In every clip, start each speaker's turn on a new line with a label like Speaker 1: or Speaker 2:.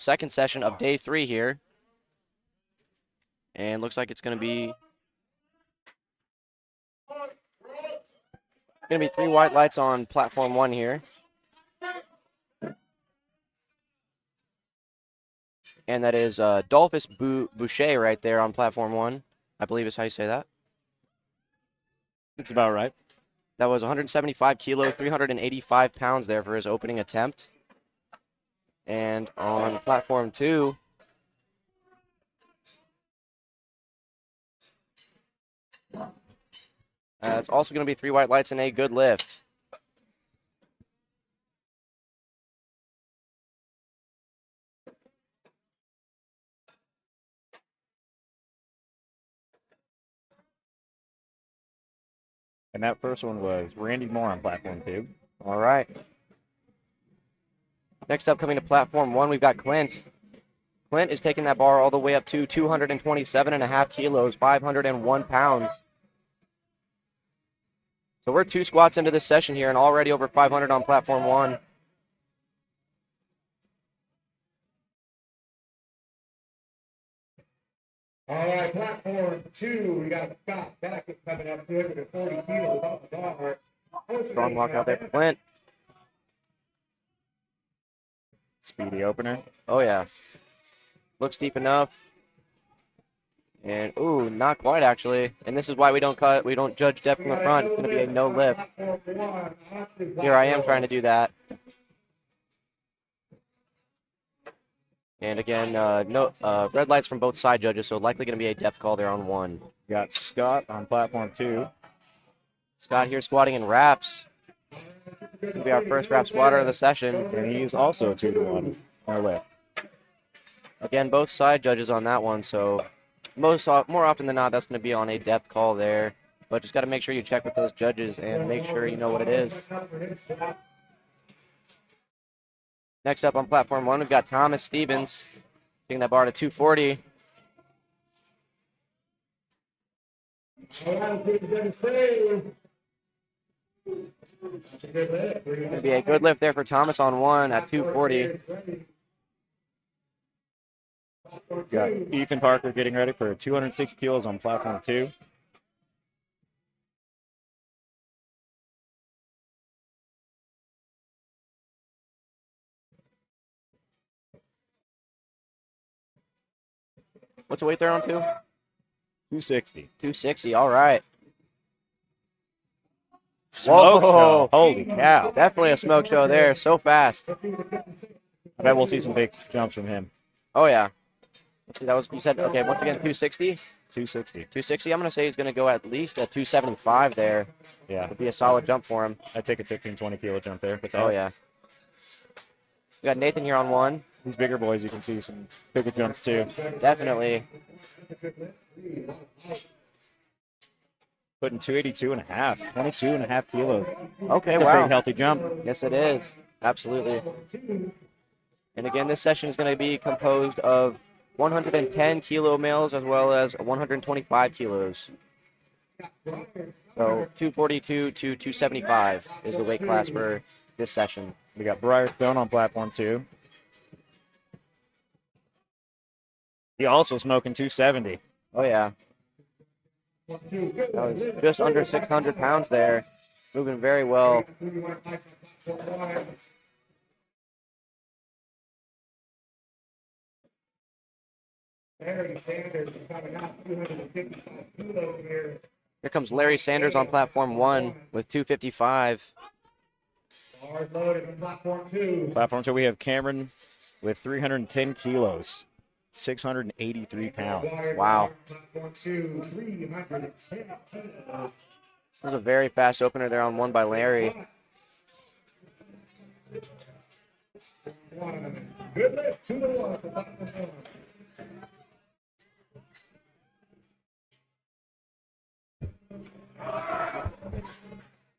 Speaker 1: second session of day 3 here. And looks like it's going to be 3 white lights on platform 1 here. And that is Dolphus Boucher right there on platform 1. I believe is how you say that.
Speaker 2: That's about right.
Speaker 1: That was 175 kilos, 385 pounds there for his opening attempt. And on platform 2, it's also going to be 3 white lights and a good lift.
Speaker 2: And that first one was Randy Moore on platform 2.
Speaker 1: All right. Next up, coming to platform 1, we've got Clint. Clint is taking that bar all the way up to 227.5 kilos, 501 pounds. So we're 2 squats into this session here and already over 500 on platform 1.
Speaker 3: All right, platform 2, we got Scott Backett coming up 240 kilos off the bar.
Speaker 1: Strong walk out there for Clint.
Speaker 2: Speedy opener.
Speaker 1: Oh, yeah. Looks deep enough. And, ooh, not quite, actually. And this is why we don't judge depth from the front. It's going to be a no lift. Here I am trying to do that. And again, red lights from both side judges, so likely going to be a depth call there on 1.
Speaker 2: We got Scott on platform 2.
Speaker 1: Scott here squatting in wraps. This will be our first wrap squatter of the session.
Speaker 2: And he's also 2-1 on lift.
Speaker 1: Again, both side judges on that one, so more often than not, that's going to be on a depth call there. But just got to make sure you check with those judges and make sure you know what it is. Next up on platform 1, we've got Thomas Stevens taking that bar to 240. Going to be a good lift there for Thomas on 1 at 240.
Speaker 2: Got Ethan Parker getting ready for 260 kilos on platform 2.
Speaker 1: What's the weight there on 2?
Speaker 2: 260.
Speaker 1: 260, all right.
Speaker 2: Smoke
Speaker 1: Whoa.
Speaker 2: show. Holy cow.
Speaker 1: Definitely a smoke show there, so fast.
Speaker 2: I bet we'll see some big jumps from him.
Speaker 1: Oh, yeah. Let's see, that was, you said, okay, once again, 260?
Speaker 2: 260.
Speaker 1: 260, I'm going to say he's going to go at least a 275 there.
Speaker 2: Yeah.
Speaker 1: Would be a solid jump for him.
Speaker 2: I'd take a 15, 20 kilo jump there.
Speaker 1: Oh, yeah. We got Nathan here on 1.
Speaker 2: These bigger boys, you can see some bigger jumps too.
Speaker 1: Definitely.
Speaker 2: Putting 282.5, 22.5 kilos.
Speaker 1: Okay,
Speaker 2: That's a
Speaker 1: wow.
Speaker 2: big, healthy jump.
Speaker 1: Yes, it is. Absolutely. And again, this session is going to be composed of 110 kilo males as well as 125 kilos. So 242 to 275 is the weight class for this session.
Speaker 2: We got Briar Stone on platform 2. He also smoking 270.
Speaker 1: Oh, yeah. That was just under 600 pounds there. Moving very well. Here comes Larry Sanders on platform 1 with 255.
Speaker 2: Platform 2, we have Cameron with 310 kilos, 683 pounds.
Speaker 1: Wow. This was a very fast opener there on 1 by Larry.
Speaker 3: Good lift, 2-1 for platform 1.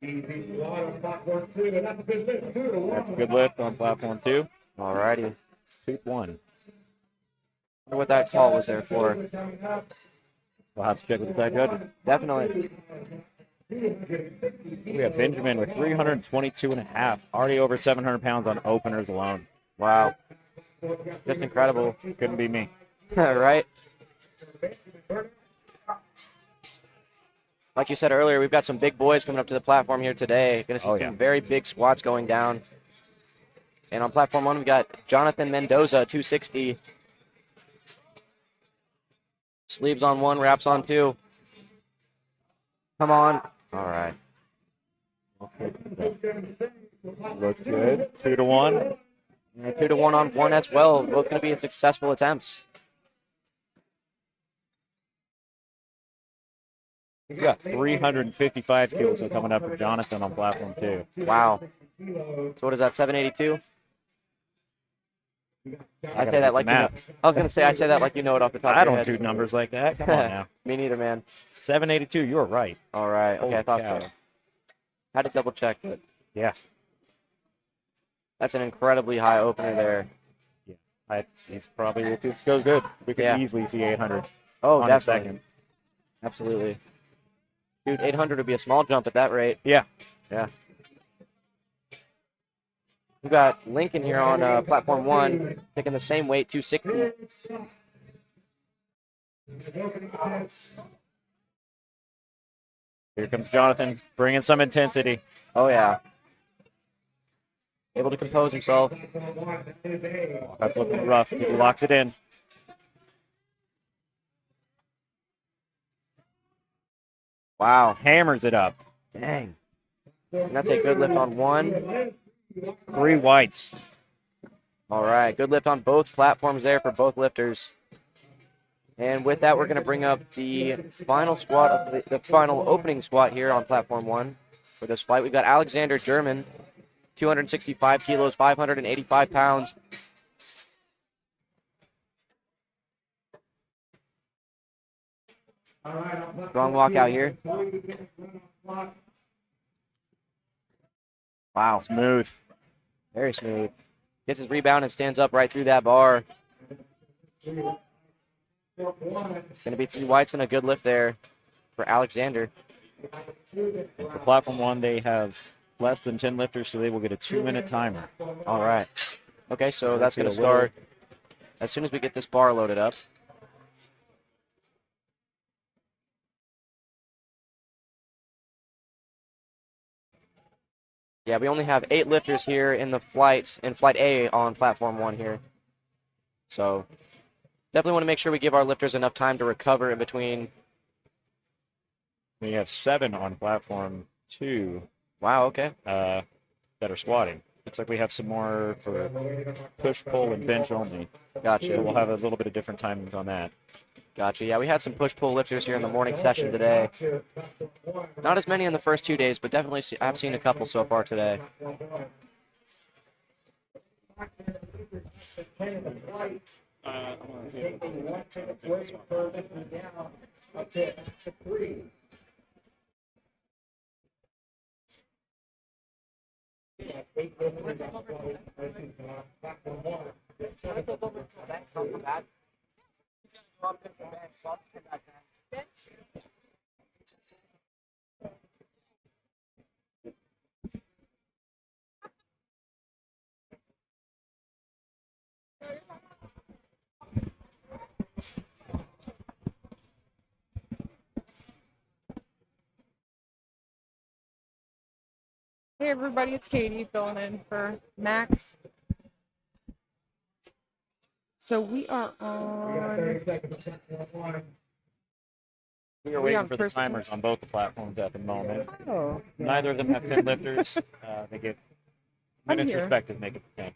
Speaker 3: Easy squat on platform 2, and that's a good lift, 2-1.
Speaker 2: That's a good lift on platform 2.
Speaker 1: All righty.
Speaker 2: 2-1.
Speaker 1: Wonder what that call was there for.
Speaker 2: We'll have to check with the side judge.
Speaker 1: Definitely.
Speaker 2: We have Benjamin with 322.5, already over 700 pounds on openers alone.
Speaker 1: Wow. Just incredible.
Speaker 2: Couldn't be me.
Speaker 1: Right? Like you said earlier, we've got some big boys coming up to the platform here today. Going to see
Speaker 2: Oh,
Speaker 1: some
Speaker 2: yeah.
Speaker 1: very big squats going down. And on platform 1, we got Jonathan Mendoza, 260. Sleeves on 1, wraps on 2. Come on. All right.
Speaker 2: Looks good. 2 to 1.
Speaker 1: And 2 to 1 on 1 as well. Both going to be successful attempts.
Speaker 2: We got 355 kilos coming up for Jonathan on platform 2.
Speaker 1: Wow. So what is that, 782? I say that like you know. I was going to say, I say that like you know it off the top
Speaker 2: I
Speaker 1: of your
Speaker 2: don't
Speaker 1: head.
Speaker 2: do numbers like that. Come on now.
Speaker 1: Me neither, man.
Speaker 2: 782, you were right.
Speaker 1: All right. Okay, I thought
Speaker 2: Holy cow.
Speaker 1: so. Had to double check, but
Speaker 2: Yeah.
Speaker 1: that's an incredibly high opener there.
Speaker 2: He's probably, if this goes good, we could
Speaker 1: Yeah.
Speaker 2: easily see 800
Speaker 1: Oh,
Speaker 2: on a
Speaker 1: definitely.
Speaker 2: second.
Speaker 1: Absolutely. Dude, 800 would be a small jump at that rate.
Speaker 2: Yeah.
Speaker 1: Yeah. We got Lincoln here on platform 1, taking the same weight, 260.
Speaker 2: Here comes Jonathan, bringing some intensity.
Speaker 1: Oh, yeah. Able to compose himself.
Speaker 2: That's looking rough. He locks it in.
Speaker 1: Wow.
Speaker 2: Hammers it up.
Speaker 1: Dang. And that's a good lift on 1.
Speaker 2: 3 whites.
Speaker 1: All right. Good lift on both platforms there for both lifters. And with that, we're going to bring up the final squat of the final opening squat here on platform 1 for this flight. We've got Alexander German, 265 kilos, 585 pounds. Strong walkout here. Wow.
Speaker 2: Smooth.
Speaker 1: Very smooth. Gets his rebound and stands up right through that bar. Going to be 3 whites and a good lift there for Alexander.
Speaker 2: And for platform 1, they have less than 10 lifters, so they will get a 2-minute timer.
Speaker 1: All right. Okay, so that's going to start as soon as we get this bar loaded up. Yeah, we only have 8 lifters here in flight A on platform 1 here. So definitely want to make sure we give our lifters enough time to recover in between.
Speaker 2: We have 7 on platform 2
Speaker 1: Wow, okay.
Speaker 2: that are squatting. Looks like we have some more for push, pull, and bench only.
Speaker 1: Gotcha.
Speaker 2: So we'll have a little bit of different timings on that.
Speaker 1: Gotcha. Yeah, we had some push-pull lifters here in the morning session today. Not as many in the first 2 days, but definitely I've seen a couple so far today.
Speaker 4: Hey everybody, it's Katie filling in for Max. So we are on.
Speaker 2: We are waiting for the timers on both the platforms at the moment.
Speaker 4: Oh,
Speaker 2: Neither of them have 10 lifters. They get minutes
Speaker 4: here.
Speaker 2: perspective, make it 10.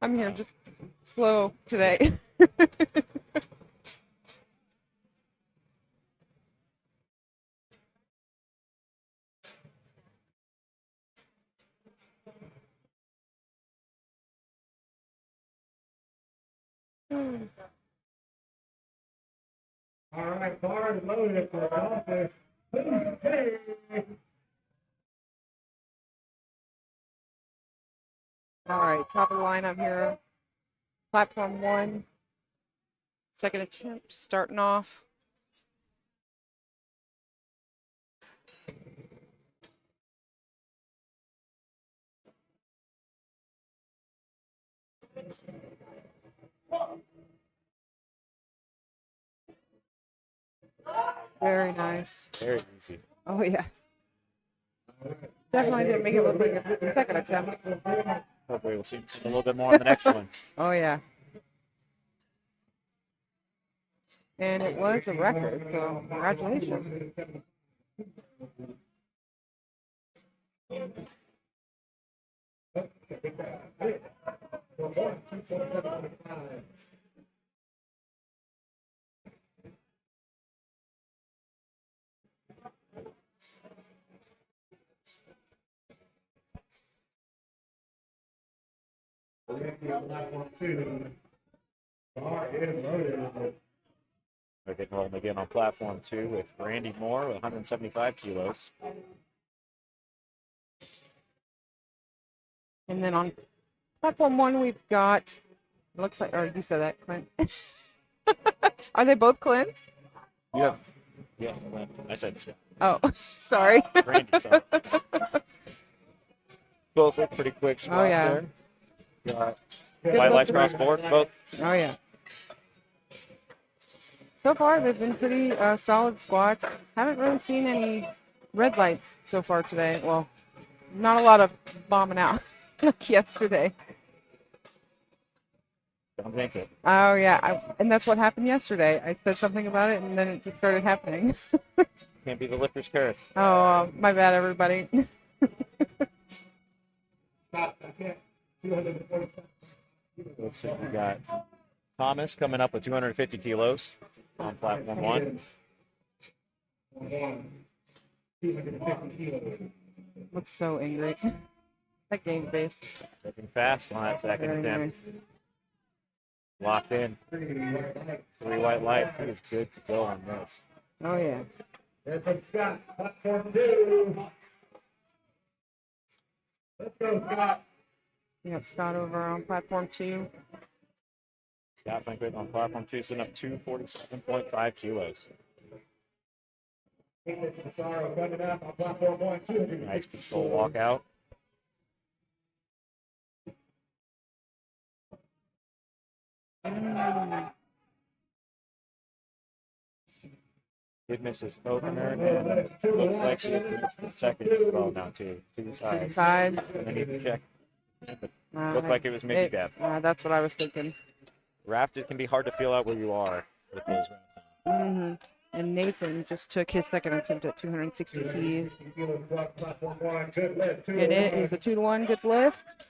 Speaker 4: I'm here just slow today.
Speaker 3: All right, bars loaded for office. Hey.
Speaker 4: All right, top of the line. I'm here. Platform 1. Second attempt, starting off. Very nice.
Speaker 2: Very easy.
Speaker 4: Oh, yeah. Definitely didn't make it look like a second attempt.
Speaker 2: Hopefully we'll see a little bit more on the next one.
Speaker 4: Oh, yeah. And it was a record, so congratulations.
Speaker 2: We're getting rolling again on platform 2 with Randy Moore with 175 kilos.
Speaker 4: And then on platform 1, we've got, looks like, or you said that, Clint. Are they both Clint's?
Speaker 2: Yeah. Yeah, I said Scott.
Speaker 4: Oh, sorry.
Speaker 2: Randy, sorry. Both look pretty quick spots
Speaker 4: Oh, yeah.
Speaker 2: there. Got
Speaker 4: Good
Speaker 2: White
Speaker 4: look.
Speaker 2: lights cross board, both.
Speaker 4: Oh, yeah. So far, they've been pretty solid squats. Haven't really seen any red lights so far today. Well, not a lot of bombing out like yesterday.
Speaker 2: Don't jinx it.
Speaker 4: Oh, yeah. And that's what happened yesterday. I said something about it, and then it just started happening.
Speaker 2: Can't be the lifter's curse.
Speaker 4: Oh, my bad, everybody.
Speaker 2: Looks like we got Thomas coming up with 250 kilos on platform 1.
Speaker 4: Looks so angry. That game face.
Speaker 2: Looking fast on that second
Speaker 4: Very
Speaker 2: attempt.
Speaker 4: nice.
Speaker 2: Locked in. 3 white lights. He is good to go on this.
Speaker 4: Oh, yeah.
Speaker 3: There's from Scott, platform 2. Let's go, Scott.
Speaker 4: We got Scott over on platform 2.
Speaker 2: Scott Banquet on platform 2, sitting up 247.5 kilos.
Speaker 3: Sorrow coming up on platform 1, 200.
Speaker 2: Nice control walkout. Did miss his opener, and looks like he has missed the second. Well, now two sides.
Speaker 4: Side.
Speaker 2: And then he can check. Looked like it was Mickey depth.
Speaker 4: That's what I was thinking.
Speaker 2: Raft, it can be hard to feel out where you are with those rafts on.
Speaker 4: And Nathan just took his second attempt at 260 keys.
Speaker 3: Platform 1, good lift.
Speaker 4: And it is a 2-to-1 good lift.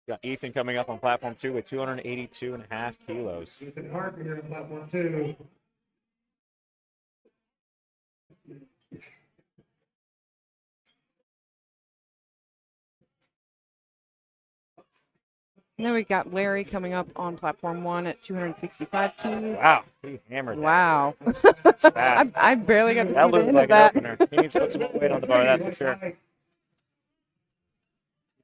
Speaker 2: Got Ethan coming up on platform 2 with 282.5 kilos.
Speaker 3: Ethan Harper here on platform 2.
Speaker 4: And then we got Larry coming up on platform 1 at 265 keys.
Speaker 2: Wow, he hammered that.
Speaker 4: Wow.
Speaker 2: Fast.
Speaker 4: I barely got to
Speaker 2: That
Speaker 4: see the
Speaker 2: looked
Speaker 4: end
Speaker 2: like
Speaker 4: of that.
Speaker 2: an opener. He needs to put some weight on the bar, that's for sure.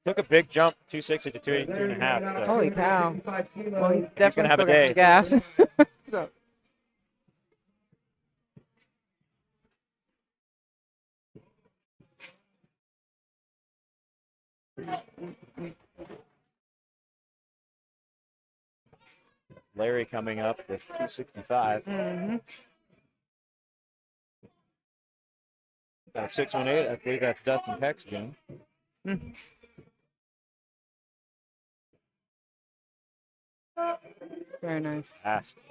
Speaker 2: Took a big jump, 260 to 282.5. So.
Speaker 4: Holy cow. Well, he's definitely
Speaker 2: gonna have a
Speaker 4: still got
Speaker 2: day.
Speaker 4: the gas. So.
Speaker 2: Larry coming up with 265. Got a 618. I believe that's Dustin Peck's gym.
Speaker 4: Very nice.
Speaker 2: Fast.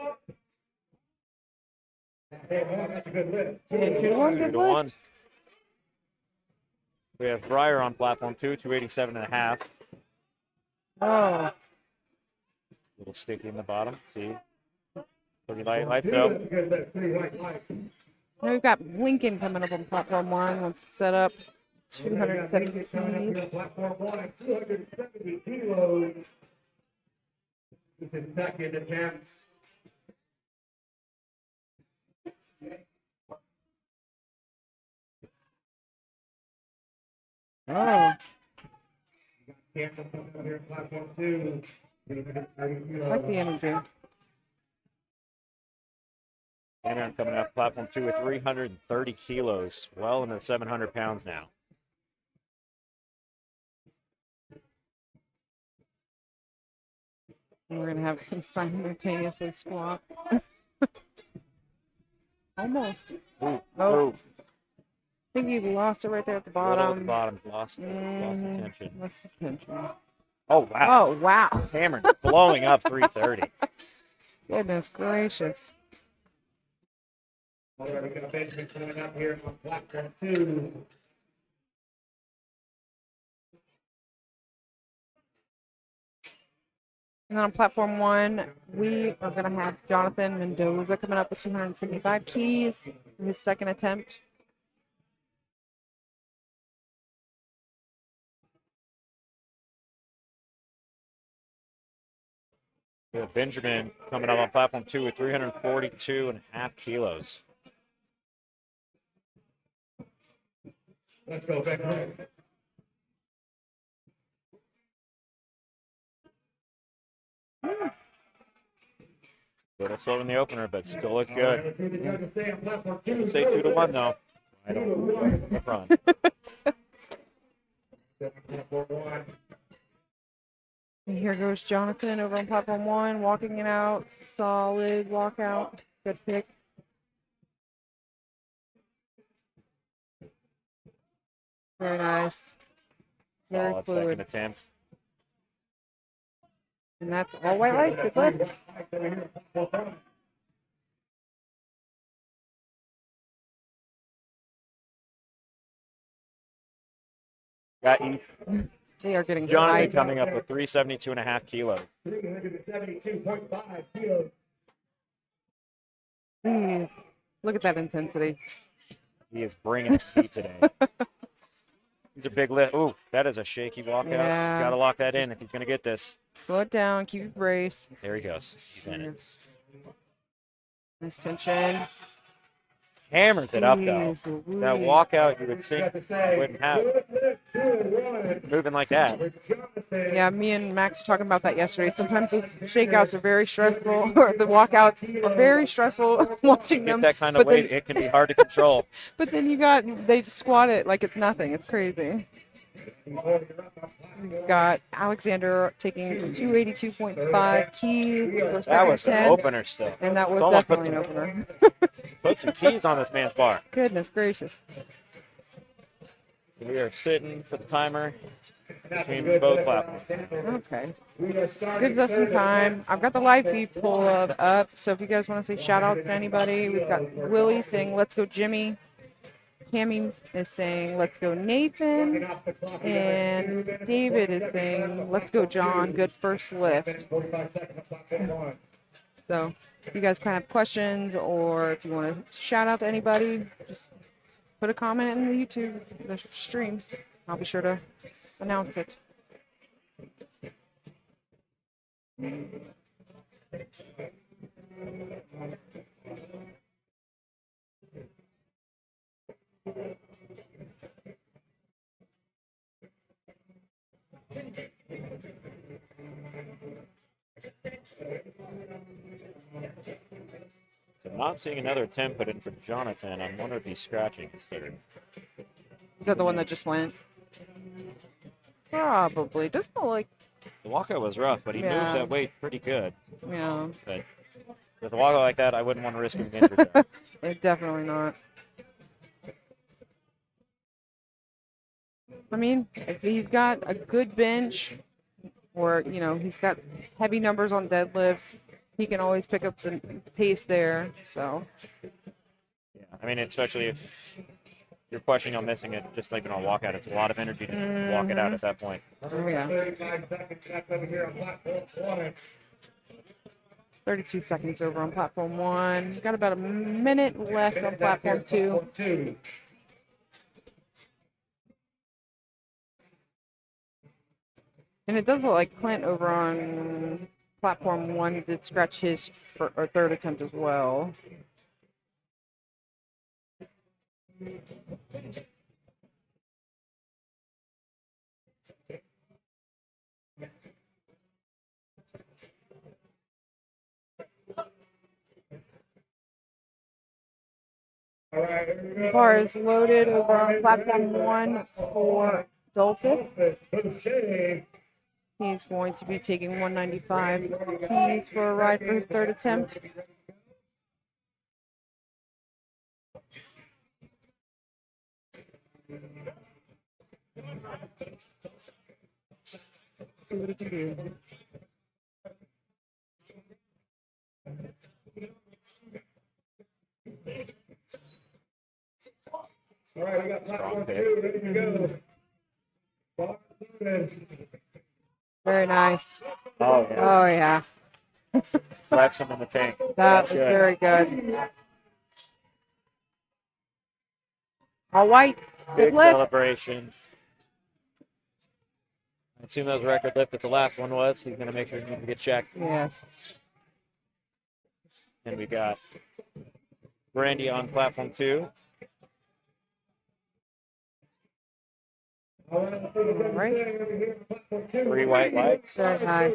Speaker 3: That's a good lift.
Speaker 4: 2-to-1 good
Speaker 2: 2-to-1.
Speaker 4: lift.
Speaker 2: We have Breyer on platform 2, 287.5.
Speaker 4: Oh.
Speaker 2: Little sticky in the bottom. See? Pretty light though.
Speaker 3: Good lift. 3 white lights.
Speaker 4: Now we've got Lincoln coming up on platform 1. Once it's set up, 270
Speaker 3: Coming up
Speaker 4: keys.
Speaker 3: here on platform 1, 270 kilos. This is second attempt.
Speaker 4: Oh.
Speaker 3: Cancel coming up here on platform 2.
Speaker 4: I like the energy.
Speaker 2: Aaron coming up platform 2 with 330 kilos. Well into 700 pounds now.
Speaker 4: We're going to have some simultaneously squat. Almost.
Speaker 2: Ooh,
Speaker 4: Oh,
Speaker 2: ooh.
Speaker 4: I think you lost it right there at the
Speaker 2: Little at
Speaker 4: bottom.
Speaker 2: the bottom. Lost the tension.
Speaker 4: What's the tension?
Speaker 2: Oh, wow.
Speaker 4: Oh, wow.
Speaker 2: Cameron blowing up 330.
Speaker 4: Goodness gracious.
Speaker 3: All right, we got Benjamin coming up here on platform 2.
Speaker 4: And then on platform 1, we are going to have Jonathan Mendoza coming up with 275 keys for his second attempt.
Speaker 2: We have Benjamin coming up on platform 2 with 342.5 kilos.
Speaker 3: Let's go, Benjamin.
Speaker 2: Little slow in the opener, but still looks
Speaker 3: All right,
Speaker 2: good.
Speaker 3: let's see what the judges say on platform 2.
Speaker 2: Say 2-1 though. I don't know. The front.
Speaker 3: Platform 1.
Speaker 4: And here goes Jonathan over on platform 1, walking it out. Solid walkout. Good pick. Very nice. Very
Speaker 2: Solid
Speaker 4: fluid.
Speaker 2: second attempt.
Speaker 4: And that's all white lights. Good lift.
Speaker 2: Got Ethan.
Speaker 4: They are getting
Speaker 2: Jonathan
Speaker 4: high.
Speaker 2: coming up with 372.5 kilos.
Speaker 3: 372.5 kilos.
Speaker 4: Look at that intensity.
Speaker 2: He is bringing it heat today. These are big lifts. Ooh, that is a shaky walkout.
Speaker 4: Yeah.
Speaker 2: He's got to lock that in if he's going to get this.
Speaker 4: Slow it down. Keep your brace.
Speaker 2: There he goes. He's in it.
Speaker 4: Nice tension.
Speaker 2: Hammers it up, though.
Speaker 4: Jeez
Speaker 2: That
Speaker 4: Louise.
Speaker 2: walkout you would think wouldn't have. Moving like that.
Speaker 4: Yeah, me and Max were talking about that yesterday. Sometimes the shakeouts are very stressful, or the walkouts are very stressful watching
Speaker 2: Get
Speaker 4: them.
Speaker 2: that kind of
Speaker 4: but
Speaker 2: weight,
Speaker 4: then,
Speaker 2: it can be hard to control.
Speaker 4: but then they squat it like it's nothing. It's crazy. We've got Alexander taking 282.5 keys for
Speaker 2: That
Speaker 4: second
Speaker 2: was an
Speaker 4: attempt,
Speaker 2: opener still.
Speaker 4: and that was
Speaker 2: Someone
Speaker 4: definitely an opener.
Speaker 2: Put some keys on this man's bar.
Speaker 4: Goodness gracious.
Speaker 2: We are sitting for the timer between both platforms.
Speaker 4: Okay. Gives us some time. I've got the live feed pulled up, so if you guys want to say shout out to anybody, we've got Willie saying, let's go Jimmy. Tammy is saying, let's go Nathan. And David is saying, let's go John. Good first lift. So if you guys kind of have questions or if you want to shout out to anybody, just put a comment in the YouTube, the stream. I'll be sure to announce it.
Speaker 2: So not seeing another attempt put in for Jonathan. I wonder if he's scratching his third.
Speaker 4: Is that the one that just went? Probably. Doesn't look like.
Speaker 2: The walkout was rough, but he moved that weight pretty good.
Speaker 4: Yeah.
Speaker 2: But with a walkout like that, I wouldn't want to risk him injured there.
Speaker 4: Definitely not. I mean, if he's got a good bench or, he's got heavy numbers on deadlifts, he can always pick up the pace there. So,
Speaker 2: Yeah, I mean, especially if you're questioning on missing it, just like on a walkout, it's a lot of energy to walk it out at that point.
Speaker 4: oh, yeah.
Speaker 3: 35 seconds left over here on platform 1.
Speaker 4: 32 seconds over on platform 1. Got about a minute left on platform 2. And it does look like Clint over on platform 1 did scratch his third attempt as well.
Speaker 3: All right, here we go.
Speaker 4: Bar is loaded over on platform 1 for Dolphus.
Speaker 3: Boucher.
Speaker 4: He's going to be taking 195 keys for a ride for his third attempt. See what he can do.
Speaker 3: All right, we got platform 2 ready to go. Bar loaded.
Speaker 4: Very nice.
Speaker 2: Oh, yeah.
Speaker 4: Oh, yeah.
Speaker 2: Left some in the tank.
Speaker 4: That
Speaker 2: That's
Speaker 4: was
Speaker 2: good.
Speaker 4: very good. All white.
Speaker 2: Big
Speaker 4: Good lift.
Speaker 2: celebration. I assume that was a record lift, but the last one was. He's going to make sure he can get checked.
Speaker 4: Yes.
Speaker 2: And we got Brandy on platform 2.
Speaker 3: All right.
Speaker 2: 3 white lights.
Speaker 4: Very nice.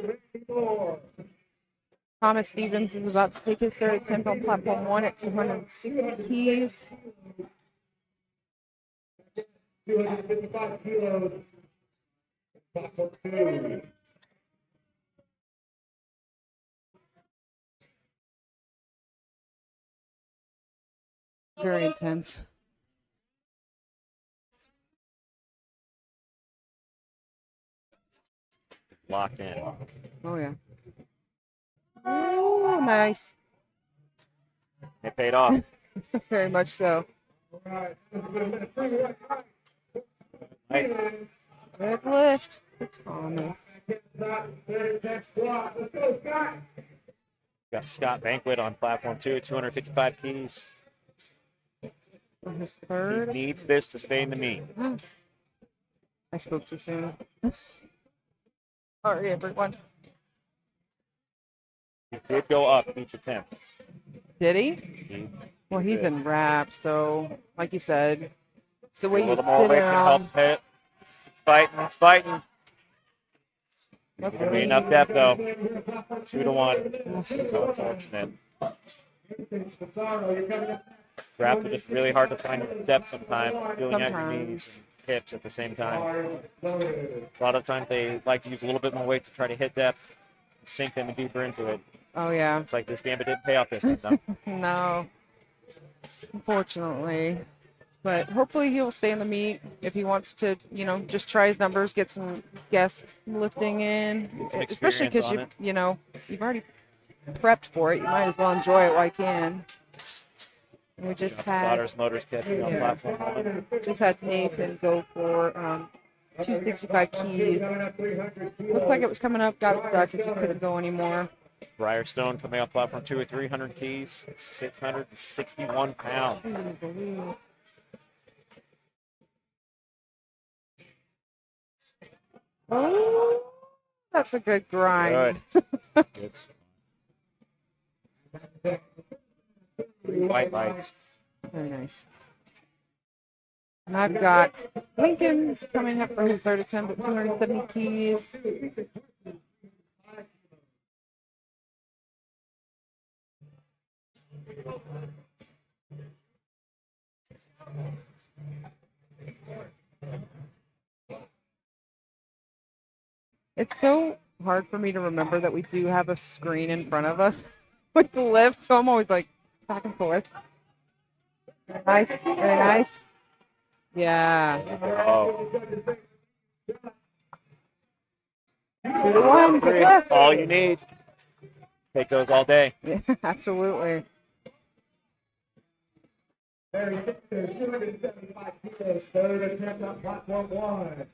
Speaker 4: Thomas Stevens is about to take his third attempt on platform 1 at 260 keys.
Speaker 3: 255 kilos. Platform 2.
Speaker 4: Very intense.
Speaker 2: Locked in.
Speaker 4: Oh, yeah. Oh, nice.
Speaker 2: It paid off.
Speaker 4: Very much so.
Speaker 2: Nice.
Speaker 4: Good lift for Thomas.
Speaker 2: Got Scott Banquet on platform 2 at 255 keys.
Speaker 4: For his
Speaker 2: He
Speaker 4: third.
Speaker 2: needs this to stay in the meet.
Speaker 4: I spoke too soon. Sorry, everyone.
Speaker 2: He did go up each attempt.
Speaker 4: Did he?
Speaker 2: He
Speaker 4: Well, he's in wrap, so like you said, it's the way
Speaker 2: a
Speaker 4: you
Speaker 2: little more
Speaker 4: fit
Speaker 2: weight
Speaker 4: it
Speaker 2: can help
Speaker 4: on.
Speaker 2: hit. It's fighting. It's fighting. It's going to be enough depth, though. 2 to 1. It's unfortunate. Wrap is just really hard to find depth sometimes. Feeling out your knees and hips at the same time. A lot of times they like to use a little bit more weight to try to hit depth and sink them deeper into it.
Speaker 4: Oh yeah.
Speaker 2: It's like this gambit didn't pay off this time, though.
Speaker 4: No, unfortunately. But hopefully he'll stay in the meet if he wants to, just try his numbers, get some guest lifting in.
Speaker 2: some
Speaker 4: Especially
Speaker 2: experience
Speaker 4: because
Speaker 2: on
Speaker 4: you've already prepped for it. You might as well enjoy it while you can. We just
Speaker 2: Spotters, motors, catching on platform 1.
Speaker 4: just had Nathan go for 265 keys. Looked like it was coming up, got stuck, it just couldn't go anymore.
Speaker 2: Briar Stone coming up platform 2 at 300 keys, 661 pounds.
Speaker 4: Oh, that's a good grind.
Speaker 2: Good. Good. 3 white lights.
Speaker 4: Very nice. And I've got Lincoln coming up for his third attempt at 270 keys. It's so hard for me to remember that we do have a screen in front of us with the lifts, so I'm always like back and forth. Very nice. Very nice. Yeah.
Speaker 2: Oh,
Speaker 4: 2 to 1. Good lift.
Speaker 2: all you need. Take those all day.
Speaker 4: Yeah, absolutely.
Speaker 3: 275 kilos, third attempt on platform 1.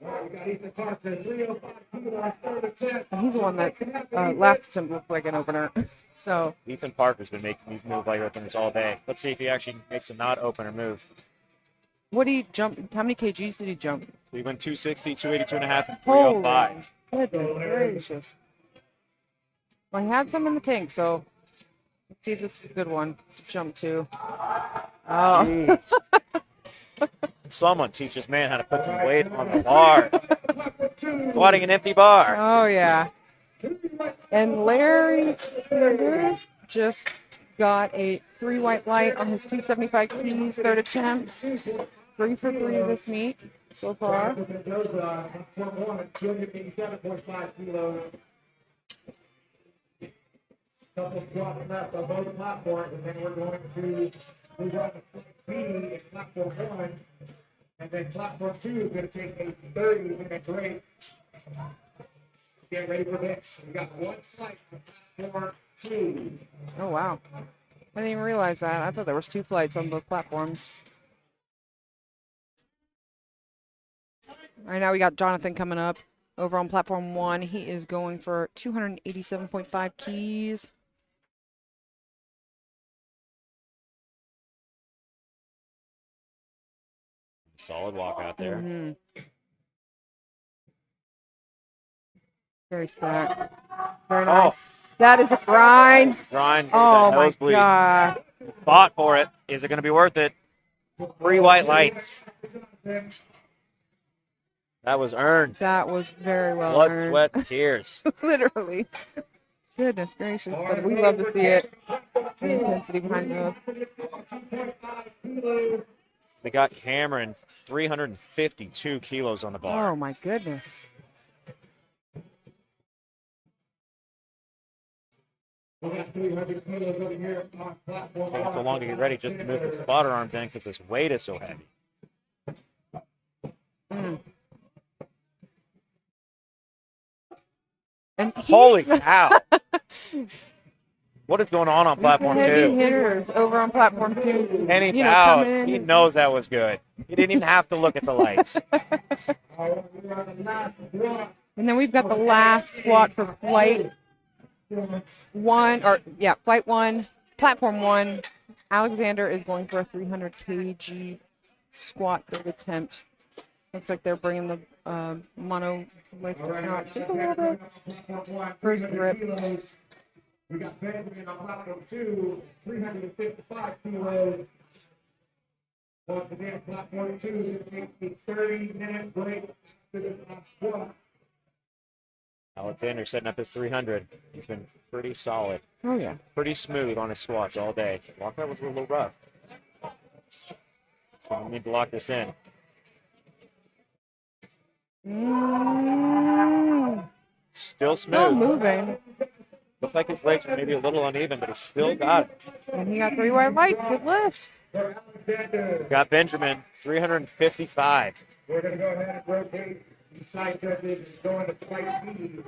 Speaker 3: We got Ethan Parker, 305 kilos, third attempt.
Speaker 4: And he's the one that's last attempt looked like an opener. So
Speaker 2: Ethan Parker's been making these move like openers all day. Let's see if he actually makes a not opener move.
Speaker 4: what did he jump? How many kgs did he jump?
Speaker 2: We went 260, 282 and a half, and
Speaker 4: Holy
Speaker 2: 305.
Speaker 4: goodness gracious. Well, he had some in the tank, so let's see if this is a good one to jump to. Oh,
Speaker 2: Someone teach this man how to put some weight on the bar. Squatting an empty bar.
Speaker 4: oh yeah. And Larry Sanders just got a 3 white light on his 275 keys, third attempt. 3 for 3 this meet so far.
Speaker 3: Mendoza, platform 1, 287.5 kilos. Couple squats left on both platforms, and then we're going to move on to flight B in platform 1. And then platform 2 is going to take a 30-minute break. Get ready for this. We got one flight on platform 2.
Speaker 4: Oh, wow. I didn't even realize that. I thought there was 2 flights on both platforms. All right, now we got Jonathan coming up over on platform 1. He is going for 287.5 keys.
Speaker 2: Solid walk out there.
Speaker 4: Very stacked. Very nice. That is a grind.
Speaker 2: Grind.
Speaker 4: Oh, my
Speaker 2: nosebleed.
Speaker 4: God.
Speaker 2: Fought for it. Is it going to be worth it? 3 white lights. That was earned.
Speaker 4: That was very well
Speaker 2: Blood,
Speaker 4: earned.
Speaker 2: sweat, and tears.
Speaker 4: Literally. Goodness gracious. But we love to see it. The intensity behind those.
Speaker 2: They got Cameron 352 kilos on the bar.
Speaker 4: Oh, my goodness.
Speaker 3: We got 300 kilos over here on platform
Speaker 2: Taking so
Speaker 3: 1.
Speaker 2: long to get ready just to move the spotter arms in because this weight is so heavy.
Speaker 4: And
Speaker 2: Holy cow. What is going on platform
Speaker 4: heavy
Speaker 2: 2?
Speaker 4: hitters over on platform 2.
Speaker 2: Penny
Speaker 4: coming
Speaker 2: Powell,
Speaker 4: in.
Speaker 2: he knows that was good. He didn't even have to look at the lights.
Speaker 4: And then we've got the last squat for flight 1, flight 1, platform 1. Alexander is going for a 300 kg squat third attempt. Looks like they're bringing the mono lifter out just a little bit for his grip.
Speaker 3: We got Benjamin on platform 2, 355 kilos. Once again, platform 2 is going to take a 30-minute break after this last squat.
Speaker 2: Alexander setting up his 300. He's been pretty solid.
Speaker 4: Oh, yeah.
Speaker 2: Pretty smooth on his squats all day. Walkout was a little rough. So we need to lock this in. Still smooth.
Speaker 4: Still moving.
Speaker 2: Looked like his legs were maybe a little uneven, but he still got it.
Speaker 4: And he got 3 white lights. Good lift.
Speaker 2: Got Benjamin, 355.
Speaker 3: We're going to go ahead and rotate the side judges and go into flight B.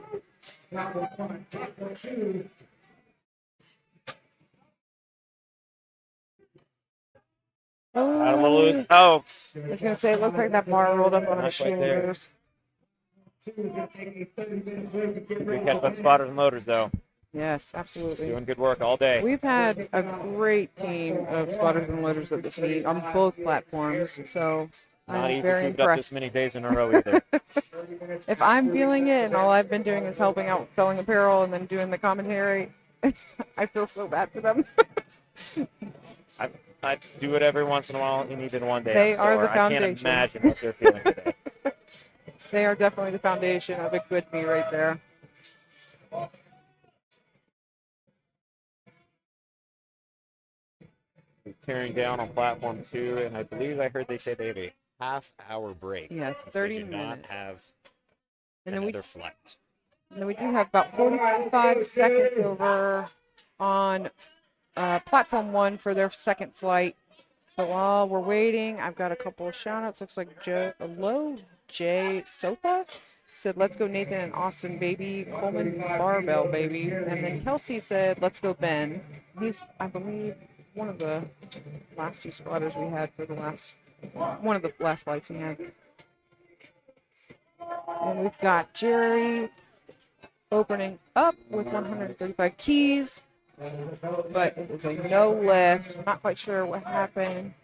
Speaker 3: Platform 1, platform 2.
Speaker 2: Got a little loose. Oh,
Speaker 4: I was going to say, it looks like that bar rolled up on his
Speaker 2: That's right there.
Speaker 4: shoulders.
Speaker 3: 2 is going to take a 30-minute break to get
Speaker 2: good
Speaker 3: ready.
Speaker 2: catch by the spotters and loaders, though.
Speaker 4: Yes, absolutely.
Speaker 2: Doing good work all day.
Speaker 4: We've had a great team of spotters and loaders at this meet on both platforms, so
Speaker 2: Not
Speaker 4: I'm
Speaker 2: easy
Speaker 4: very
Speaker 2: to keep it up this
Speaker 4: impressed.
Speaker 2: many days in a row either.
Speaker 4: If I'm feeling it and all I've been doing is helping out with selling apparel and then doing the commentary, I feel so bad for them.
Speaker 2: I do it every once in a while, and even one day.
Speaker 4: They
Speaker 2: I'm
Speaker 4: are
Speaker 2: sore.
Speaker 4: the
Speaker 2: I can't
Speaker 4: foundation.
Speaker 2: imagine what they're feeling today.
Speaker 4: They are definitely the foundation of a good meet right there.
Speaker 2: Tearing down on platform 2, and I believe I heard they say they have a half-hour break.
Speaker 4: Yes,
Speaker 2: since
Speaker 4: 30
Speaker 2: they do not
Speaker 4: minutes.
Speaker 2: have
Speaker 4: And then we
Speaker 2: another flight.
Speaker 4: we do have about 45 seconds over on platform 1 for their second flight. But while we're waiting, I've got a couple of shout outs. Looks like Jay Sofa said, "Let's go Nathan and Austin, baby. Coleman barbell, baby." And then Kelsey said, "Let's go Ben." He's, I believe, one of the last few spotters we had for one of the last flights we had. And we've got Jerry opening up with 135 keys, but it was a no lift. Not quite sure what happened.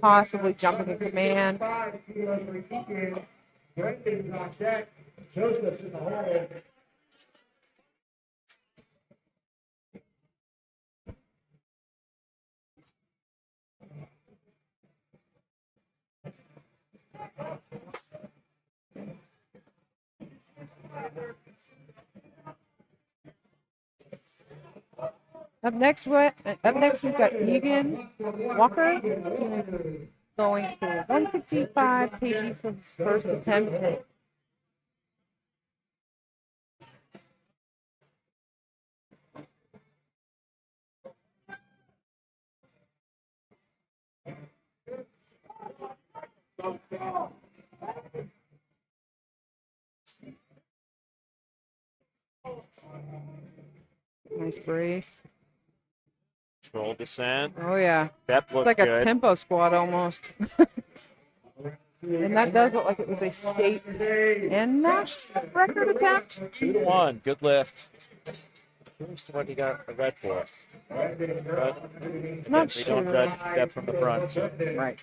Speaker 4: Possibly jumping in command.
Speaker 3: 5 kilos for Egan. Brendan's on deck. Joseph's in the hole.
Speaker 4: Up next we've got Egan Walker going for 165 kg for his first attempt. Nice brace.
Speaker 2: Control descent.
Speaker 4: Oh yeah.
Speaker 2: That
Speaker 4: It's
Speaker 2: looked
Speaker 4: like a
Speaker 2: good.
Speaker 4: tempo squat almost. And that does look like it was a state and national record attempt.
Speaker 2: 2-1. Good lift. Curious to what he got a red for. But
Speaker 4: Not
Speaker 2: we don't
Speaker 4: sure.
Speaker 2: judge depth from the front. So.
Speaker 4: Right.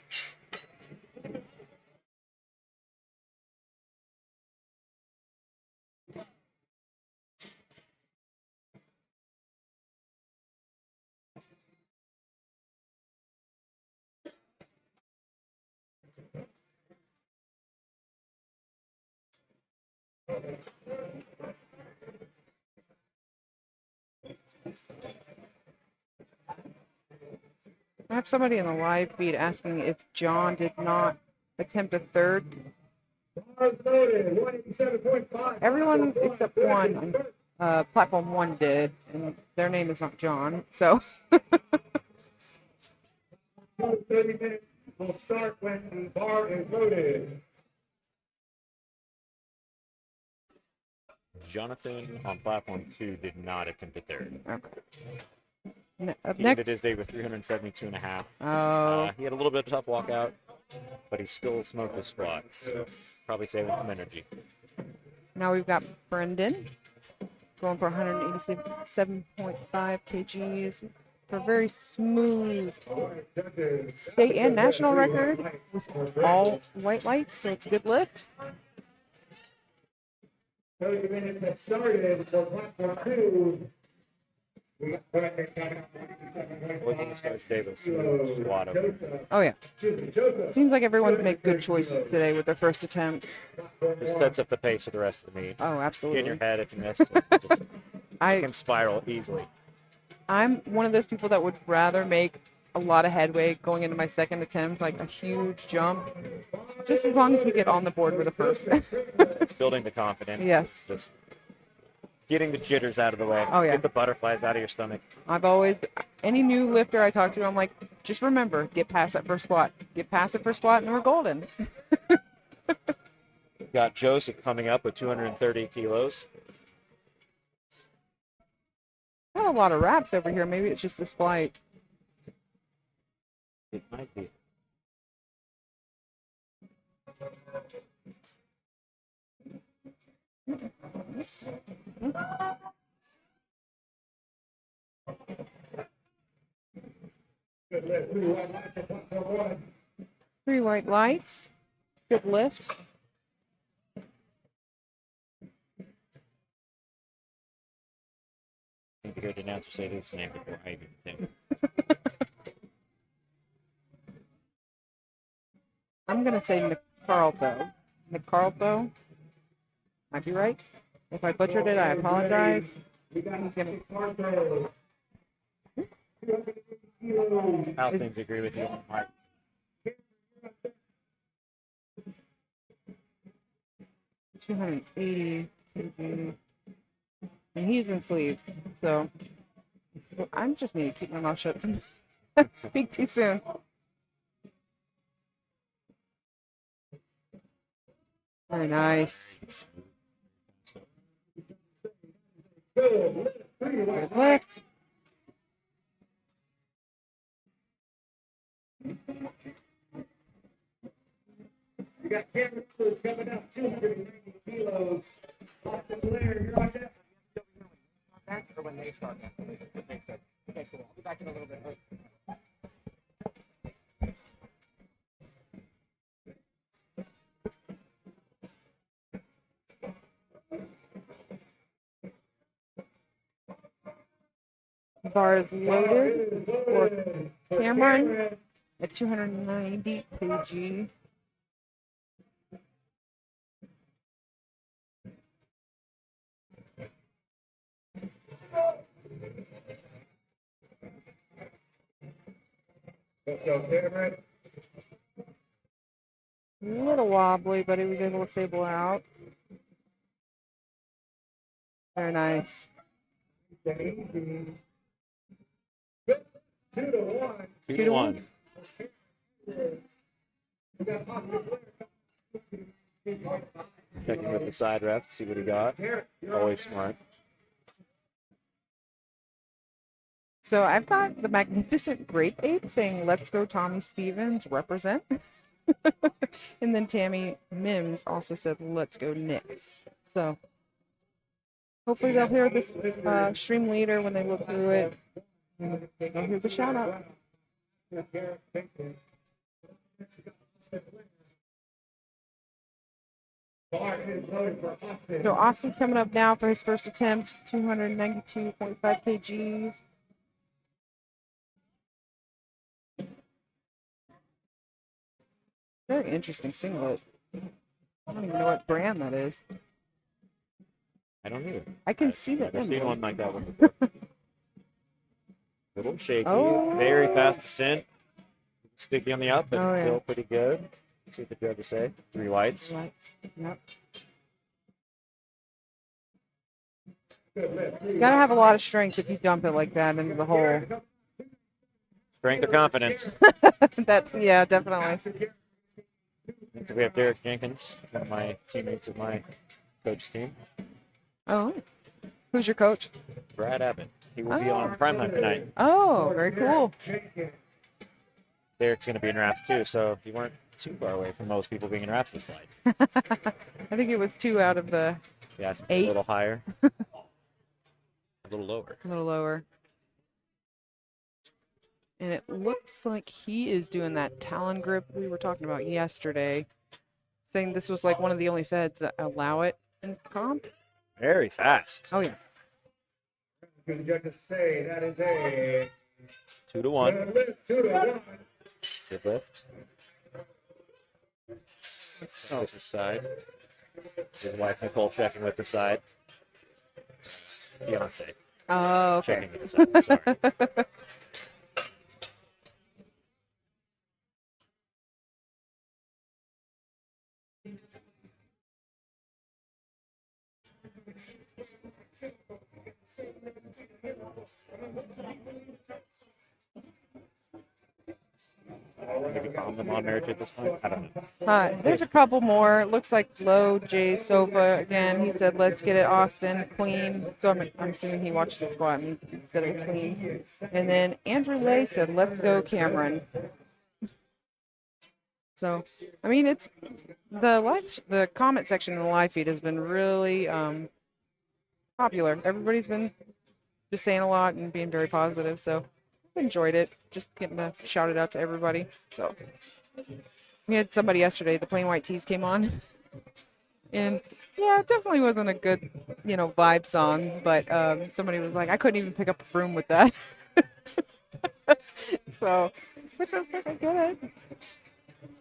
Speaker 4: I have somebody in the live feed asking if John did not attempt a third. Everyone except one on platform 1 did, and their name is not John. So
Speaker 3: 30 minutes will start when the bar is loaded.
Speaker 2: Jonathan on platform 2 did not attempt a third.
Speaker 4: up
Speaker 2: He
Speaker 4: next.
Speaker 2: ended his day with 372.5.
Speaker 4: Oh,
Speaker 2: He had a little bit of a tough walkout, but he still smoked his squat. So probably saving some energy.
Speaker 4: now we've got Brendan going for 187.5 kgs for a very smooth state and national record with all white lights, so it's a good lift.
Speaker 3: 30 minutes has started for platform 2. We got Brendan coming up.
Speaker 2: Looking to start today with a smooth squat over.
Speaker 4: Oh yeah,
Speaker 3: Joseph.
Speaker 4: seems like everyone's made good choices today with their first attempts.
Speaker 2: Just sets up the pace for the rest of the meet.
Speaker 4: Oh,
Speaker 2: Get in your
Speaker 4: absolutely.
Speaker 2: head if you missed it. Just
Speaker 4: I
Speaker 2: can spiral easily.
Speaker 4: I'm one of those people that would rather make a lot of headway going into my second attempt, like a huge jump, just as long as we get on the board with the first.
Speaker 2: It's building the confidence.
Speaker 4: Yes.
Speaker 2: Just getting the jitters out of the way.
Speaker 4: Oh, yeah.
Speaker 2: Get the butterflies out of your stomach.
Speaker 4: I've always, any new lifter I talk to, I'm like, just remember, get past that first squat. Get past the first squat and we're golden.
Speaker 2: Got Joseph coming up with 230 kilos.
Speaker 4: I have a lot of wraps over here. Maybe it's just this flight.
Speaker 2: It might be.
Speaker 3: Good lift. 3 white lights at platform 1.
Speaker 4: 3 white lights. Good lift.
Speaker 2: I need to hear the announcer say this name before I even think.
Speaker 4: I'm going to say Nicarlto. Nicarlto. Might be right. If I butchered it, I apologize. He's gonna...
Speaker 2: House things agree with you on heights.
Speaker 4: $280 kg. And he's in sleeves, so I just need to keep my mouth shut. Speak too soon. Very nice. Good lift.
Speaker 3: We got Cameron Woods coming up, 290 kilos. Austin Blair, you're on deck.
Speaker 1: Or when they start. When they start. Okay, cool. I'll be back in a little bit.
Speaker 4: Bar is loaded for Cameron at 290 kg.
Speaker 3: Let's go, Cameron.
Speaker 4: A little wobbly, but he was able to stable out. Very nice.
Speaker 3: Easy. 2 to 1.
Speaker 2: 2 to 1.
Speaker 3: We got possible
Speaker 2: Checking with the side ref to see what he got. Always smart.
Speaker 4: So I've got the Magnificent Grape Ape saying, "Let's go, Tommy Stevens, represent." And then Tammy Mims also said, "Let's go, Nick." So hopefully they'll hear this stream later when they look through it. They'll hear the shout out. So Austin's coming up now for his first attempt, 292.5 kgs. Very interesting singlet. I don't even know what brand that is.
Speaker 2: I don't either.
Speaker 4: I can see that.
Speaker 2: I've seen one like that one before. Little shaky, very fast descent. Sticky on the up, but still pretty good. Let's see what the judges say. 3 whites.
Speaker 4: Yep. You gotta have a lot of strength if you dump it like that into the hole.
Speaker 2: Strength or confidence.
Speaker 4: Yeah, definitely.
Speaker 2: So we have Derek Jenkins, one of my teammates of my coach team.
Speaker 4: Oh, who's your coach?
Speaker 2: Brad Abbott. He will be on Primetime tonight.
Speaker 4: Oh, very cool.
Speaker 2: Derek's going to be in wraps too, so you weren't too far away from most people being in wraps this fight.
Speaker 4: I think it was 2 out of the
Speaker 2: Yeah, so
Speaker 4: 8.
Speaker 2: a little higher. A little lower.
Speaker 4: A little lower. And it looks like he is doing that Talon grip we were talking about yesterday, saying this was like one of the only feds that allow it in comp.
Speaker 2: Very fast.
Speaker 4: Oh, yeah.
Speaker 3: The judges say that is a
Speaker 2: 2 to 1.
Speaker 3: 2 to 1.
Speaker 2: Good lift. Oh, with the side. His wife Nicole checking with the side. Beyonce
Speaker 4: Oh, okay.
Speaker 2: checking with the side. Sorry. Maybe calm them on marriage at this point. I don't know.
Speaker 4: There's a couple more. It looks like Low J Sova again. He said, "Let's get it, Austin, clean." So I'm assuming he watched the squat and he said it was clean. And then Andrew Lay said, "Let's go, Cameron." So, I mean, it's the comment section in the live feed has been really popular. Everybody's been just saying a lot and being very positive. So, I've enjoyed it. Just getting to shout it out to everybody. So, we had somebody yesterday. The Plain White Tees came on, and yeah, it definitely wasn't a good, vibe song. But somebody was like, "I couldn't even pick up a broom with that." So, which I was like, I get it.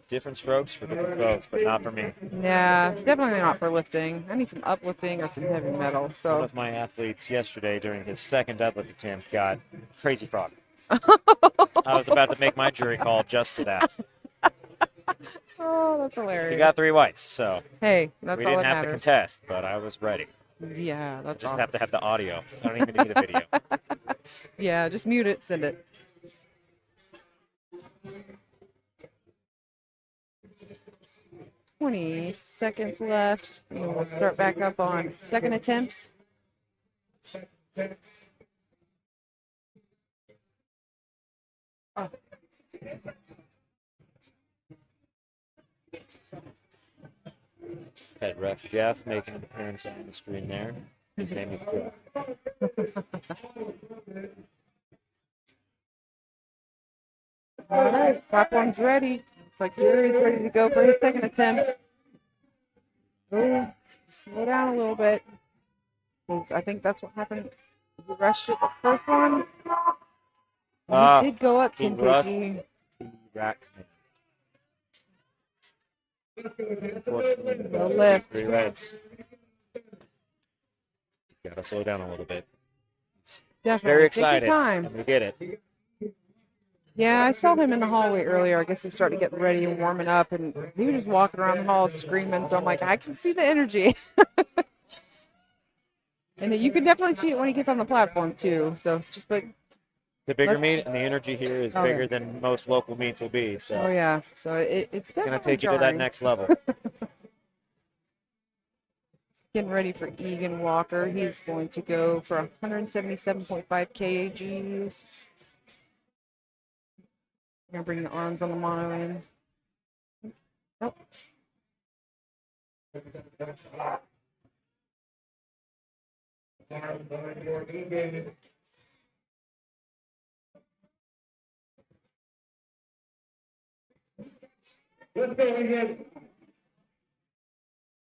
Speaker 2: Different strokes for different folks, but not for me.
Speaker 4: Yeah, definitely not for lifting. I need some uplifting or some heavy metal.
Speaker 2: One
Speaker 4: So
Speaker 2: of my athletes yesterday during his second deadlift attempt got crazy frog. I was about to make my jury call just for that.
Speaker 4: oh, that's hilarious.
Speaker 2: He got 3 whites, so
Speaker 4: Hey, that's
Speaker 2: we
Speaker 4: all
Speaker 2: didn't
Speaker 4: that
Speaker 2: have to
Speaker 4: matters.
Speaker 2: contest, but I was ready.
Speaker 4: Yeah, that's
Speaker 2: Just
Speaker 4: awesome.
Speaker 2: have to have the audio. I don't even need a video.
Speaker 4: Yeah, just mute it, send it. "20 seconds left. And we'll start back up on second attempts." Oh.
Speaker 2: Head ref Jeff making an appearance on the screen there. His name is Jeff.
Speaker 4: All right, platform's ready. Looks like Jerry's ready to go for his second attempt. Oh, slow down a little bit. 'Cause I think that's what happened. He rushed it the first one. And he did go up 10 kg.
Speaker 2: Rack.
Speaker 4: No lift.
Speaker 2: 3 reds. Gotta slow down a little bit. It's
Speaker 4: Definitely.
Speaker 2: very
Speaker 4: Take your
Speaker 2: excited,
Speaker 4: time.
Speaker 2: and we get it.
Speaker 4: Yeah, I saw him in the hallway earlier. I guess he started getting ready and warming up, and he was just walking around the hall screaming. So I'm like, I can see the energy. And you can definitely see it when he gets on the platform, too. So just like,
Speaker 2: It's a bigger
Speaker 4: let's-
Speaker 2: meet, and the energy here is
Speaker 4: Oh,
Speaker 2: bigger
Speaker 4: yeah.
Speaker 2: than most local meets will be. So
Speaker 4: oh, yeah. So it's
Speaker 2: it's
Speaker 4: definitely
Speaker 2: going to take you to that
Speaker 4: jarring.
Speaker 2: next level.
Speaker 4: Getting ready for Egan Walker. He's going to go for 177.5 kgs. I'm going to bring the arms on the mono in. Nope.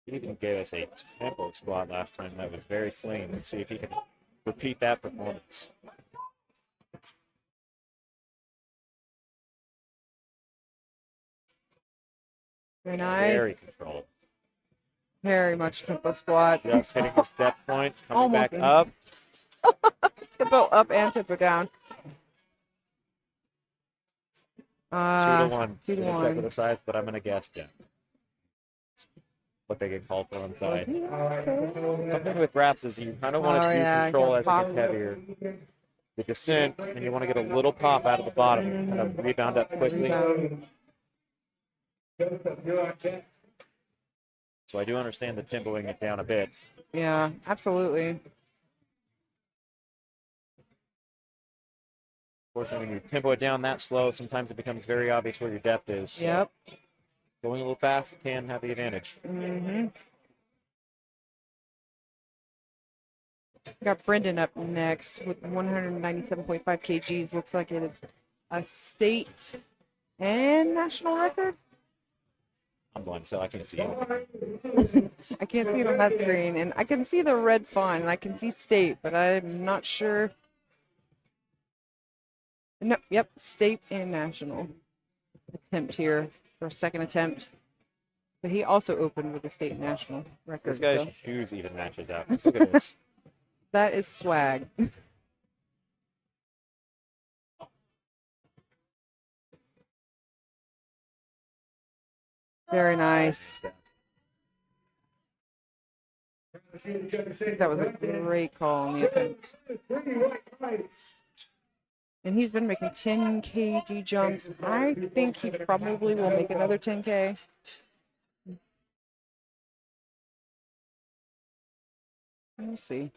Speaker 2: He even gave us a tempo squat last time that was very clean. Let's see if he can repeat that performance.
Speaker 4: Very nice.
Speaker 2: Very controlled.
Speaker 4: Very much tempo squat.
Speaker 2: Just hitting the step point, coming
Speaker 4: Almost
Speaker 2: back
Speaker 4: in.
Speaker 2: up.
Speaker 4: Tempo up and tempo down.
Speaker 2: 2-1.
Speaker 4: 2 to
Speaker 2: Didn't check with
Speaker 4: 1.
Speaker 2: the size, but I'm going to guess down. What they get called for on side. Something with wraps is you kind of want to
Speaker 4: Oh,
Speaker 2: do
Speaker 4: yeah,
Speaker 2: control
Speaker 4: yeah,
Speaker 2: as it gets
Speaker 4: pop.
Speaker 2: heavier. The descent, and you want to get a little pop out of the bottom and kind of rebound up quickly.
Speaker 4: Rebound.
Speaker 2: So I do understand the tempoing it down a bit.
Speaker 4: Yeah, absolutely.
Speaker 2: Unfortunately, when you tempo it down that slow, sometimes it becomes very obvious where your depth is.
Speaker 4: Yep.
Speaker 2: Going a little fast can have the advantage.
Speaker 4: Mm-hmm. Got Brendan up next with 197.5 kgs. Looks like it's a state and national record.
Speaker 2: I'm blind, so I can see it.
Speaker 4: I can't see it on that screen, and I can see the red font, and I can see state, but I'm not sure. No, yep, state and national attempt here for a second attempt. But he also opened with a state and national record.
Speaker 2: This guy's
Speaker 4: So
Speaker 2: shoes even matches up. Look at this.
Speaker 4: that is swag. Very nice. I think that was a great call on the attempt. And he's been making 10 kg jumps. I think he probably will make another 10K. We'll see.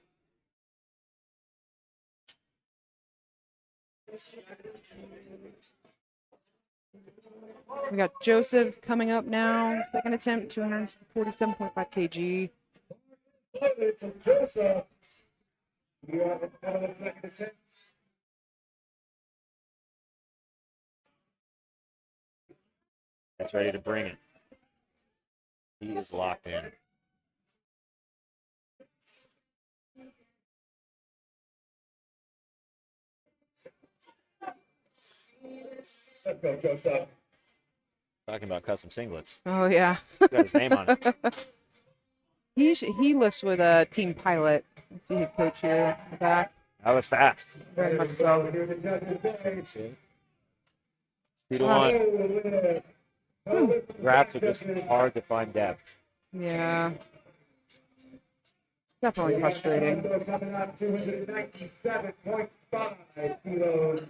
Speaker 4: We got Joseph coming up now. Second attempt, 247.5 kg.
Speaker 3: Joseph, you have another second attempt.
Speaker 2: That's ready to bring it. He is locked in.
Speaker 3: Let's go, Joseph.
Speaker 2: Talking about custom singlets.
Speaker 4: Oh, yeah.
Speaker 2: Got his name on it.
Speaker 4: He lifts with a team pilot. Let's see his coach here in the back.
Speaker 2: That was fast.
Speaker 4: Very much so.
Speaker 2: 2-1. Wraps are just hard to find depth.
Speaker 4: Yeah. It's definitely frustrating.
Speaker 3: Coming out 297.5 kilos.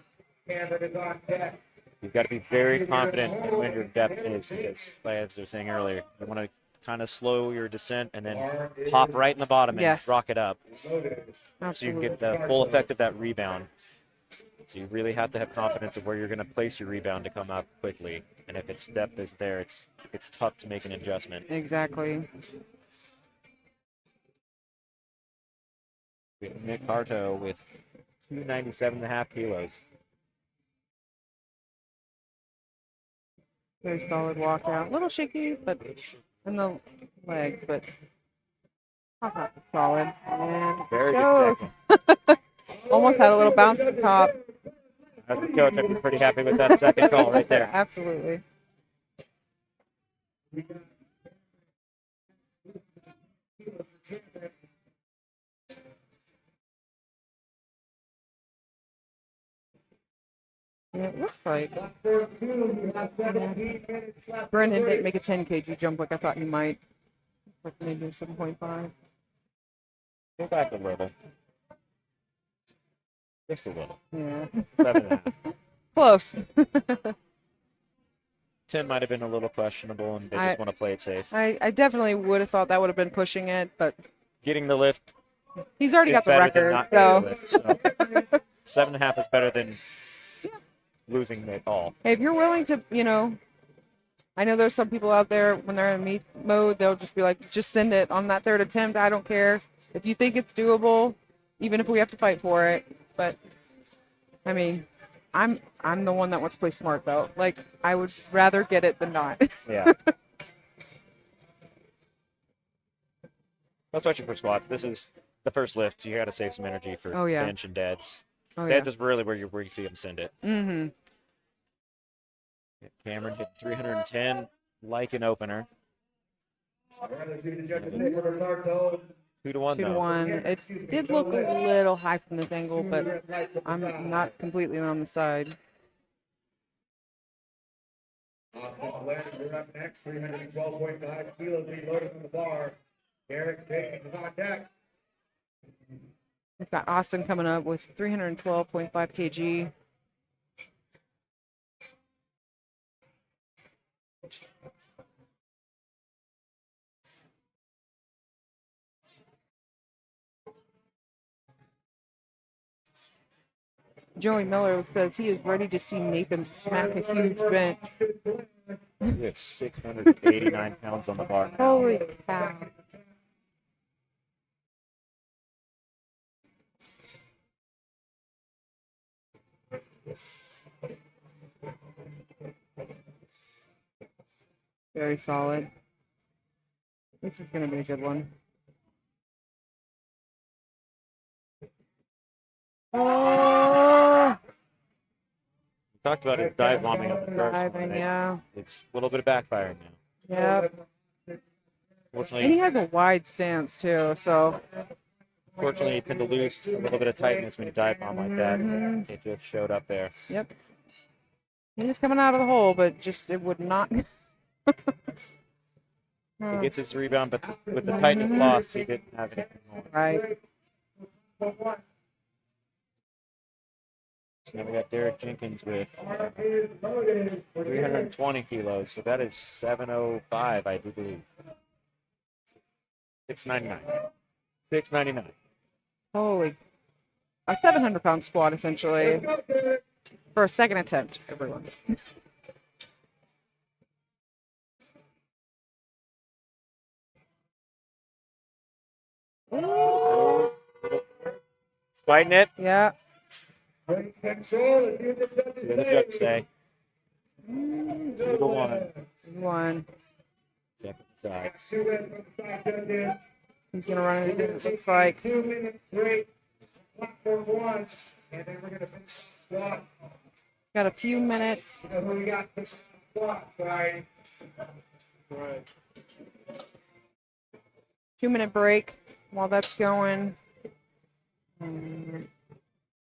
Speaker 3: Cameron is on deck.
Speaker 2: You've got to be very confident in when your depth is because, like as I was saying earlier, you want to kind of slow your descent and then pop right in the bottom and
Speaker 4: Yes.
Speaker 2: rock it up so you
Speaker 4: Absolutely.
Speaker 2: can get the full effect of that rebound. So you really have to have confidence of where you're going to place your rebound to come up quickly. And if its depth is there, it's tough to make an adjustment.
Speaker 4: Exactly.
Speaker 2: Nick Harto with 297.5 kilos.
Speaker 4: Very solid walkout. A little shaky, but in the legs, but solid. And
Speaker 2: Very
Speaker 4: goes.
Speaker 2: good technique.
Speaker 4: Almost had a little bounce at the top.
Speaker 2: As a coach, I'd be pretty happy with that second call right there.
Speaker 4: Absolutely. And it looks like
Speaker 3: Block 42, you have 17 minutes left.
Speaker 4: Brendan didn't make a 10 kg jump like I thought he might. Like maybe a 7.5.
Speaker 2: Go back a little. Just a little.
Speaker 4: Yeah.
Speaker 2: 7.5.
Speaker 4: Close.
Speaker 2: 10 might have been a little questionable, and they just want to play it safe.
Speaker 4: I definitely would have thought that would have been pushing it, but
Speaker 2: Getting the lift
Speaker 4: he's already
Speaker 2: is
Speaker 4: got the
Speaker 2: better than
Speaker 4: record.
Speaker 2: not
Speaker 4: So
Speaker 2: getting the lift. So 7.5 is better than losing it all.
Speaker 4: hey, if you're willing to, I know there's some people out there when they're in meet mode, they'll just be like, just send it on that third attempt. I don't care. If you think it's doable, even if we have to fight for it. But I mean, I'm the one that wants to play smart though. Like I would rather get it than not.
Speaker 2: Yeah. Especially for squats. This is the first lift. You got to save some energy for
Speaker 4: Oh, yeah.
Speaker 2: bench and deads.
Speaker 4: Oh,
Speaker 2: Deads
Speaker 4: yeah.
Speaker 2: is really where you see them send it.
Speaker 4: Mm-hmm.
Speaker 2: Cameron hit 310 like an opener.
Speaker 3: All right, let's see the judges say for Nardo.
Speaker 2: 2-1
Speaker 4: 2 to
Speaker 2: though.
Speaker 4: 1. It did look a little high from this angle, but I'm not completely on the side.
Speaker 3: Austin Glenn, you're up next. 312.5 kilos being loaded on the bar. Eric Jenkins is on deck.
Speaker 4: We've got Austin coming up with 312.5 kg. Joey Miller says he is ready to see Nathan smack a huge bench.
Speaker 2: We have 689 pounds on the bar now.
Speaker 4: Holy cow. Very solid. This is going to be a good one. Oh!
Speaker 2: We talked about his dive bombing on the first
Speaker 4: Diving,
Speaker 2: one.
Speaker 4: yeah.
Speaker 2: It's a little bit of backfiring now.
Speaker 4: Yep. And he
Speaker 2: Fortunately,
Speaker 4: has a wide stance too, so
Speaker 2: you tend to lose a little bit of tightness when you dive bomb like that.
Speaker 4: Mhm.
Speaker 2: It just showed up there.
Speaker 4: yep. He was coming out of the hole, but just it would not.
Speaker 2: He gets his rebound, but with the tightness lost, he didn't have anything going.
Speaker 4: Right.
Speaker 2: So now we got Derek Jenkins with 320 kilos, so that is 705, I do believe. 699. 699.
Speaker 4: Holy. A 700-pound squat, essentially. For a second attempt, everyone.
Speaker 2: Fighting it.
Speaker 4: Yeah.
Speaker 3: Great control. Let's see what the judges
Speaker 2: See what the judges say. 2-1.
Speaker 4: 1.
Speaker 2: Second sides.
Speaker 3: 2 minutes on the side judges.
Speaker 4: He's going to run it again, it looks like.
Speaker 3: 2 minute break. Platform 1. And then we're going to finish squat.
Speaker 4: Got a few minutes.
Speaker 3: You know who we got for squats, right? Right.
Speaker 4: 2-minute break while that's going.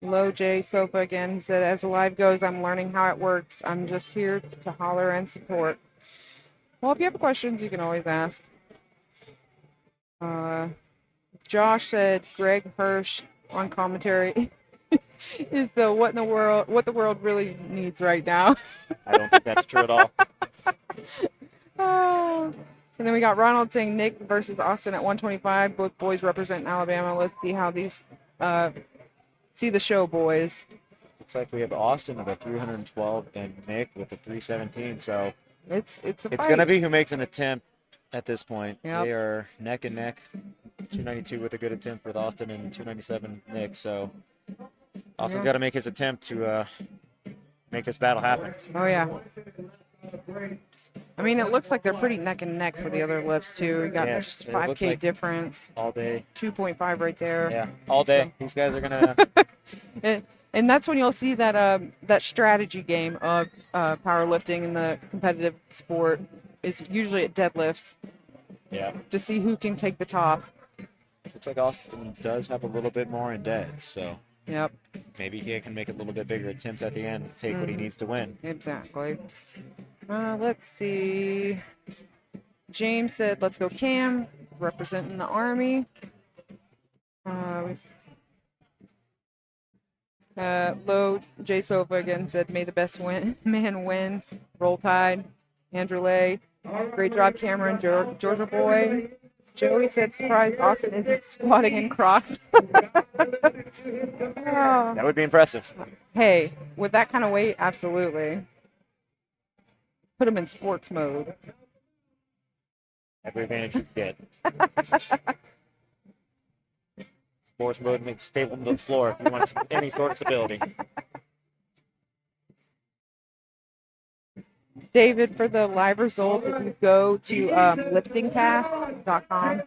Speaker 4: Low J Sofa again. He said, as the live goes, I'm learning how it works. I'm just here to holler and support. Well, if you have questions, you can always ask. Josh said Greg Hirsch on commentary is the what the world really needs right now.
Speaker 2: I don't think that's true at all.
Speaker 4: Oh. And then we got Ronald saying Nick versus Austin at 125. Both boys represent Alabama. Let's see how these see the show, boys.
Speaker 2: Looks like we have Austin with a 312 and Nick with a 317. So
Speaker 4: It's a
Speaker 2: it's
Speaker 4: fight.
Speaker 2: going to be who makes an attempt at this point.
Speaker 4: Yep.
Speaker 2: They are neck and neck. 292 with a good attempt with Austin and 297 Nick. So Austin's got to make his attempt to make this battle happen.
Speaker 4: Oh yeah. I mean, it looks like they're pretty neck and neck for the other lifts too. We got
Speaker 2: Yes, it
Speaker 4: 5K
Speaker 2: looks like-
Speaker 4: difference,
Speaker 2: All day.
Speaker 4: 2.5 right there.
Speaker 2: Yeah, all day. These guys are going to
Speaker 4: And that's when you'll see that that strategy game of powerlifting and the competitive sport is usually at deadlifts
Speaker 2: yeah.
Speaker 4: to see who can take the top.
Speaker 2: Looks like Austin does have a little bit more in deads. So
Speaker 4: Yep.
Speaker 2: Maybe he can make a little bit bigger attempts at the end to take what he needs to win.
Speaker 4: Exactly. Let's see. James said, let's go Cam, representing the Army. Low J Sofa again said, may the best man win. Roll Tide. Andrew Lay. Great job, Cameron. Georgia Boy. Joey said, surprise, Austin isn't squatting in Crocs.
Speaker 2: That would be impressive.
Speaker 4: Hey, with that kind of weight, absolutely. Put him in sports mode.
Speaker 2: Every advantage you get. Sports mode makes stable to the floor if you want any sort of stability.
Speaker 4: David, for the live results, if you go to liftingcast.com,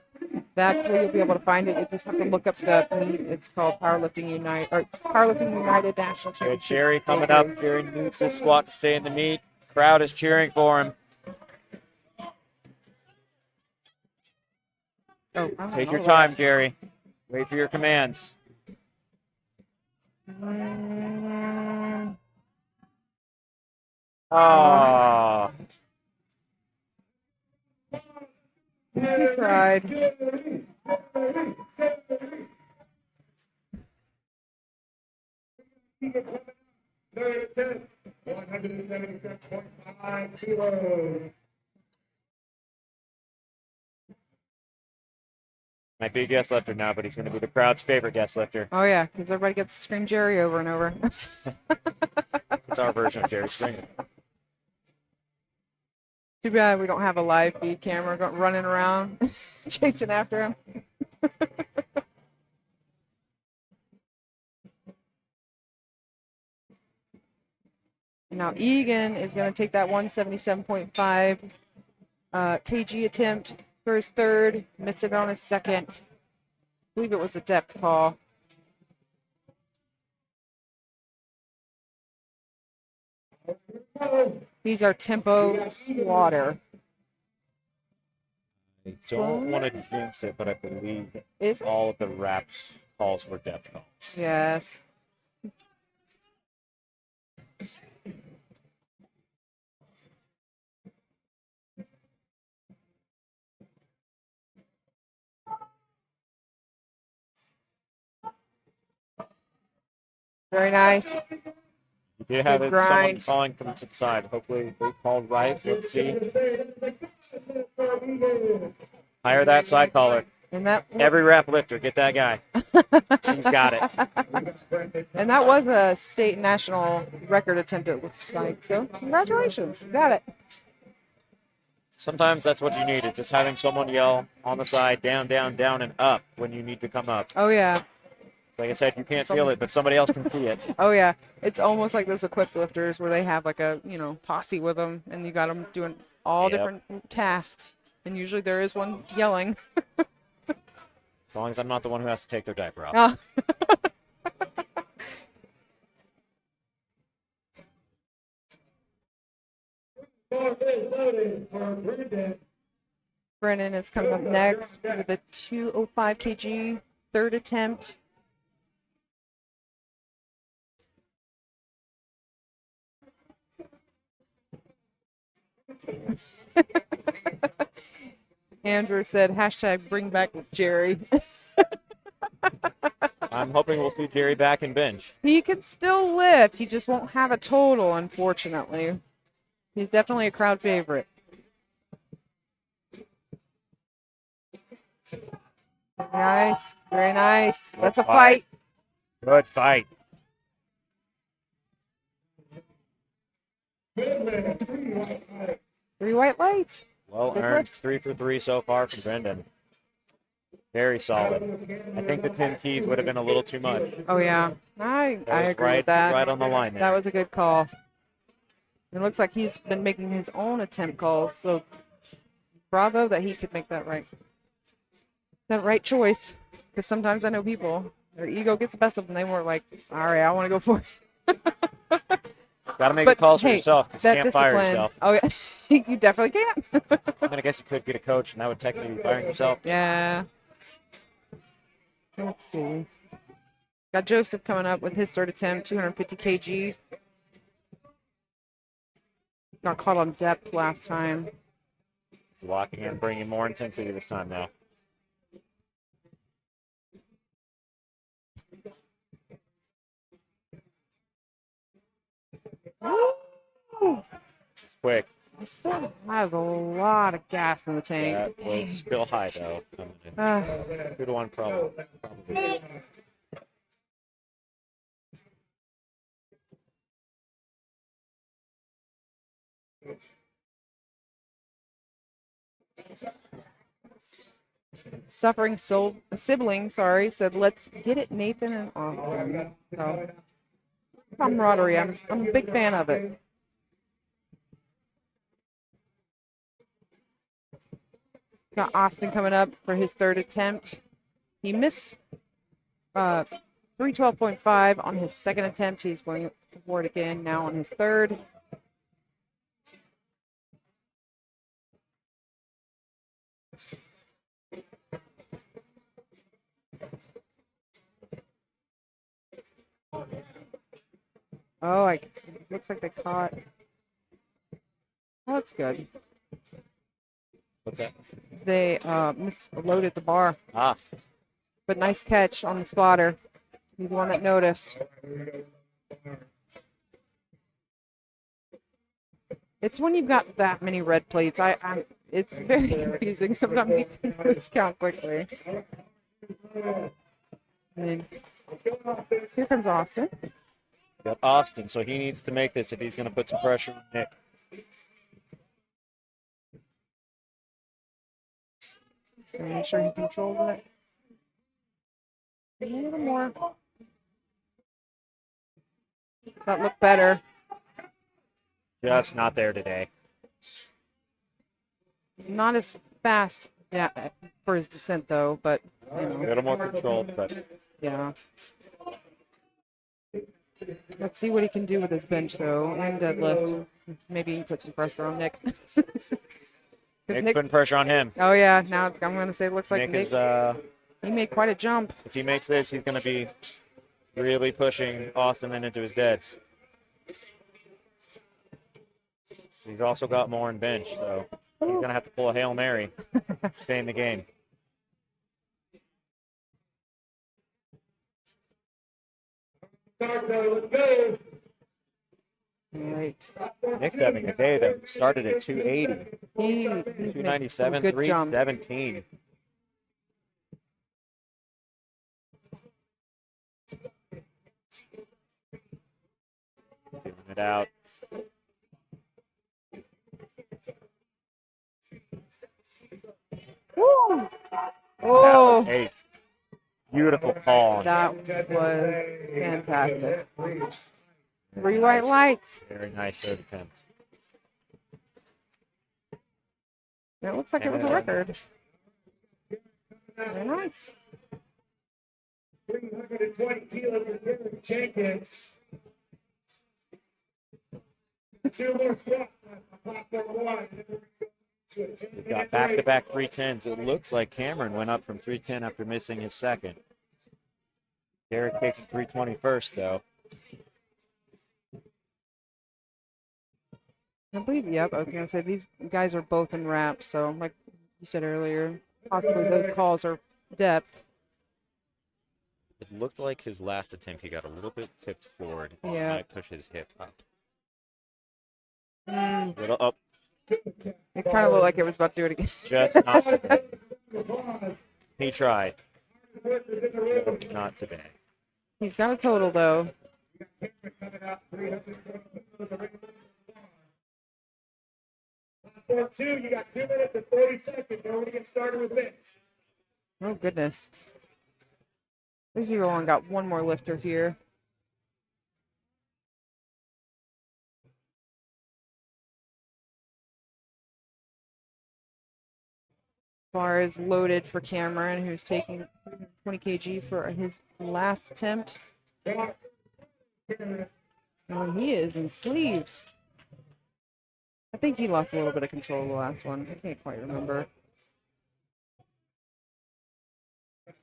Speaker 4: that's where you'll be able to find it. You just have to look up the meet. It's called Powerlifting Unite or Powerlifting United National
Speaker 2: Good
Speaker 4: Championship.
Speaker 2: Jerry coming up. Jerry needs his squat to stay in the meet. Crowd is cheering for him.
Speaker 4: Oh,
Speaker 2: Take your time, Jerry. Wait for your commands. Oh.
Speaker 4: He tried.
Speaker 3: Third attempt, 177.5 kilos.
Speaker 2: Might be a guest lifter now, but he's going to be the crowd's favorite guest lifter.
Speaker 4: Oh, yeah, because everybody gets to scream Jerry over and over.
Speaker 2: It's our version of Jerry Springer.
Speaker 4: Too bad we don't have a live feed camera running around chasing after him. Now Egan is going to take that 177.5 kg attempt for his third, missed it on his second. I believe it was a depth call. He's our tempo squatter.
Speaker 2: I don't want to jinx it, but I believe
Speaker 4: Is
Speaker 2: all of the rap calls were depth calls.
Speaker 4: yes. Very nice.
Speaker 2: You did have
Speaker 4: Good
Speaker 2: it, someone
Speaker 4: grind.
Speaker 2: calling from to the side. Hopefully they called right. Let's see. Hire that side caller.
Speaker 4: And that
Speaker 2: Every rap lifter, get that guy. He's got it.
Speaker 4: and that was a state and national record attempt, it looks like. So congratulations. You got it.
Speaker 2: Sometimes that's what you need, is just having someone yell on the side, down, down, down, and up when you need to come up.
Speaker 4: Oh yeah.
Speaker 2: Like I said, you can't feel it, but somebody else can see it.
Speaker 4: Oh yeah. It's almost like those equipped lifters where they have like a, posse with them and you got them doing all
Speaker 2: Yep.
Speaker 4: different tasks. And usually there is one yelling.
Speaker 2: As long as I'm not the one who has to take their diaper off.
Speaker 4: Ah. Brennan is coming up next with a 205 kg third attempt. Andrew said, hashtag bring back Jerry.
Speaker 2: I'm hoping we'll see Jerry back in bench.
Speaker 4: He can still lift. He just won't have a total, unfortunately. He's definitely a crowd favorite. Nice. Very nice. That's a fight.
Speaker 2: Good fight.
Speaker 4: Three white lights.
Speaker 2: Well
Speaker 4: Good
Speaker 2: earned.
Speaker 4: lift.
Speaker 2: 3 for 3 so far from Brendan. Very solid. I think the 10 keys would have been a little too much.
Speaker 4: Oh, yeah. I
Speaker 2: was
Speaker 4: agree
Speaker 2: right,
Speaker 4: with that.
Speaker 2: right on the line there.
Speaker 4: That was a good call. It looks like he's been making his own attempt calls, so bravo that he could make that right choice. Because sometimes I know people, their ego gets the best of them. They were like, all right, I want to go for it.
Speaker 2: Got to make the calls for
Speaker 4: hey,
Speaker 2: yourself because you
Speaker 4: that
Speaker 2: can't fire
Speaker 4: discipline-
Speaker 2: yourself.
Speaker 4: Oh, yeah. You definitely can.
Speaker 2: I mean, I guess you could get a coach, and that would technically be firing yourself.
Speaker 4: Yeah. Let's see. Got Joseph coming up with his third attempt, 250 kg. Got caught on depth last time.
Speaker 2: He's locking in, bringing more intensity this time now.
Speaker 4: Woo!
Speaker 2: Quick.
Speaker 4: He still has a lot of gas in the tank.
Speaker 2: That was still high, though. 2-1 probably.
Speaker 4: Suffering sibling, said, let's get it, Nathan and Austin. So, camaraderie, I'm a big fan of it. Got Austin coming up for his third attempt. He missed 312.5 on his second attempt. He's going for it again now on his third. Oh, looks like they caught. Oh, that's good.
Speaker 2: What's that?
Speaker 4: They misloaded the bar.
Speaker 2: Ah.
Speaker 4: But nice catch on the spotter. He's the one that noticed. It's when you've got that many red plates. It's very confusing. Sometimes you can lose count quickly. And here comes Austin.
Speaker 2: Got Austin, so he needs to make this if he's going to put some pressure on Nick.
Speaker 4: Make sure he controls it. A little more. That looked better.
Speaker 2: Just not there today.
Speaker 4: Not as fast, yeah, for his descent though, but you know.
Speaker 2: A little more controlled, but
Speaker 4: Yeah. Let's see what he can do with his bench though and deadlift. Maybe he can put some pressure on Nick.
Speaker 2: Nick's putting pressure on him.
Speaker 4: Oh yeah, now I'm gonna say it looks like
Speaker 2: Nick
Speaker 4: Nick
Speaker 2: is,
Speaker 4: he made quite a jump.
Speaker 2: if he makes this, he's going to be really pushing Austin into his deads. He's also got more in bench, so he's going to have to pull a Hail Mary to stay in the game.
Speaker 4: Right.
Speaker 2: Nick's having a day that started at 280.
Speaker 4: He's
Speaker 2: 297,
Speaker 4: good jump.
Speaker 2: 317. Giving it out.
Speaker 4: Woo! Oh,
Speaker 2: Eight. Beautiful call.
Speaker 4: that was fantastic. 3 white lights.
Speaker 2: Very nice third attempt.
Speaker 4: It looks like it was a record. Very nice.
Speaker 3: 320 kilos for Derek Jenkins. 2 more squats. Platform 1.
Speaker 2: We've got back-to-back 310s. It looks like Cameron went up from 310 after missing his second. Derek taking 320 first, though.
Speaker 4: I believe, yep, I was going to say these guys are both in wraps, so like you said earlier, possibly those calls are depth.
Speaker 2: It looked like his last attempt, he got a little bit tipped forward.
Speaker 4: Yeah.
Speaker 2: Might push his hip up.
Speaker 4: Mm,
Speaker 2: Little up.
Speaker 4: it kind of looked like it was about to do it again.
Speaker 2: Just not today. He tried. Just not today.
Speaker 4: He's got a total, though.
Speaker 3: Platform 2, you got 2 minutes and 40 seconds. Nobody get started with bench.
Speaker 4: Oh, goodness. At least we've only got one more lifter here. Bar is loaded for Cameron, who's taking 20 kg for his last attempt. Oh, he is in sleeves. I think he lost a little bit of control the last one. I can't quite remember.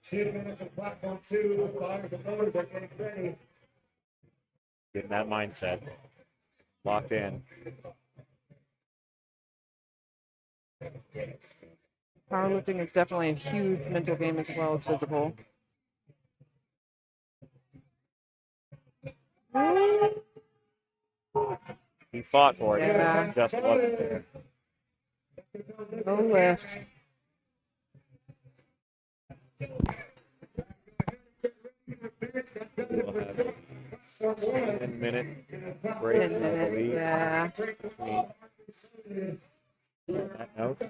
Speaker 3: 2 minutes on platform 2. Flyers and motors are getting ready.
Speaker 2: Getting that mindset locked in.
Speaker 4: Powerlifting is definitely a huge mental game as well as physical.
Speaker 2: He fought for it.
Speaker 4: Yeah.
Speaker 2: Just wasn't there.
Speaker 4: No lift.
Speaker 2: We'll have a 10-minute break,
Speaker 4: 10
Speaker 2: I
Speaker 4: minutes.
Speaker 2: believe.
Speaker 4: Yeah.
Speaker 2: On that note,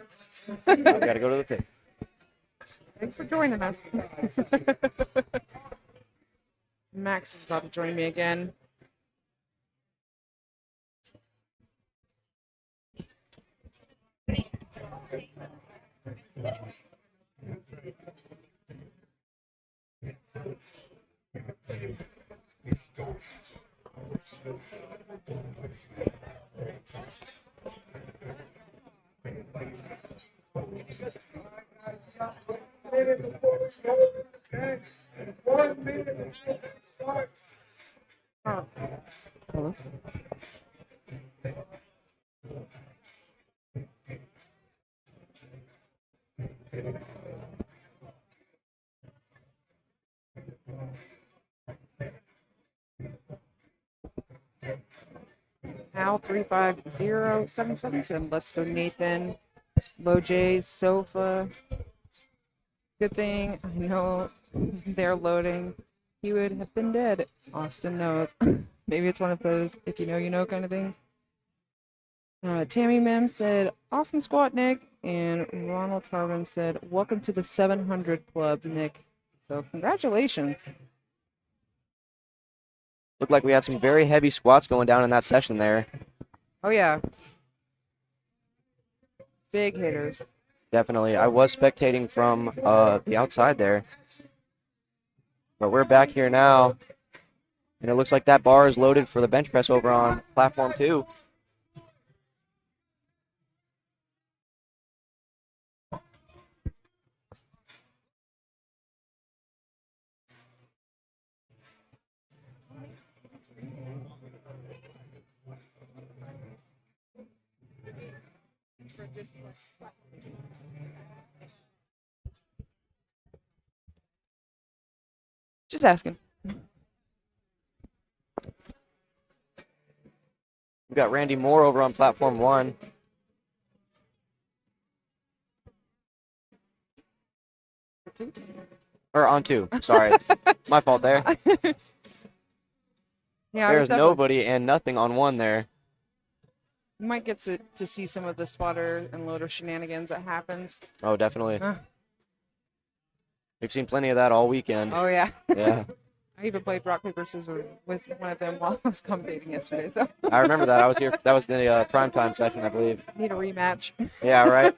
Speaker 2: I've got to go to the tape.
Speaker 4: Thanks for joining us. Max is about to join me again.
Speaker 3: Okay. 1 minute starts.
Speaker 4: Oh. Hello? Al 350777. Let's go, Nathan. Low J's, Sofa. Good thing I know they're loading. He would have been dead. Austin knows. Maybe it's one of those if you know kind of thing. Tammy Mem said, awesome squat, Nick. And Ronald Tarvin said, welcome to the 700 Club, Nick. So congratulations.
Speaker 1: Looked like we had some very heavy squats going down in that session there.
Speaker 4: Oh, yeah. Big hitters.
Speaker 1: Definitely. I was spectating from the outside there. But we're back here now. And it looks like that bar is loaded for the bench press over on platform 2.
Speaker 4: Just asking.
Speaker 1: We've got Randy Moore over on platform 1. Or on 2. Sorry. My fault there.
Speaker 4: Yeah,
Speaker 1: There's nobody and nothing on 1 there.
Speaker 4: You might get to see some of the spotter and loader shenanigans that happens.
Speaker 1: Oh, definitely.
Speaker 4: Huh.
Speaker 1: We've seen plenty of that all weekend.
Speaker 4: Oh, yeah.
Speaker 1: Yeah.
Speaker 4: I even played rock, paper, scissors with one of them while I was commentating yesterday. So
Speaker 1: I remember that. I was here. That was the primetime session, I believe.
Speaker 4: need a rematch.
Speaker 1: Yeah, right.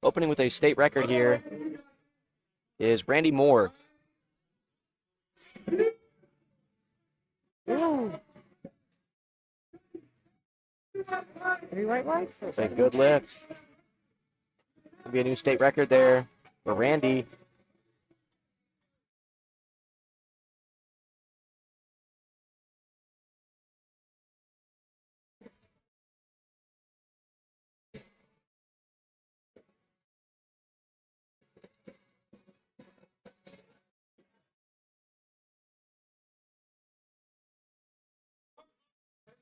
Speaker 1: Opening with a state record here is Randy Moore.
Speaker 4: Ooh. 3 white lights.
Speaker 1: It's a good lift. Could be a new state record there for Randy.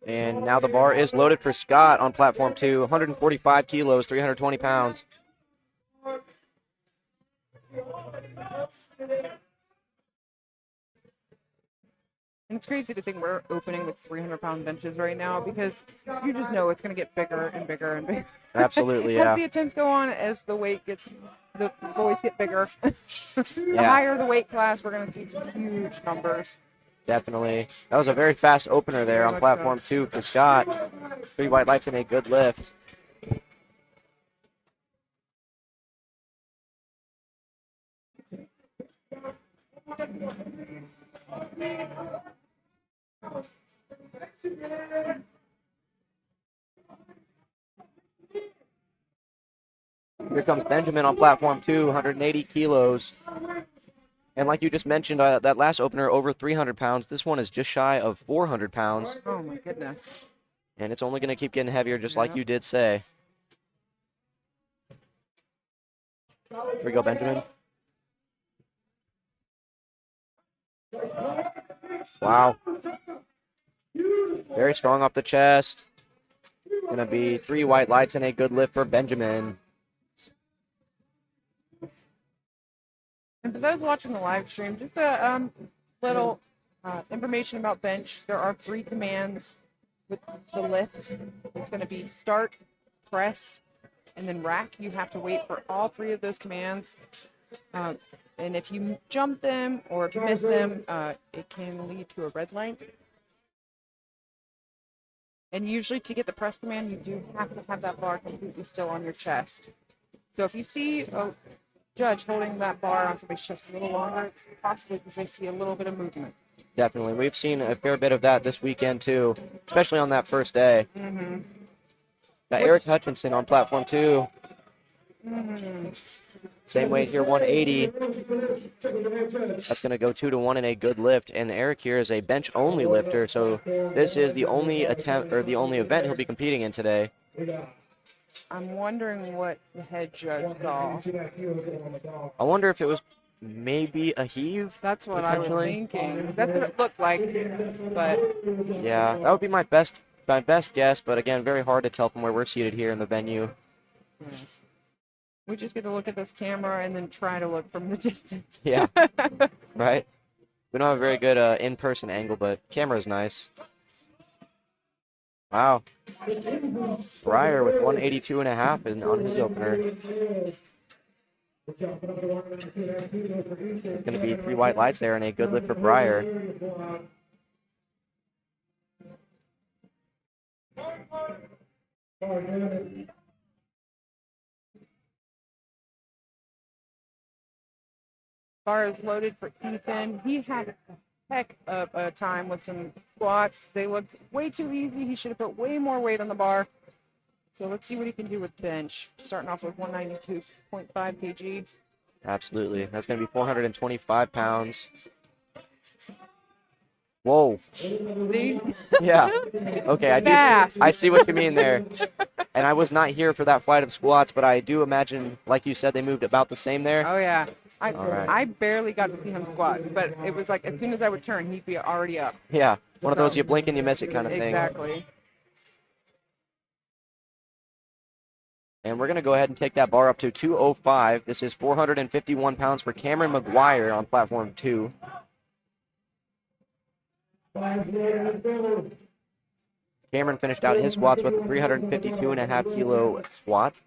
Speaker 1: And now the bar is loaded for Scott on platform 2. 145 kilos, 320 pounds.
Speaker 4: And it's crazy to think we're opening with 300-pound benches right now because you just know it's going to get bigger and bigger and bigger.
Speaker 1: Absolutely, yeah.
Speaker 4: As the attempts go on, as the weight gets, the weights get bigger. The
Speaker 1: Yeah.
Speaker 4: higher the weight class, we're going to see some huge numbers.
Speaker 1: Definitely. That was a very fast opener there on platform 2 for Scott. 3 white lights and a good lift. Here comes Benjamin on platform 2, 180 kilos. And like you just mentioned, that last opener over 300 pounds. This one is just shy of 400 pounds.
Speaker 4: Oh my goodness.
Speaker 1: And it's only going to keep getting heavier, just like
Speaker 4: Yep.
Speaker 1: you did say. Here we go, Benjamin. Wow. Very strong off the chest. Going to be 3 white lights and a good lift for Benjamin.
Speaker 4: And for those watching the live stream, just a little information about bench. There are 3 commands with the lift. It's going to be start, press, and then rack. You have to wait for all 3 of those commands. And if you jump them or if you miss them, it can lead to a red light. And usually to get the press command, you do have to have that bar completely still on your chest. So if you see a judge holding that bar on somebody's chest a little longer, it's possibly because they see a little bit of movement.
Speaker 1: Definitely. We've seen a fair bit of that this weekend, too, especially on that first day. Got Eric Hutchinson on platform 2. Same weight here, 180. That's going to go 2 to 1 in a good lift. And Eric here is a bench-only lifter, so this is the only attempt or the only event he'll be competing in today.
Speaker 4: I'm wondering what the head judge saw.
Speaker 1: I wonder if it was maybe a heave.
Speaker 4: That's what I was
Speaker 1: potentially.
Speaker 4: thinking. That's what it looked like. But
Speaker 1: Yeah, that would be my best guess, but again, very hard to tell from where we're seated here in the venue.
Speaker 4: yes. We just get to look at this camera and then try to look from the distance.
Speaker 1: Yeah, right? We don't have a very good in-person angle, but camera's nice. Wow. Breyer with 182.5 on his opener. It's going to be 3 white lights there and a good lift for Breyer.
Speaker 4: Bar is loaded for Ethan. He had a heck of a time with some squats. They looked way too easy. He should have put way more weight on the bar. So let's see what he can do with bench. Starting off with 192.5 kg.
Speaker 1: Absolutely. That's going to be 425 pounds. Whoa.
Speaker 4: See?
Speaker 1: Yeah. Okay,
Speaker 4: Fast.
Speaker 1: I see what you mean there. And I was not here for that flight of squats, but I do imagine, like you said, they moved about the same there.
Speaker 4: Oh, yeah.
Speaker 1: All right.
Speaker 4: I barely got to see him squat, but it was like as soon as I would turn, he'd be already up.
Speaker 1: Yeah. One of those you blink and you miss it kind of thing.
Speaker 4: Exactly.
Speaker 1: And we're going to go ahead and take that bar up to 205. This is 451 pounds for Cameron McGuire on platform 2. Cameron finished out his squats with a 352.5 kilo squat.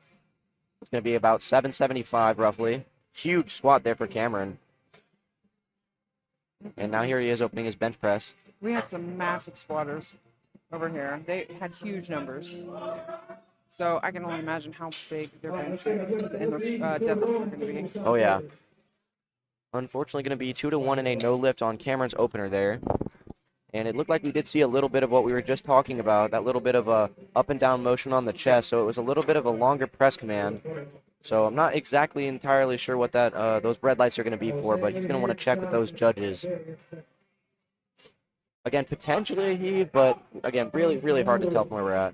Speaker 1: It's going to be about 775 roughly. Huge squat there for Cameron. And now here he is opening his bench press.
Speaker 4: We had some massive squatters over here. They had huge numbers. So I can only imagine how big their bench and their deadlift are going to be.
Speaker 1: Oh, yeah. Unfortunately, going to be 2 to 1 in a no lift on Cameron's opener there. And it looked like we did see a little bit of what we were just talking about, that little bit of a up and down motion on the chest. So it was a little bit of a longer press command. So I'm not exactly entirely sure what that those red lights are going to be for, but he's going to want to check with those judges. Again, potentially a heave, but again, really, really hard to tell from where we're at.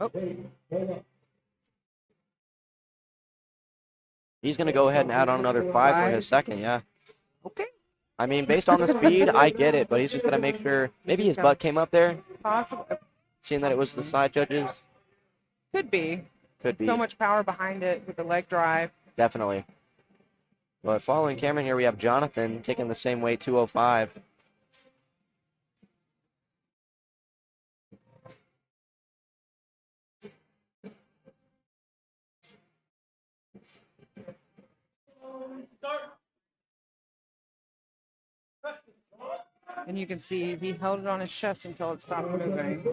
Speaker 4: Oh,
Speaker 1: He's going to go ahead and add on another 5 for his second, yeah.
Speaker 4: okay.
Speaker 1: I mean, based on the speed, I get it, but he's just going to make sure. Maybe his butt came up there,
Speaker 4: Possible.
Speaker 1: seeing that it was the side judges.
Speaker 4: Could be.
Speaker 1: Could be.
Speaker 4: So much power behind it with the leg drive.
Speaker 1: Definitely. But following Cameron here, we have Jonathan taking the same weight, 205.
Speaker 4: And you can see he held it on his chest until it stopped moving.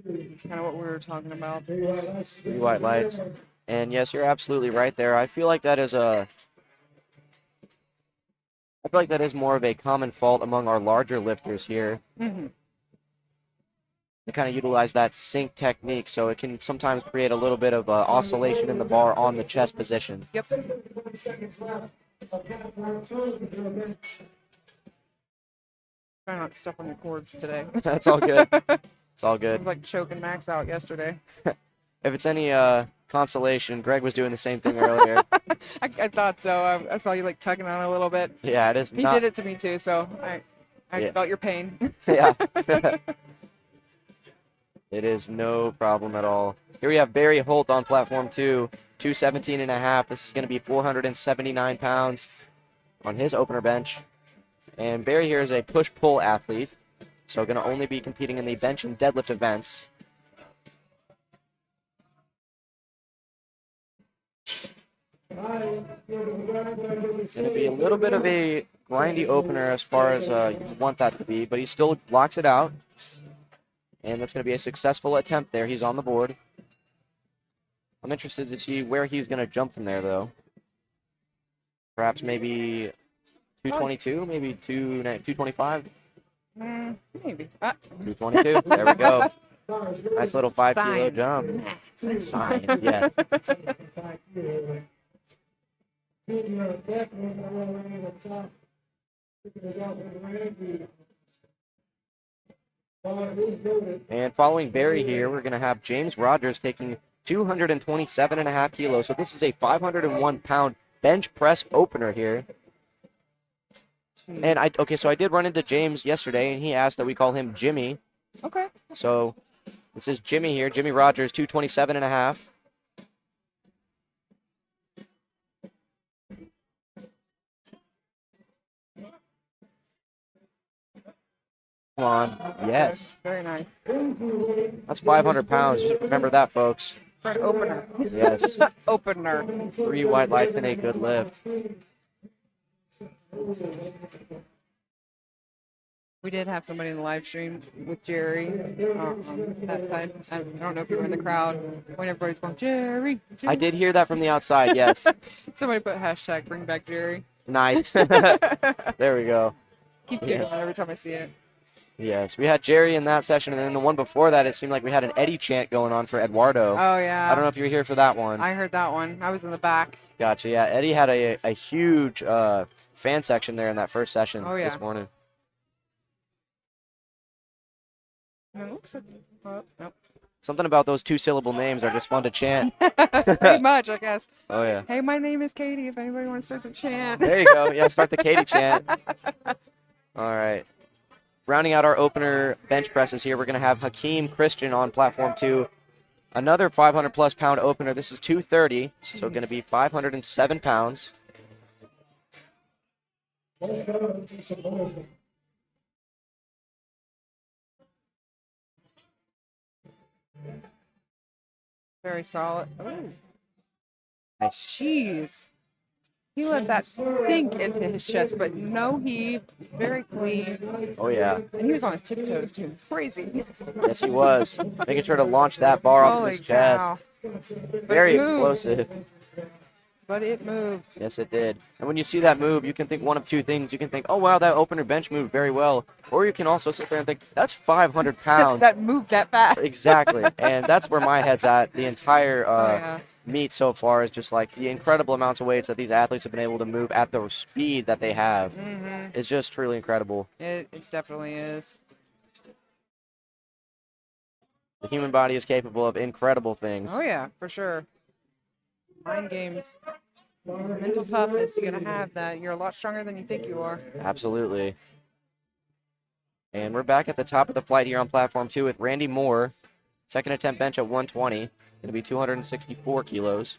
Speaker 4: It's kind of what we were talking about.
Speaker 1: 3 white lights. And yes, you're absolutely right there. I feel like that is more of a common fault among our larger lifters here.
Speaker 4: Mm-hmm.
Speaker 1: They kind of utilize that sync technique, so it can sometimes create a little bit of oscillation in the bar on the chest position.
Speaker 4: Yep.
Speaker 3: 20 seconds left. Platform 2.
Speaker 4: Try not to step on your cords today.
Speaker 1: That's all good. It's all
Speaker 4: I
Speaker 1: good.
Speaker 4: was like choking Max out yesterday.
Speaker 1: If it's any consolation, Greg was doing the same thing earlier.
Speaker 4: I thought so. I saw you like tugging on it a little bit.
Speaker 1: Yeah, it is
Speaker 4: He
Speaker 1: not.
Speaker 4: did it to me too, so I
Speaker 1: Yeah.
Speaker 4: felt your pain.
Speaker 1: Yeah. It is no problem at all. Here we have Barry Holt on platform 2, 217.5. This is going to be 479 pounds on his opener bench. And Barry here is a push-pull athlete, so going to only be competing in the bench and deadlift events. It's going to be a little bit of a grindy opener as far as you want that to be, but he still blocks it out. And that's going to be a successful attempt there. He's on the board. I'm interested to see where he's going to jump from there, though. Perhaps maybe 222, maybe 225,
Speaker 4: Maybe.
Speaker 1: 222. There we go. Nice little 5 kilo
Speaker 4: Science.
Speaker 1: jump. Science, yes. And following Barry here, we're going to have James Rogers taking 227.5 kilos. So this is a 501-pound bench press opener here. And so I did run into James yesterday, and he asked that we call him Jimmy.
Speaker 4: Okay.
Speaker 1: So this is Jimmy here, Jimmy Rogers, 227.5. Come on. Yes.
Speaker 4: Very nice.
Speaker 1: That's 500 pounds. Just remember that, folks.
Speaker 4: For an opener.
Speaker 1: Yes.
Speaker 4: Opener.
Speaker 1: 3 white lights and a good lift.
Speaker 4: We did have somebody in the live stream with Jerry on that side. I don't know if you were in the crowd when everybody's going, Jerry.
Speaker 1: I did hear that from the outside, yes.
Speaker 4: Somebody put hashtag bring back Jerry.
Speaker 1: Nice. There we go.
Speaker 4: Keep
Speaker 1: Yes.
Speaker 4: giggling every time I see it.
Speaker 1: Yes, we had Jerry in that session, and then the one before that, it seemed like we had an Eddie chant going on for Eduardo.
Speaker 4: Oh, yeah.
Speaker 1: I don't know if you were here for that one.
Speaker 4: I heard that one. I was in the back.
Speaker 1: Gotcha, yeah. Eddie had a huge fan section there in that first session
Speaker 4: Oh, yeah.
Speaker 1: this morning.
Speaker 4: And it looks like, oh, nope.
Speaker 1: Something about those 2-syllable names are just fun to chant.
Speaker 4: Pretty much, I guess.
Speaker 1: Oh, yeah.
Speaker 4: Hey, my name is Katie. If anybody wants to start some chant.
Speaker 1: There you go. Yeah, start the Katie chant. All right. Rounding out our opener bench presses here, we're going to have Hakeem Christian on platform 2. Another 500-plus pound opener. This is 230, so going to be 507 pounds.
Speaker 4: Very solid. Oh,
Speaker 1: Nice.
Speaker 4: jeez. He let that sink into his chest, but no heave. Very clean.
Speaker 1: Oh, yeah.
Speaker 4: And he was on his tiptoes, too. Crazy.
Speaker 1: Yes, he was. Making sure to launch that bar off of
Speaker 4: Holy
Speaker 1: his chest.
Speaker 4: cow.
Speaker 1: Very
Speaker 4: it moved.
Speaker 1: explosive.
Speaker 4: But it moved.
Speaker 1: Yes, it did. And when you see that move, you can think one of two things. You can think, oh, wow, that opener bench moved very well. Or you can also sit there and think, that's 500 pounds.
Speaker 4: That moved that fast.
Speaker 1: Exactly. And that's where my head's at. The entire
Speaker 4: Yeah.
Speaker 1: meet so far is just like the incredible amounts of weights that these athletes have been able to move at the speed that they have.
Speaker 4: Mm-hmm.
Speaker 1: It's just truly incredible.
Speaker 4: It definitely is.
Speaker 1: The human body is capable of incredible things.
Speaker 4: Oh, yeah, for sure. Mind games. Mental toughness, you got to have that. You're a lot stronger than you think you are.
Speaker 1: Absolutely. And we're back at the top of the flight here on platform 2 with Randy Moore. Second attempt bench at 120. Going to be 264 kilos.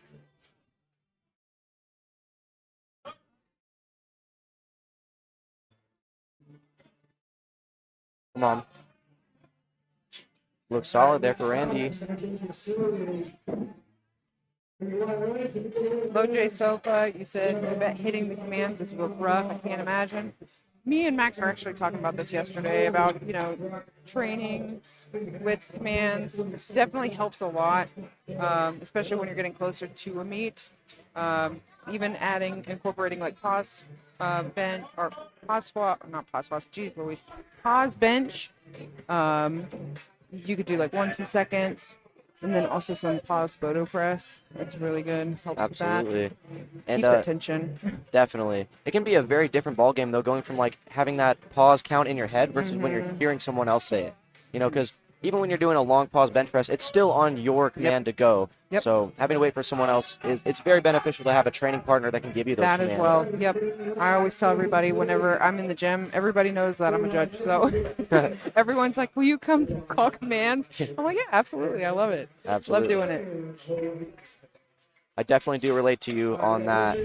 Speaker 1: Come on. Looks solid there for Randy.
Speaker 4: Loj Sofa, you said I bet hitting the commands is real rough. I can't imagine. Me and Max were actually talking about this yesterday about, training with commands. Definitely helps a lot, especially when you're getting closer to a meet. Even incorporating like pause bench or pause squat, not pause squat, geez Louise, pause bench you could do like 1-2 seconds, and then also some pause photo press. That's really good. Helps
Speaker 1: Absolutely.
Speaker 4: with that.
Speaker 1: And
Speaker 4: Keeps that tension.
Speaker 1: definitely. It can be a very different ball game, though, going from like having that pause count in your head versus when you're hearing someone else say it. You know, because even when you're doing a long pause bench press, it's still on your command to go.
Speaker 4: Yep.
Speaker 1: So having to wait for someone else it's very beneficial to have a training partner that can give you those
Speaker 4: That
Speaker 1: commands.
Speaker 4: as well. Yep. I always tell everybody whenever I'm in the gym, everybody knows that I'm a judge. So everyone's like, will you come call commands? I'm like, yeah, absolutely. I love it.
Speaker 1: Absolutely.
Speaker 4: Love doing it.
Speaker 1: I definitely do relate to you on that.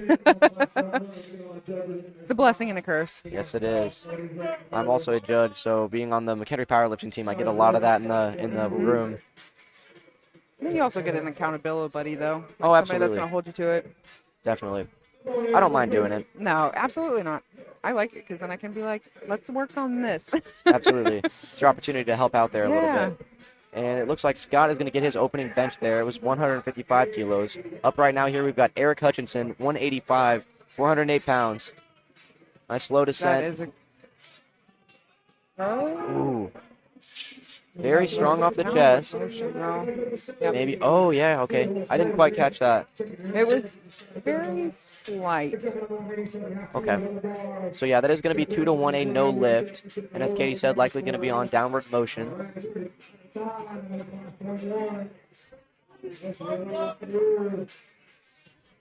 Speaker 4: It's a blessing and a curse.
Speaker 1: Yes, it is. I'm also a judge, so being on the McHenry powerlifting team, I get a lot of that in the room.
Speaker 4: And then you also get an accountability buddy, though.
Speaker 1: Oh,
Speaker 4: Somebody
Speaker 1: absolutely.
Speaker 4: that's going to hold you to it.
Speaker 1: Definitely. I don't mind doing it.
Speaker 4: No, absolutely not. I like it because then I can be like, let's work on this.
Speaker 1: Absolutely. It's your opportunity to help out there a little
Speaker 4: Yeah.
Speaker 1: bit. And it looks like Scott is going to get his opening bench there. It was 155 kilos. Up right now here, we've got Eric Hutchinson, 185, 408 pounds. Nice slow
Speaker 4: That
Speaker 1: descent.
Speaker 4: is a... Oh.
Speaker 1: Ooh. Very strong off the chest.
Speaker 4: No. Yep.
Speaker 1: Maybe. Oh, yeah, okay. I didn't quite catch that.
Speaker 4: It was very slight.
Speaker 1: Okay. So, yeah, that is going to be 2-1 a no lift. And as Katie said, likely going to be on downward motion.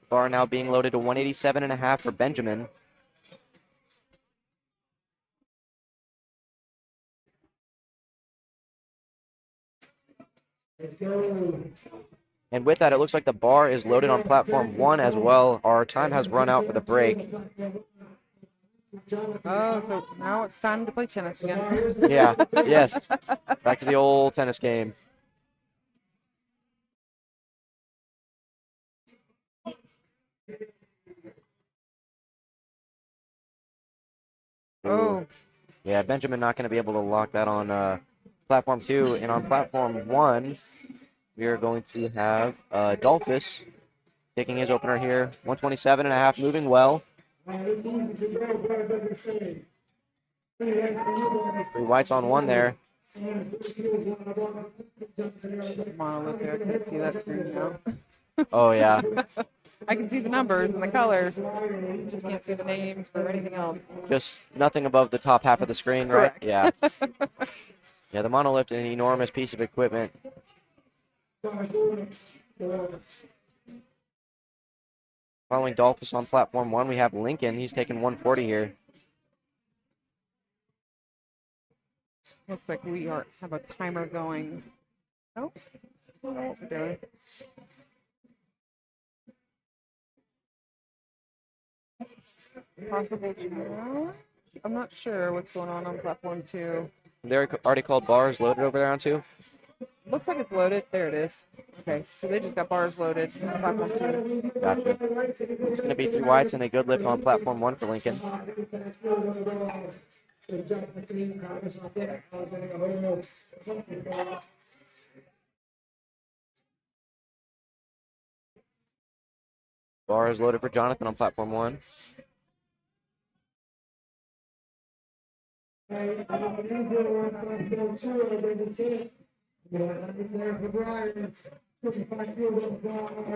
Speaker 1: Bar now being loaded to 187.5 for Benjamin. And with that, it looks like the bar is loaded on platform 1 as well. Our time has run out for the break.
Speaker 4: Oh, so now it's time to play tennis again.
Speaker 1: Yeah, yes. Back to the old tennis game.
Speaker 4: Oh,
Speaker 1: Yeah, Benjamin not going to be able to lock that on platform 2. And on platform 1, we are going to have Dolphus taking his opener here. 127.5, moving well. 3 whites on 1 there.
Speaker 4: monolith there. I can't see that screen now.
Speaker 1: Oh, yeah.
Speaker 4: I can see the numbers and the colors. Just can't see the names or anything else.
Speaker 1: Just nothing above the top half of the screen, right?
Speaker 4: Correct.
Speaker 1: Yeah. Yeah, the monolift is an enormous piece of equipment. Following Dolphus on platform 1, we have Lincoln. He's taking 140 here.
Speaker 4: Looks like we have a timer going. Oh, I don't know what we're doing. Possible challenge? I'm not sure what's going on platform 2.
Speaker 1: They're already called bars loaded over there on 2.
Speaker 4: Looks like it's loaded. There it is. Okay, so they just got bars loaded on platform 2.
Speaker 1: Gotcha. It's going to be 3 whites and a good lift on platform 1 for Lincoln. Bar is loaded for Jonathan on platform 1.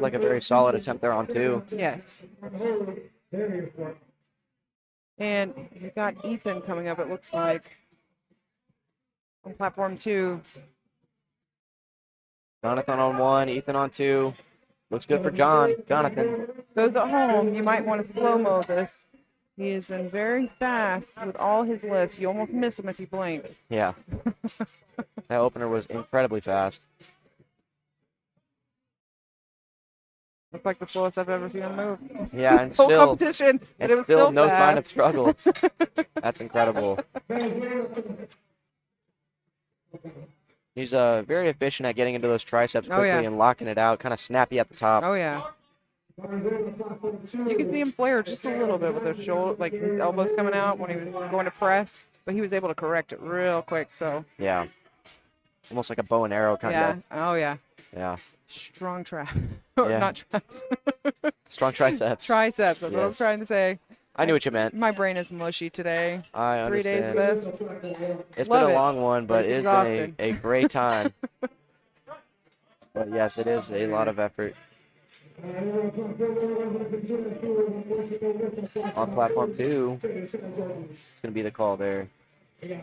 Speaker 1: Like a very solid attempt there on 2.
Speaker 4: Yes. And you got Ethan coming up, it looks like, on platform 2.
Speaker 1: Jonathan on 1, Ethan on 2. Looks good for Jonathan.
Speaker 4: Those at home, you might want to slow-mo this. He has been very fast with all his lifts. You almost miss him if you blink.
Speaker 1: Yeah. That opener was incredibly fast.
Speaker 4: Looks like the slowest I've ever seen him move.
Speaker 1: Yeah, and
Speaker 4: Full
Speaker 1: still,
Speaker 4: competition, but it was
Speaker 1: still no
Speaker 4: fast.
Speaker 1: sign of struggle. That's incredible. He's very efficient at getting into those triceps quickly
Speaker 4: yeah.
Speaker 1: and locking it out. Kind of snappy at the top.
Speaker 4: Oh, yeah. You can see him flare just a little bit with his shoulder, like his elbows coming out when he was going to press, but he was able to correct it real quick, so.
Speaker 1: Yeah. Almost like a bow and arrow kind
Speaker 4: Yeah,
Speaker 1: of.
Speaker 4: oh, yeah.
Speaker 1: Yeah.
Speaker 4: Strong trap. Or
Speaker 1: Yeah.
Speaker 4: not traps.
Speaker 1: Strong triceps.
Speaker 4: Triceps, that's what I'm
Speaker 1: Yes.
Speaker 4: trying to say.
Speaker 1: I knew what you meant.
Speaker 4: My brain is mushy today.
Speaker 1: I
Speaker 4: 3 days of
Speaker 1: understand.
Speaker 4: this.
Speaker 1: It's
Speaker 4: Love
Speaker 1: been a
Speaker 4: it.
Speaker 1: long one, but
Speaker 4: It's
Speaker 1: it's been
Speaker 4: exhausting.
Speaker 1: a great time. But yes, it is a lot of effort. On platform 2, it's going to be the call there.
Speaker 4: Should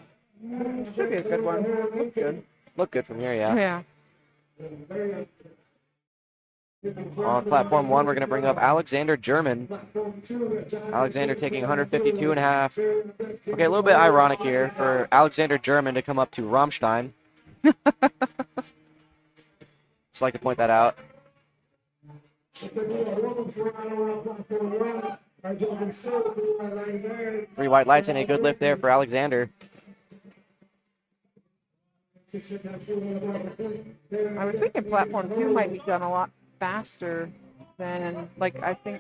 Speaker 4: be a good one. Looks good.
Speaker 1: Look good from here, yeah.
Speaker 4: Yeah.
Speaker 1: On platform 1, we're going to bring up Alexander German. Alexander taking 152.5. Okay, a little bit ironic here for Alexander German to come up to Rammstein. Just like to point that out. 3 white lights and a good lift there for Alexander.
Speaker 4: I was thinking platform 2 might be done a lot faster than, like,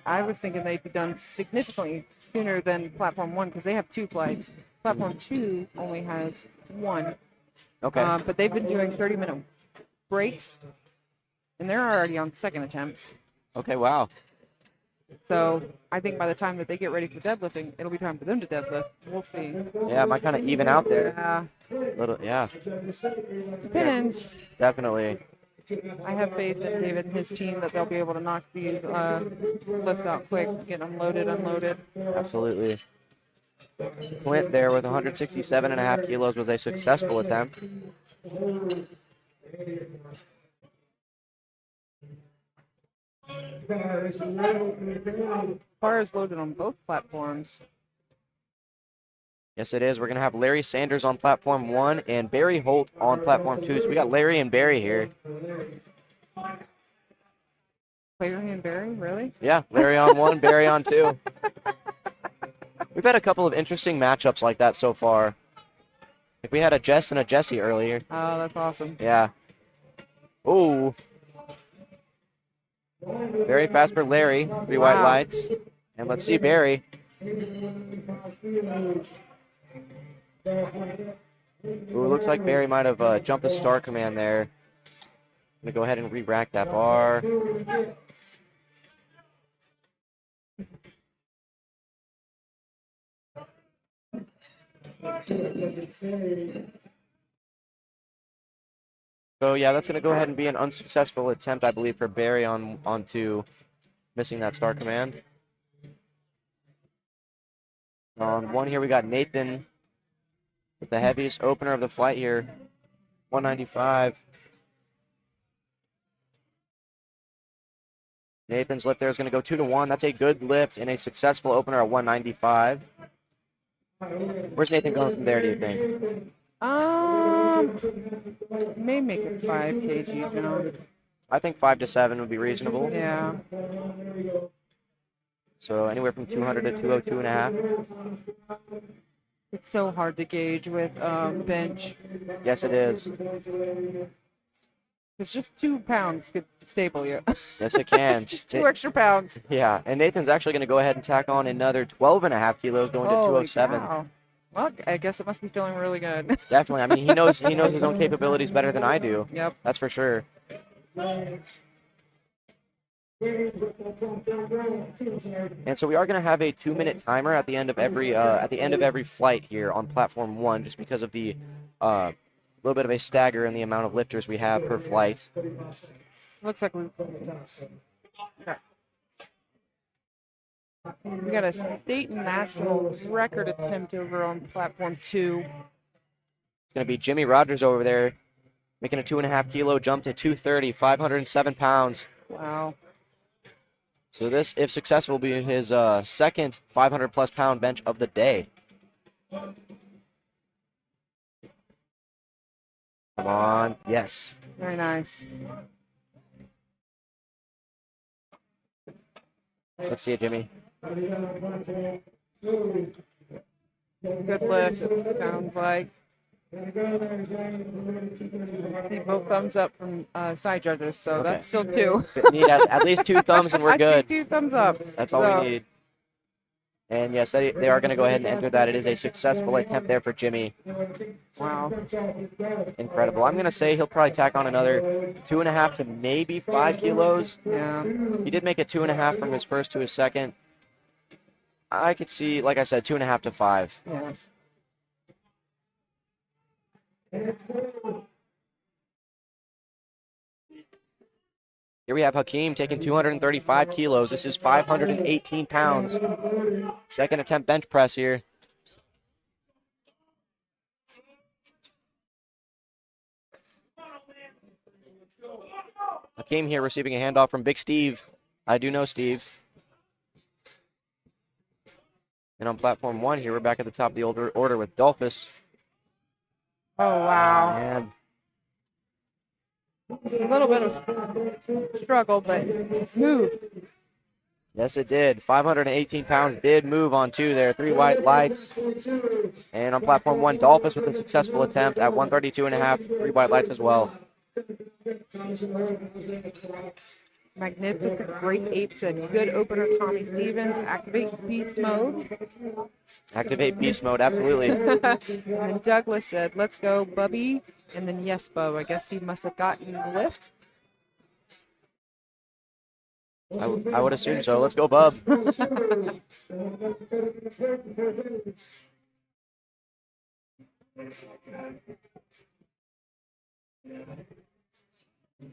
Speaker 4: I was thinking they'd be done significantly sooner than platform 1 because they have 2 flights. Platform 2 only has 1.
Speaker 1: Okay.
Speaker 4: But they've been doing 30-minute breaks, and they're already on second attempts.
Speaker 1: Okay, wow.
Speaker 4: So I think by the time that they get ready for deadlifting, it'll be time for them to deadlift. We'll see.
Speaker 1: Yeah, it might kind of even out there.
Speaker 4: Yeah.
Speaker 1: Yeah,
Speaker 4: Depends.
Speaker 1: definitely.
Speaker 4: I have faith in David and his team that they'll be able to knock these lifts out quick, get them loaded, unloaded.
Speaker 1: Absolutely. Clint there with 167.5 kilos was a successful attempt.
Speaker 4: Bar is loaded on both platforms.
Speaker 1: Yes, it is. We're going to have Larry Sanders on platform 1 and Barry Holt on platform 2. So we got Larry and Barry here.
Speaker 4: Larry and Barry, really?
Speaker 1: Yeah, Larry on 1, Barry on 2. We've had a couple of interesting matchups like that so far. Like we had a Jess and a Jesse earlier.
Speaker 4: Oh, that's awesome.
Speaker 1: Yeah. Ooh. Very fast for Larry. 3 white lights. And let's see Barry. Ooh, looks like Barry might have jumped the star command there. I'm going to go ahead and re-rack that bar. So yeah, that's going to go ahead and be an unsuccessful attempt, I believe, for Barry on 2, missing that star command. On 1 here, we got Nathan with the heaviest opener of the flight here, 195. Nathan's lift there is going to go 2-1. That's a good lift and a successful opener at 195. Where's Nathan going from there, do you think?
Speaker 4: May make it 5 kg down.
Speaker 1: I think 5 to 7 would be reasonable.
Speaker 4: Yeah.
Speaker 1: So anywhere from 200 to 202.5.
Speaker 4: It's so hard to gauge with bench.
Speaker 1: Yes, it is.
Speaker 4: It's just 2 pounds could stable you.
Speaker 1: Yes, it can.
Speaker 4: Just 2 extra pounds.
Speaker 1: Yeah, and Nathan's actually going to go ahead and tack on another 12.5 kilos, going to 207.
Speaker 4: Cow. Well, I guess it must be feeling really good.
Speaker 1: Definitely. I mean, he knows his own capabilities better than I do.
Speaker 4: Yep.
Speaker 1: That's for sure. And so we are going to have a 2-minute timer at the end of every flight here on platform 1, just because of the little bit of a stagger in the amount of lifters we have per flight.
Speaker 4: Looks like we got a state and national record attempt over on platform 2.
Speaker 1: It's going to be Jimmy Rogers over there, making a 2.5 kilo jump to 230, 507 pounds.
Speaker 4: Wow.
Speaker 1: So this, if successful, will be his second 500-plus pound bench of the day. Come on. Yes.
Speaker 4: Very nice.
Speaker 1: Let's see it, Jimmy.
Speaker 4: Good lift, it sounds like. See both thumbs up from side judges, so
Speaker 1: Okay.
Speaker 4: that's still 2.
Speaker 1: Need at least 2 thumbs and we're
Speaker 4: I
Speaker 1: good.
Speaker 4: see 2 thumbs up.
Speaker 1: That's all we need. And yes, they are going to go ahead and enter that. It is a successful attempt there for Jimmy.
Speaker 4: Wow.
Speaker 1: Incredible. I'm going to say he'll probably tack on another 2.5 to maybe 5 kilos.
Speaker 4: Yeah.
Speaker 1: He did make it 2.5 from his first to his second. I could see, like I said, 2.5 to 5.
Speaker 4: Yes.
Speaker 1: Here we have Hakeem taking 235 kilos. This is 518 pounds. Second attempt bench press here. Hakeem here receiving a handoff from Big Steve. I do know Steve. And on platform 1 here, we're back at the top of the order with Dolphus.
Speaker 4: Oh, wow.
Speaker 1: And
Speaker 4: A little bit of struggle, but move.
Speaker 1: yes, it did. 518 pounds did move on 2 there. 3 white lights. And on platform 1, Dolphus with a successful attempt at 132.5. 3 white lights as well.
Speaker 4: Magnificent Great Ape said, good opener, Tommy Stevens. Activate beast mode.
Speaker 1: Activate beast mode, absolutely.
Speaker 4: And then Douglas said, let's go, Bubby. And then yes, Bub. I guess he must have gotten the lift.
Speaker 1: I would assume so. Let's go, Bub.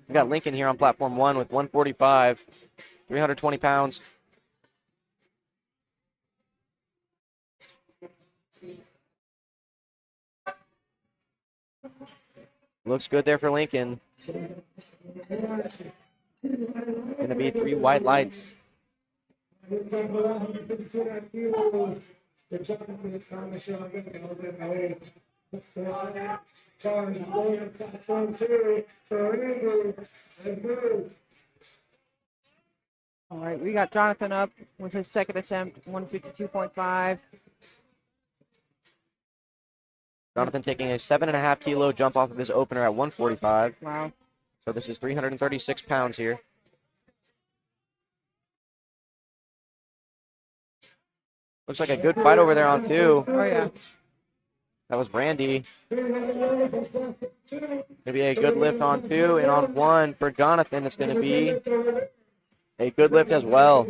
Speaker 1: We got Lincoln here on platform 1 with 145, 320 pounds. Looks good there for Lincoln. Gonna be 3 white lights.
Speaker 4: All right, we got Jonathan up with his second attempt, 152.5.
Speaker 1: Jonathan taking a 7.5 kilo jump off of his opener at 145.
Speaker 4: Wow.
Speaker 1: So this is 336 pounds here. Looks like a good fight over there on 2.
Speaker 4: Oh, yeah.
Speaker 1: That was Brandy. Maybe a good lift on 2, and on 1 for Jonathan, it's going to be a good lift as well.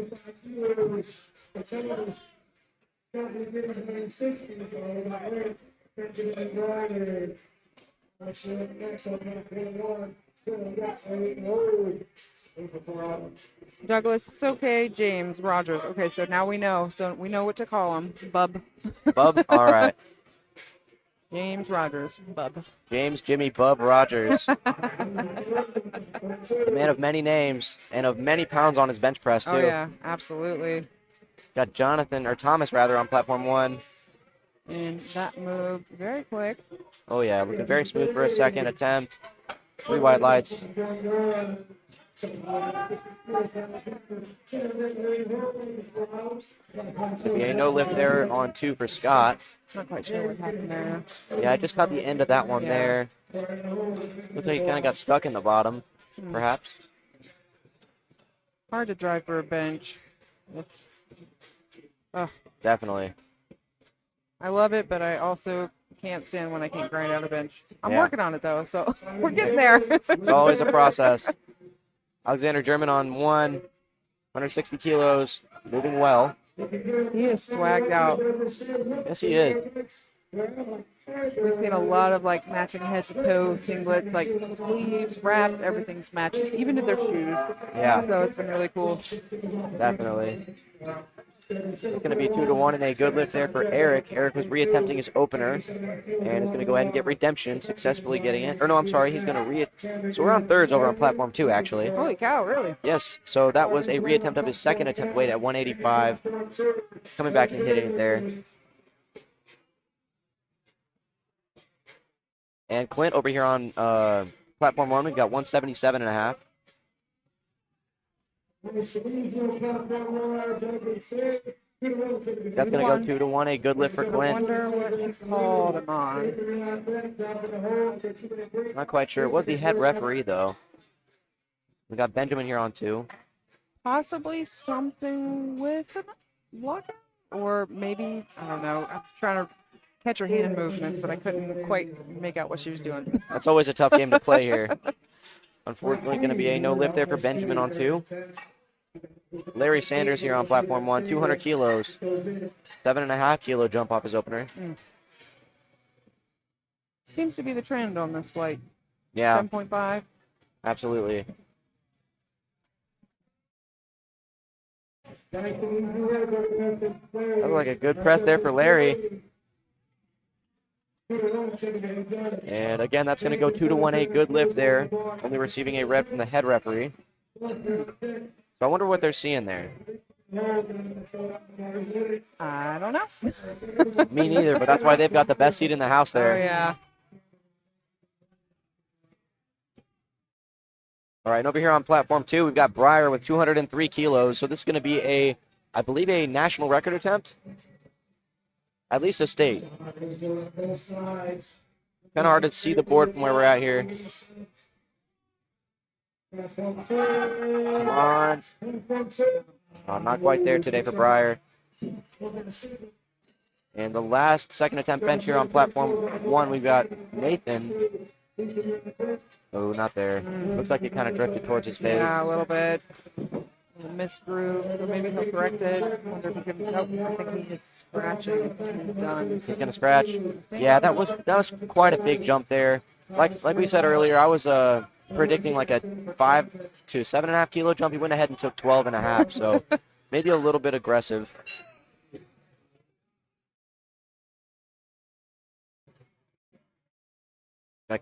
Speaker 4: Douglas, it's okay. James Rogers. Okay, so now we know. So we know what to call him. Bub.
Speaker 1: Bub, all right.
Speaker 4: James Rogers. Bub.
Speaker 1: James Jimmy Bub Rogers. The man of many names and of many pounds on his bench press, too.
Speaker 4: Oh, yeah, absolutely.
Speaker 1: Got Jonathan, or Thomas rather, on platform 1.
Speaker 4: And that moved very quick.
Speaker 1: Oh, yeah, looking very smooth for a second attempt. 3 white lights. No lift there on 2 for Scott.
Speaker 4: Not quite sure what happened there.
Speaker 1: Yeah, I just caught the end of that one
Speaker 4: Yeah.
Speaker 1: there. Looks like he kind of got stuck in the bottom, perhaps.
Speaker 4: Hard to drive for a bench. It's,
Speaker 1: Definitely.
Speaker 4: I love it, but I also can't stand when I can't grind out a bench. I'm
Speaker 1: Yeah.
Speaker 4: working on it, though, so we're getting there.
Speaker 1: It's always a process. Alexander German on 1, 160 kilos, moving well.
Speaker 4: He is swagged out.
Speaker 1: Yes, he is.
Speaker 4: We've seen a lot of like matching head to toe singlets, like sleeves, wraps, everything's matching, even to their shoes.
Speaker 1: Yeah.
Speaker 4: So it's been really cool.
Speaker 1: Definitely. It's going to be 2 to 1 and a good lift there for Eric. Eric was reattempting his opener and is going to go ahead and get redemption, successfully getting it. Or no, I'm sorry, he's going to So we're on thirds over on platform 2, actually.
Speaker 4: Holy cow, really?
Speaker 1: Yes, so that was a reattempt of his second attempt weight at 185. Coming back and hitting it there. And Clint over here on platform 1, we've got 177.5. That's going to go 2 to 1, a good lift for
Speaker 4: I
Speaker 1: Clint.
Speaker 4: wonder what he called him on.
Speaker 1: Not quite sure. It was the head referee, though. We got Benjamin here on 2.
Speaker 4: Possibly something with a lockout? Or maybe, I don't know. I'm just trying to catch her hand movements, but I couldn't quite make out what she was doing.
Speaker 1: That's always a tough game to play here. Unfortunately, going to be a no lift there for Benjamin on 2. Larry Sanders here on platform 1, 200 kilos. 7.5 kilo jump off his opener.
Speaker 4: Seems to be the trend on this flight.
Speaker 1: Yeah,
Speaker 4: 7.5.
Speaker 1: absolutely. That was like a good press there for Larry. And again, that's going to go 2-to-1, good lift there. Only receiving a red from the head referee. So I wonder what they're seeing there.
Speaker 4: I don't know.
Speaker 1: Me neither, but that's why they've got the best seat in the house there.
Speaker 4: Oh, yeah.
Speaker 1: All right, and over here on platform 2, we've got Breyer with 203 kilos. So this is going to be I believe, a national record attempt. At least a state. Kind of hard to see the board from where we're at here. Come on. Oh, not quite there today for Breyer. And the last second attempt bench here on platform 1, we've got Nathan. Oh, not there. Looks like it kind of drifted towards his face.
Speaker 4: Yeah, a little bit. A missed groove, so maybe he'll correct it. Wonder if he's gonna, nope, I think he's just scratching. He's done.
Speaker 1: He's gonna scratch. Yeah, that was quite a big jump there. Like we said earlier, I was predicting like a 5 to 7.5 kilo jump. He went ahead and took 12.5, so maybe a little bit aggressive.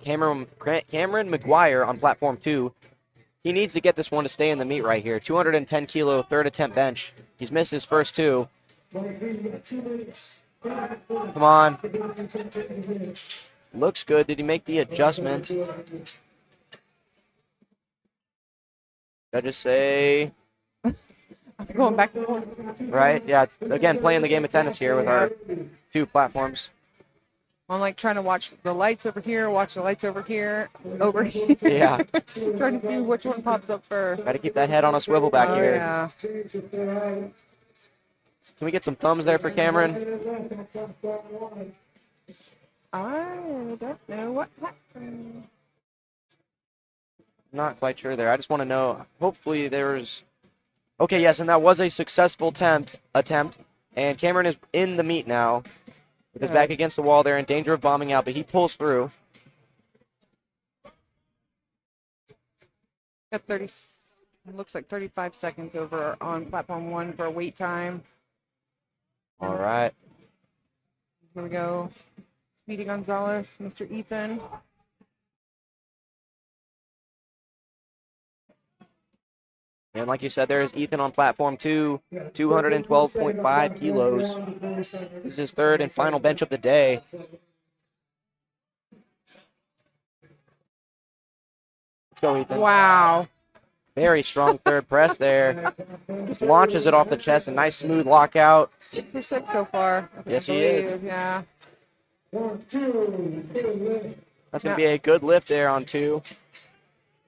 Speaker 1: Cameron McGuire on platform 2. He needs to get this one to stay in the meet right here. 210 kilo, third attempt bench. He's missed his first 2. Come on. Looks good. Did he make the adjustment? Judges say...
Speaker 4: Going back and forth.
Speaker 1: Right? Yeah, it's, again, playing the game of tennis here with our 2 platforms.
Speaker 4: I'm like trying to watch the lights over here, watch the lights over here, over here.
Speaker 1: Yeah.
Speaker 4: Trying to see which one pops up first.
Speaker 1: Got to keep that head on a swivel back here.
Speaker 4: Yeah.
Speaker 1: Can we get some thumbs there for Cameron?
Speaker 4: I don't know what happened.
Speaker 1: Not quite sure there. I just want to know. Hopefully there's... Okay, yes, and that was a successful attempt. And Cameron is in the meet now. With his back against the wall there, in danger of bombing out, but he pulls through.
Speaker 4: Got 30, it looks like 35 seconds over on platform 1 for wait time.
Speaker 1: All right.
Speaker 4: Here we go. Speedy Gonzalez, Mr. Ethan.
Speaker 1: And like you said, there is Ethan on platform 2, 212.5 kilos. This is his third and final bench of the day. Let's go, Ethan.
Speaker 4: Wow.
Speaker 1: Very strong third press there. Just launches it off the chest. A nice smooth lockout.
Speaker 4: 6 for 6 so far.
Speaker 1: Yes, he is.
Speaker 4: Yeah.
Speaker 1: That's going to be a good lift there on 2.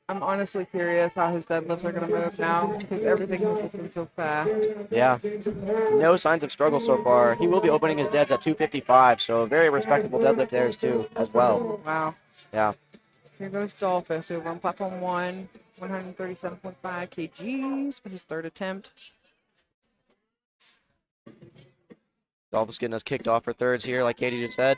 Speaker 4: I'm honestly curious how his deadlifts are going to move now because everything has just been so fast.
Speaker 1: Yeah. No signs of struggle so far. He will be opening his deads at 255, so a very respectable deadlift there too, as well.
Speaker 4: Wow.
Speaker 1: Yeah.
Speaker 4: Here goes Dolphus over on platform 1, 137.5 kgs for his third attempt.
Speaker 1: Dolphus getting us kicked off for thirds here, like Katie just said.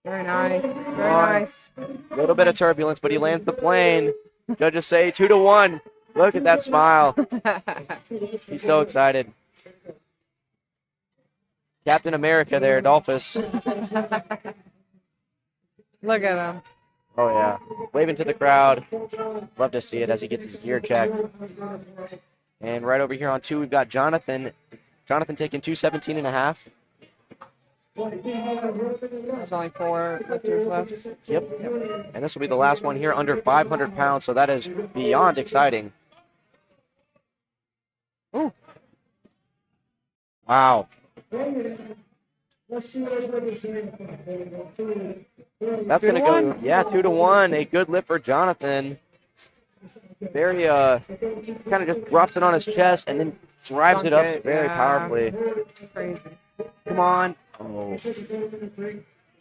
Speaker 4: Very nice. Very nice.
Speaker 1: A little bit of turbulence, but he lands the plane. Judges say 2-1. Look at that smile. He's so excited. Captain America there, Dolphus.
Speaker 4: Look at him.
Speaker 1: Oh, yeah. Waving to the crowd. Love to see it as he gets his gear checked. And right over here on 2, we've got Jonathan. Jonathan taking 217.5.
Speaker 4: There's only 4 lifters left.
Speaker 1: Yep. And this will be the last one here under 500 pounds, so that is beyond exciting.
Speaker 4: Ooh.
Speaker 1: Wow. That's going to go, yeah, 2-1. A good lift for Jonathan. Very, kind of just drops it on his chest and then drives it up very powerfully.
Speaker 4: Crazy.
Speaker 1: Come on. Oh.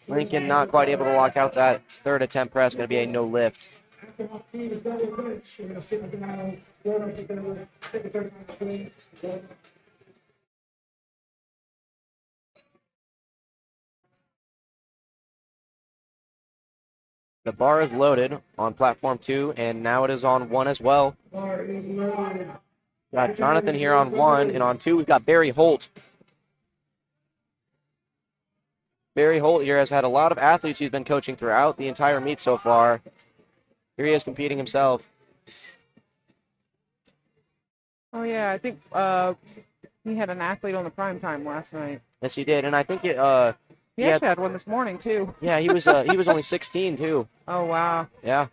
Speaker 1: Lincoln not quite able to lock out that third attempt press. Going to be a no lift.
Speaker 3: after Hakeem is done with bench, we're gonna sit down, go to the take a 30 minute break.
Speaker 1: The bar is loaded on platform 2, and now it is on 1 as well.
Speaker 3: Bar is loaded.
Speaker 1: Got Jonathan here on 1, and on 2 we've got Barry Holt. Barry Holt here has had a lot of athletes he's been coaching throughout the entire meet so far. Here he is competing himself.
Speaker 4: Oh yeah, I think he had an athlete on the prime time last night.
Speaker 1: Yes, he did, and I think
Speaker 4: He
Speaker 1: Yeah.
Speaker 4: actually had one this morning too.
Speaker 1: yeah, he was only 16 too.
Speaker 4: Oh wow.
Speaker 1: Yeah.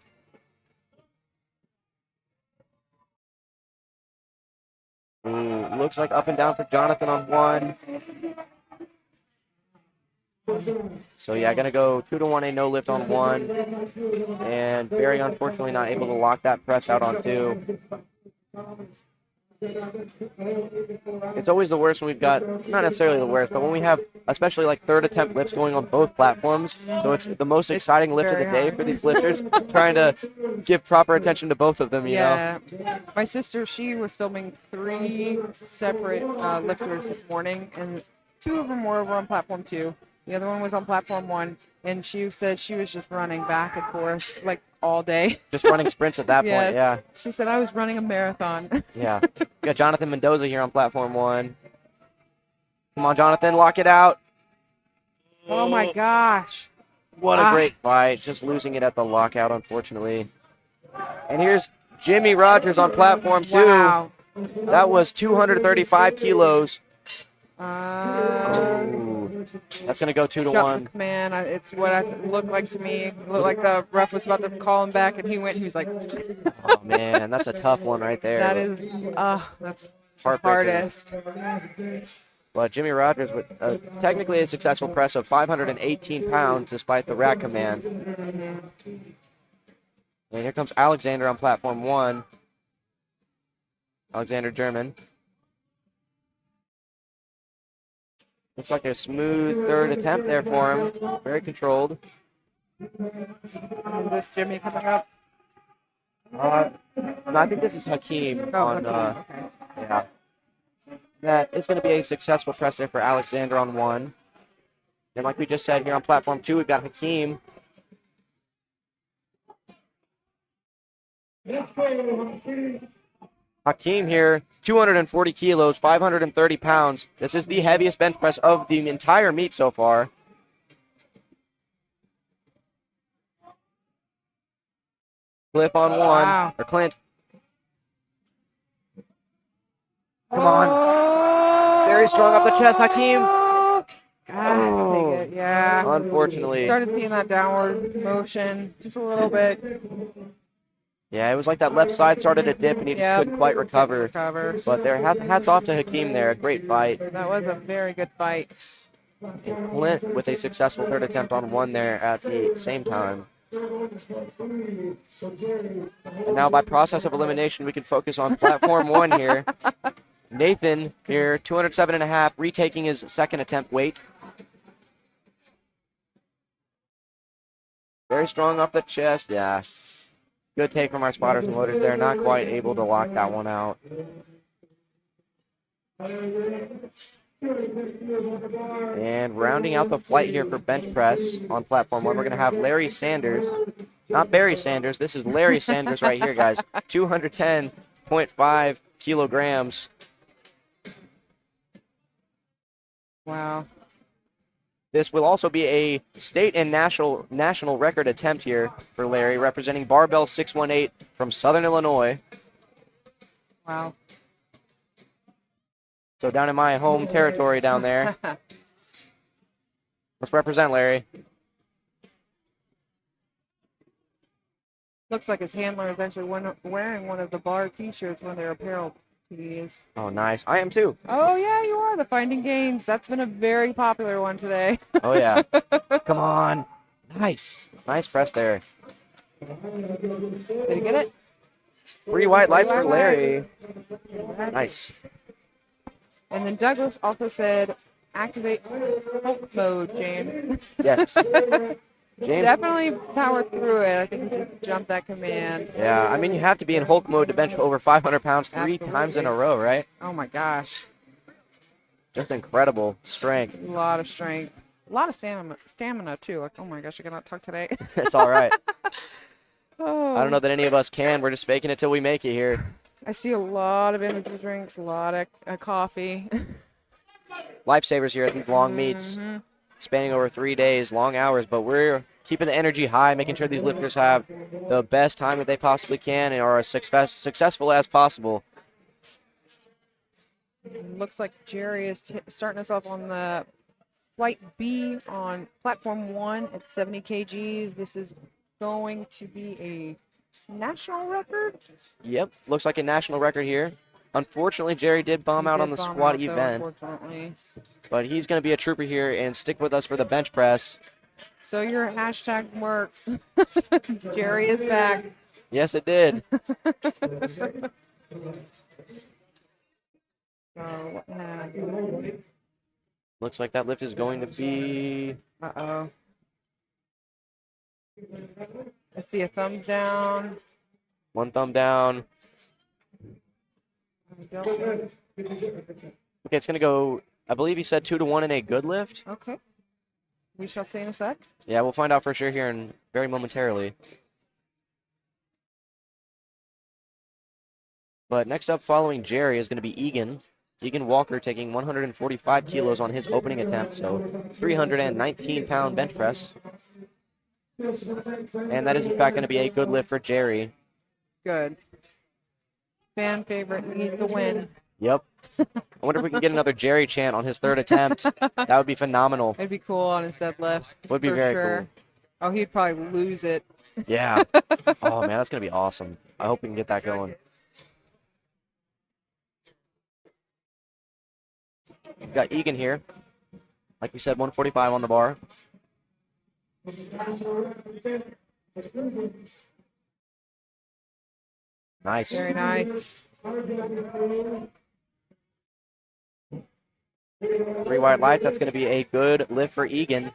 Speaker 1: Ooh, looks like up and down for Jonathan on 1. So yeah, gonna go 2-to-1 a no lift on 1, and Barry unfortunately not able to lock that press out on 2. It's always the worst when we've got, not necessarily the worst, but when we have especially like third attempt lifts going on both platforms. So it's the most exciting lift of the day for these lifters, trying to give proper attention to both of them, you know?
Speaker 4: My sister, she was filming 3 separate lifters this morning, and 2 of them were on platform 2. The other one was on platform 1, and she said she was just running back and forth like all day.
Speaker 1: Just running sprints at that
Speaker 4: Yes.
Speaker 1: point, yeah.
Speaker 4: She said I was running a marathon.
Speaker 1: Yeah. We got Jonathan Mendoza here on platform 1. Come on, Jonathan, lock it out.
Speaker 4: Oh my gosh.
Speaker 1: What a great fight. Just losing it at the lockout, unfortunately. And here's Jimmy Rogers on platform 2.
Speaker 4: Wow.
Speaker 1: That was 235 kilos. That's going to go 2-to-1.
Speaker 4: Man, it's what it looked like to me. It looked like the ref was about to call him back, and he went, and he was like,
Speaker 1: Oh, man, that's a tough one right there.
Speaker 4: that is, that's the
Speaker 1: Heartbreaking.
Speaker 4: hardest.
Speaker 1: But Jimmy Rogers with technically a successful press of 518 pounds despite the rack command. And here comes Alexander on platform 1. Alexander German. Looks like a smooth third attempt there for him. Very controlled.
Speaker 4: This Jimmy coming up.
Speaker 1: No, I think this is Hakeem on.
Speaker 4: Okay.
Speaker 1: Yeah. That is going to be a successful press there for Alexander on 1. And like we just said here on platform 2, we've got Hakeem. Hakeem here, 240 kilos, 530 pounds. This is the heaviest bench press of the entire meet so far. Cliff on 1,
Speaker 4: Wow.
Speaker 1: or Clint. Come on. Very strong up the chest, Hakeem.
Speaker 4: God, take it. Yeah.
Speaker 1: Unfortunately.
Speaker 4: Started seeing that downward motion just a little bit.
Speaker 1: Yeah, it was like that left side started to dip and he just couldn't quite recover. But there, hats off to Hakeem there. A great fight.
Speaker 4: That was a very good fight.
Speaker 1: And Clint with a successful third attempt on 1 there at the same time. And now by process of elimination, we can focus on platform 1 here. Nathan here, 207.5, retaking his second attempt weight. Very strong off the chest, yeah. Good take from our spotters and loaders there. Not quite able to lock that one out. And rounding out the flight here for bench press on platform 1, we're going to have Larry Sanders. Not Barry Sanders. This is Larry Sanders right here, guys. 210.5 kilograms.
Speaker 4: Wow.
Speaker 1: This will also be a state and national record attempt here for Larry, representing Barbell 618 from Southern Illinois.
Speaker 4: Wow.
Speaker 1: So down in my home territory down there. Let's represent Larry.
Speaker 4: Looks like his handler is actually wearing one of the bar T-shirts, one of their apparel tees.
Speaker 1: Oh, nice. I am too.
Speaker 4: Oh, yeah, you are. The Finding Gains. That's been a very popular one today.
Speaker 1: Oh, yeah. Come on. Nice. Nice press there.
Speaker 4: Did he get it?
Speaker 1: 3 white lights for Larry. Nice.
Speaker 4: And then Douglas also said, activate Hulk mode, James.
Speaker 1: Yes. James.
Speaker 4: Definitely powered through it. I think he just jumped that command.
Speaker 1: Yeah, I mean, you have to be in Hulk mode to bench over 500 pounds three times in a row, right?
Speaker 4: Oh my gosh.
Speaker 1: Just incredible strength.
Speaker 4: A lot of strength. A lot of stamina too. Like, oh my gosh, I cannot talk today.
Speaker 1: It's all right.
Speaker 4: Oh.
Speaker 1: I don't know that any of us can. We're just faking it till we make it here.
Speaker 4: I see a lot of energy drinks, a lot of coffee.
Speaker 1: Lifesavers here at these long meets, spanning over 3 days, long hours, but we're keeping the energy high, making sure these lifters have the best time that they possibly can and are as successful as possible.
Speaker 4: Looks like Jerry is starting us off on the flight B on platform 1 at 70 kgs. This is going to be a national record.
Speaker 1: Yep, looks like a national record here. Unfortunately, Jerry did bomb out on the squat event, but he's going to be a trooper here and stick with us for the bench press.
Speaker 4: So your hashtag worked. Jerry is back.
Speaker 1: Yes, it did. Looks like that lift is going to be...
Speaker 4: Uh-oh. I see a thumbs down.
Speaker 1: One thumb down. Okay, it's going to go, I believe he said 2-to-1 in a good lift.
Speaker 4: Okay. We shall see in a sec.
Speaker 1: Yeah, we'll find out for sure here in very momentarily. But next up following Jerry is going to be Egan. Egan Walker taking 145 kilos on his opening attempt, so 319-pound bench press. And that is, in fact, going to be a good lift for Jerry.
Speaker 4: Good. Fan favorite needs a win.
Speaker 1: Yep. I wonder if we can get another Jerry chant on his third attempt. That would be phenomenal.
Speaker 4: It'd be cool on his deadlift.
Speaker 1: Would be very cool.
Speaker 4: Oh, he'd probably lose it.
Speaker 1: Yeah. Oh, man, that's going to be awesome. I hope we can get that going. We've got Egan here. Like we said, 145 on the bar. Nice.
Speaker 4: Very nice.
Speaker 1: 3 white lights. That's going to be a good lift for Egan.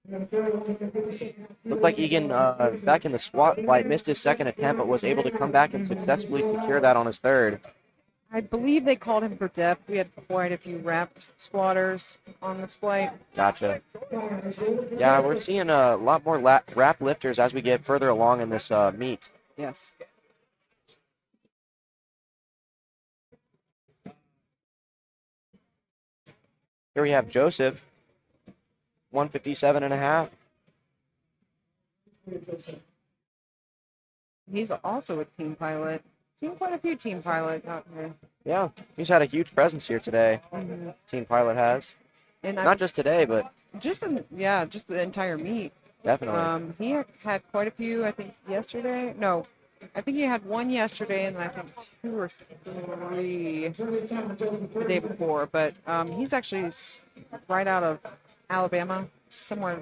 Speaker 1: Looked like Egan, back in the squat flight, missed his second attempt, but was able to come back and successfully secure that on his third.
Speaker 4: I believe they called him for depth. We had quite a few wrapped squatters on this flight.
Speaker 1: Gotcha. Yeah, we're seeing a lot more wrap lifters as we get further along in this meet.
Speaker 4: Yes.
Speaker 1: Here we have Joseph, 157.5.
Speaker 4: He's also a team pilot. Seen quite a few team pilots out here.
Speaker 1: Yeah, he's had a huge presence here today. Team pilot has.
Speaker 4: And
Speaker 1: not just today, but
Speaker 4: just the entire meet.
Speaker 1: Definitely.
Speaker 4: He had quite a few, I think, yesterday. No, I think he had one yesterday, and then I think 2 or 3 the day before. But he's actually right out of Alabama, somewhere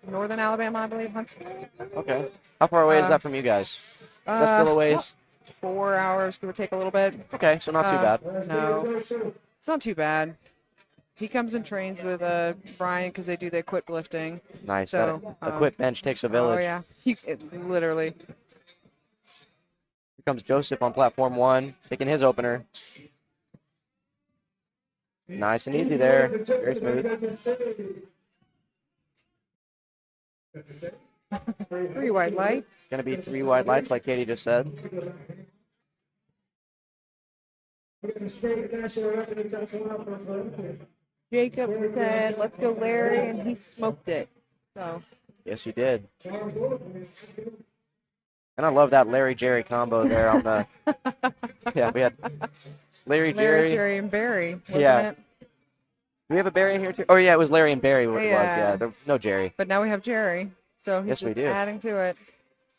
Speaker 4: northern Alabama, I believe. Huntsville.
Speaker 1: Okay. How far away is that from you guys? That's still a ways?
Speaker 4: 4 hours, give or take a little bit.
Speaker 1: Okay, so not too bad.
Speaker 4: No, it's not too bad. He comes and trains with Brian because they do the equip lifting.
Speaker 1: Nice.
Speaker 4: So,
Speaker 1: that equip bench takes a village.
Speaker 4: Oh, yeah. Literally.
Speaker 1: Here comes Joseph on platform 1, taking his opener. Nice and easy there. Very smooth.
Speaker 4: 3 white lights.
Speaker 1: Going to be 3 white lights, like Katie just said.
Speaker 4: Jacob said, "Let's go, Larry," and he smoked it. So.
Speaker 1: Yes, he did. And I love that Larry Jerry combo there on the. Yeah, we had Larry
Speaker 4: Jerry, and Barry.
Speaker 1: Yeah.
Speaker 4: It?
Speaker 1: Do we have a Barry in here too? Oh yeah, it was Larry and Barry. What it was. Yeah, there was no Jerry.
Speaker 4: But now we have Jerry. So he's
Speaker 1: yes, we do.
Speaker 4: Adding to it.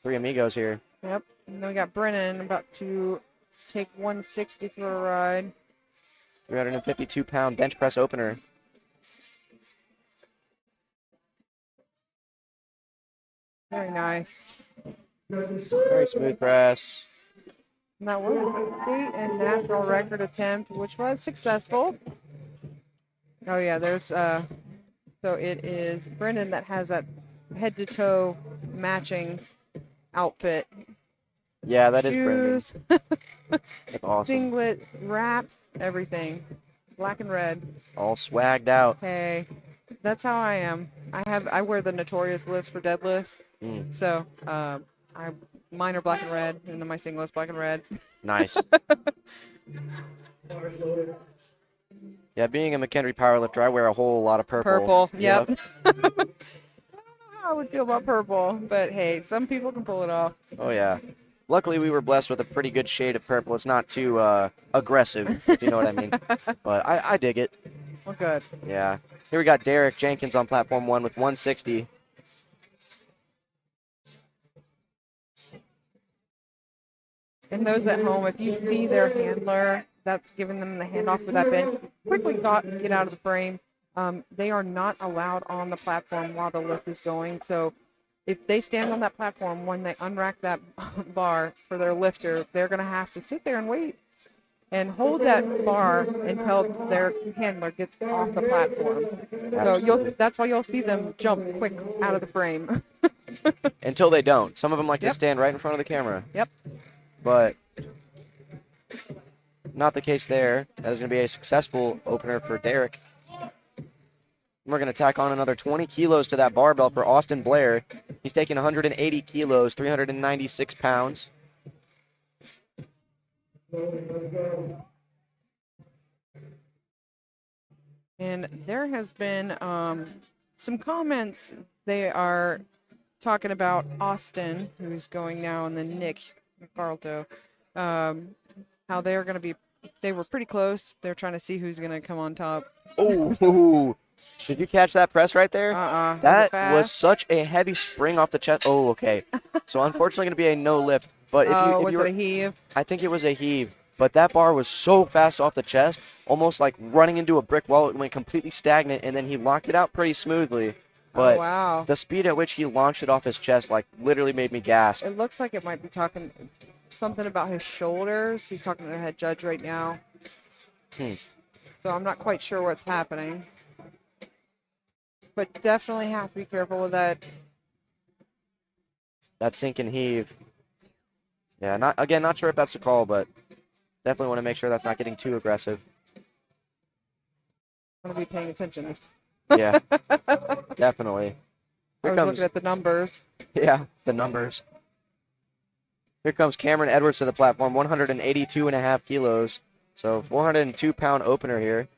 Speaker 1: 3 amigos here.
Speaker 4: Yep. And then we got Brennan about to take 160 for a ride.
Speaker 1: 352-pound bench press opener.
Speaker 4: Very nice.
Speaker 1: Very smooth press.
Speaker 4: And that was a state and national record attempt, which was successful. Oh yeah, there's so it is Brennan that has that head to toe matching outfit.
Speaker 1: Yeah, that is Brendan.
Speaker 4: Shoes,
Speaker 1: That's awesome.
Speaker 4: singlet, wraps, everything. Black and red.
Speaker 1: All swagged out.
Speaker 4: Hey, that's how I am. I wear the Notorious lifts for deadlifts. So mine are black and red, and then my singlet's black and red.
Speaker 1: Nice. Yeah, being a McHenry powerlifter, I wear a whole lot of purple.
Speaker 4: Purple, yep. I don't know how I would feel about purple, but hey, some people can pull it off.
Speaker 1: Oh, yeah. Luckily, we were blessed with a pretty good shade of purple. It's not too aggressive, if you know what I mean. But I dig it.
Speaker 4: Well, good.
Speaker 1: Yeah. Here we got Derek Jenkins on platform 1 with 160.
Speaker 4: And those at home, if you see their handler that's giving them the handoff for that bench, quickly get out of the frame. They are not allowed on the platform while the lift is going. So if they stand on that platform when they unrack that bar for their lifter, they're going to have to sit there and wait and hold that bar until their handler gets off the platform. So that's why you'll see them jump quick out of the frame.
Speaker 1: Until they don't. Some of them like
Speaker 4: Yep.
Speaker 1: to stand right in front of the camera.
Speaker 4: Yep.
Speaker 1: But not the case there. That is going to be a successful opener for Derek. We're going to tack on another 20 kilos to that barbell for Austin Blair. He's taking 180 kilos, 396 pounds.
Speaker 4: And there has been some comments. They are talking about Austin, who's going now, and then Nick Carlto, how they're going to be. They were pretty close. They're trying to see who's going to come on top.
Speaker 1: Oh, did you catch that press right there? That was such a heavy spring off the chest. Oh, okay. So unfortunately, going to be a no lift. But if you were,
Speaker 4: it a heave?
Speaker 1: I think it was a heave. But that bar was so fast off the chest, almost like running into a brick wall. It went completely stagnant, and then he locked it out pretty smoothly. But
Speaker 4: wow.
Speaker 1: The speed at which he launched it off his chest, like, literally made me gasp.
Speaker 4: It looks like it might be talking something about his shoulders. He's talking to the head judge right now. So I'm not quite sure what's happening. But definitely have to be careful with that.
Speaker 1: That sink and heave. Yeah, not sure if that's a call, but definitely want to make sure that's not getting too aggressive.
Speaker 4: I'm going to be paying attention this time.
Speaker 1: Yeah, definitely.
Speaker 4: I was looking at the numbers.
Speaker 1: Yeah, the numbers. Here comes Cameron Edwards to the platform, 182.5 kilos. So 402-pound opener here.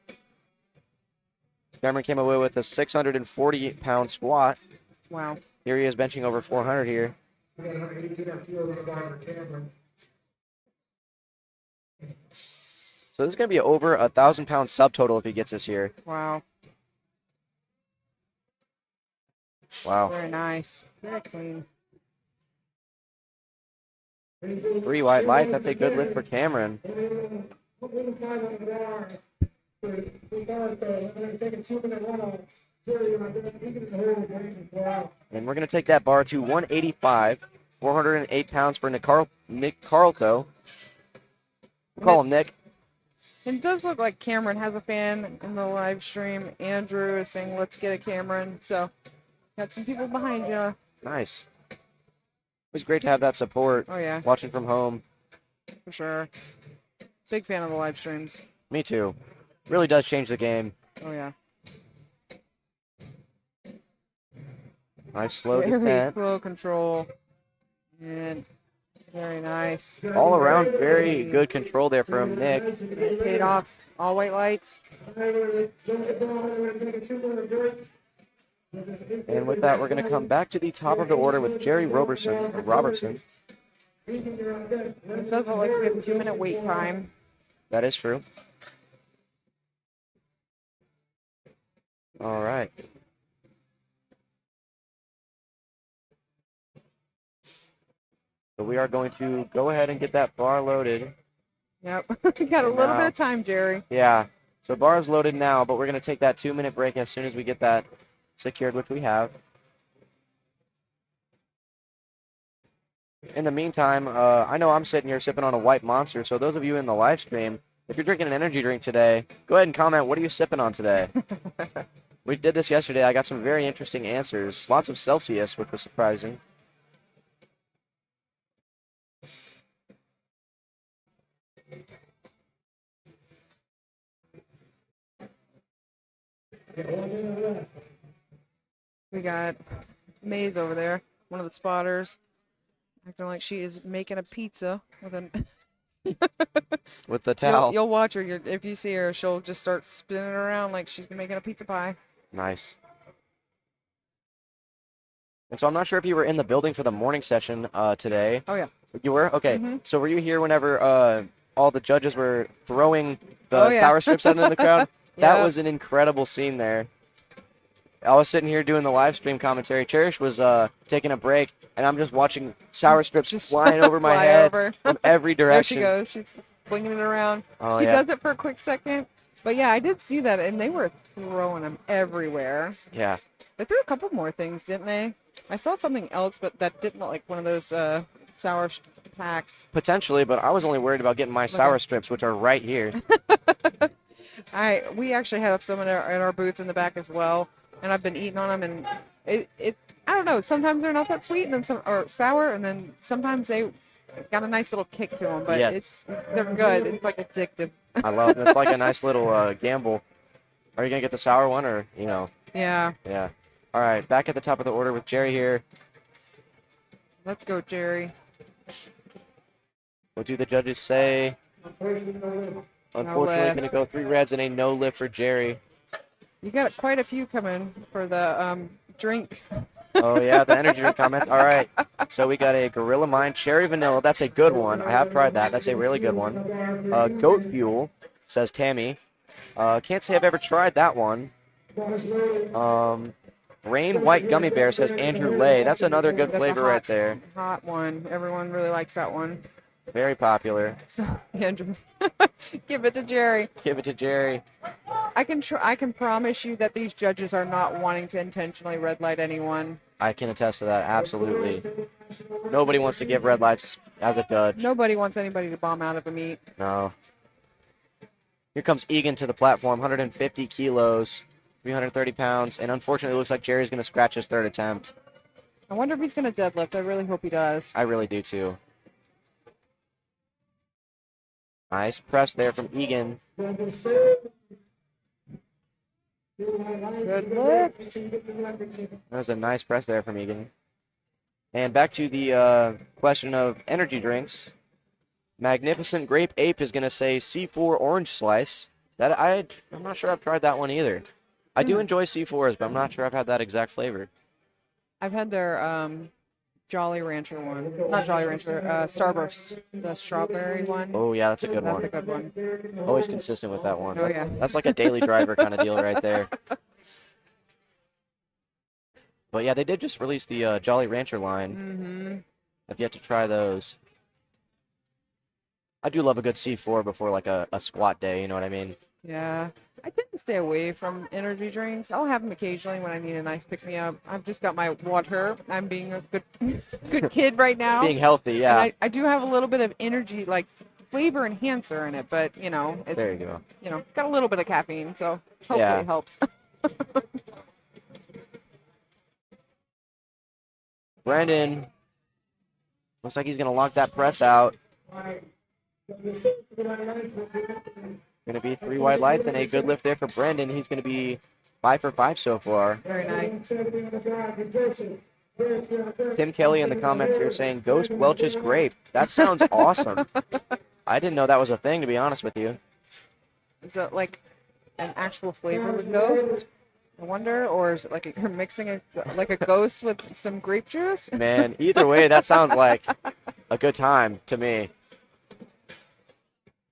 Speaker 1: Cameron came away with a 640-pound squat.
Speaker 4: Wow.
Speaker 1: Here he is benching over 400 here. So this is going to be over a 1,000-pound subtotal if he gets this here.
Speaker 4: Wow.
Speaker 1: Wow.
Speaker 4: Very nice. Very clean.
Speaker 1: 3 white light. That's a good lift for Cameron. And we're going to take that bar to 185. 408 pounds for Nick Carlto. We'll call him Nick.
Speaker 4: It does look like Cameron has a fan in the live stream. Andrew is saying, let's get a Cameron. So, got some people behind you.
Speaker 1: Nice. It was great to have that support.
Speaker 4: Oh, yeah.
Speaker 1: Watching from home.
Speaker 4: For sure. Big fan of the live streams.
Speaker 1: Me too. Really does change the game.
Speaker 4: Oh, yeah.
Speaker 1: Nice slow
Speaker 4: Very
Speaker 1: descent.
Speaker 4: slow control. And very nice.
Speaker 1: All around, very good control there from Nick.
Speaker 4: Paid off. All white lights.
Speaker 1: And with that, we're going to come back to the top of the order with Jerry Robertson.
Speaker 4: It does look like we have a 2-minute wait time.
Speaker 1: That is true. All right. So we are going to go ahead and get that bar loaded.
Speaker 4: Yep. We got a little bit of time, Jerry.
Speaker 1: Yeah. So bar is loaded now, but we're going to take that 2-minute break as soon as we get that secured, which we have. In the meantime, I know I'm sitting here sipping on a White Monster, so those of you in the live stream, if you're drinking an energy drink today, go ahead and comment, what are you sipping on today? We did this yesterday. I got some very interesting answers. Lots of Celsius, which was surprising.
Speaker 4: We got Maze over there, one of the spotters, acting like she is making a pizza with an.
Speaker 1: With the towel.
Speaker 4: You'll watch her. If you see her, she'll just start spinning around like she's making a pizza pie.
Speaker 1: Nice. And so I'm not sure if you were in the building for the morning session today.
Speaker 4: Oh, yeah.
Speaker 1: You were? Okay.
Speaker 4: Mhm.
Speaker 1: So were you here whenever all the judges were throwing the
Speaker 4: yeah.
Speaker 1: sour strips out in the crowd? That
Speaker 4: Yeah.
Speaker 1: was an incredible scene there. I was sitting here doing the live stream commentary. Cherish was taking a break, and I'm just watching sour strips
Speaker 4: Just
Speaker 1: flying over my
Speaker 4: fly
Speaker 1: head
Speaker 4: over.
Speaker 1: from every
Speaker 4: There
Speaker 1: direction.
Speaker 4: she goes. She's flinging it around.
Speaker 1: Oh,
Speaker 4: He
Speaker 1: yeah.
Speaker 4: does it for a quick second. But yeah, I did see that, and they were throwing them everywhere.
Speaker 1: Yeah.
Speaker 4: They threw a couple more things, didn't they? I saw something else, but that didn't look like one of those sour packs.
Speaker 1: Potentially, but I was only worried about getting my sour strips, which are right here.
Speaker 4: We actually have some in our booth in the back as well, and I've been eating on them, and it I don't know. Sometimes they're not that sweet, and then some or sour, and then sometimes they got a nice little kick to them. But
Speaker 1: Yes.
Speaker 4: they're good. It's like addictive.
Speaker 1: I love it. It's like a nice little gamble. Are you going to get the sour one or,
Speaker 4: Yeah.
Speaker 1: Yeah. All right, back at the top of the order with Jerry here.
Speaker 4: Let's go, Jerry.
Speaker 1: What do the judges say? Unfortunately, going to go 3 reds and a no lift for Jerry.
Speaker 4: You got quite a few coming for the drink.
Speaker 1: Oh, yeah, the energy drink comments. All right, so we got a Gorilla Mind Cherry Vanilla. That's a good one. I have tried that. That's a really good one. Goat Fuel, says Tammy. Can't say I've ever tried that one. Rain White Gummy Bear, says Andrew Lay. That's another good
Speaker 4: That's a
Speaker 1: flavor right there.
Speaker 4: Hot one. Everyone really likes that one.
Speaker 1: Very popular.
Speaker 4: So, Andrew, give it to Jerry.
Speaker 1: Give it to Jerry.
Speaker 4: I can promise you that these judges are not wanting to intentionally red light anyone.
Speaker 1: I can attest to that, absolutely. Nobody wants to give red lights as a judge.
Speaker 4: Nobody wants anybody to bomb out of a meet.
Speaker 1: No. Here comes Egan to the platform, 150 kilos, 330 pounds, and unfortunately it looks like Jerry's going to scratch his 3rd attempt.
Speaker 4: I wonder if he's going to deadlift. I really hope he does.
Speaker 1: I really do too. Nice press there from Egan.
Speaker 4: Good lift.
Speaker 1: That was a nice press there from Egan. And back to the question of energy drinks. Magnificent Grape Ape is going to say C4 Orange Slice. I'm not sure I've tried that one either. I do enjoy C4s, but I'm not sure I've had that exact flavor.
Speaker 4: I've had their Jolly Rancher one. Not Jolly Rancher, Starburst. The strawberry one.
Speaker 1: Oh, yeah, that's a good
Speaker 4: That's
Speaker 1: one.
Speaker 4: a good one.
Speaker 1: Always consistent with that one.
Speaker 4: Oh, yeah.
Speaker 1: That's like a daily driver kind of deal right there. But yeah, they did just release the Jolly Rancher line.
Speaker 4: Mm-hmm.
Speaker 1: I've yet to try those. I do love a good C4 before like a squat day, you know what I mean?
Speaker 4: Yeah. I tend to stay away from energy drinks. I'll have them occasionally when I need a nice pick-me-up. I've just got my water. I'm being a good kid right now.
Speaker 1: Being healthy, yeah.
Speaker 4: And I do have a little bit of energy, like flavor enhancer in it, but, it's,
Speaker 1: There you go.
Speaker 4: Got a little bit of caffeine, so hopefully
Speaker 1: Yeah.
Speaker 4: it helps.
Speaker 1: Brandon looks like he's going to lock that press out. Going to be 3 wide lights and a good lift there for Brandon. He's going to be 5 for 5 so far.
Speaker 4: Very nice.
Speaker 1: Tim Kelly in the comments here saying Ghost Welch's Grape. That sounds awesome. I didn't know that was a thing, to be honest with you.
Speaker 4: Is it like an actual flavor with ghost? I wonder, or is it like you're mixing it like a ghost with some grape juice?
Speaker 1: Man, either way, that sounds like a good time to me.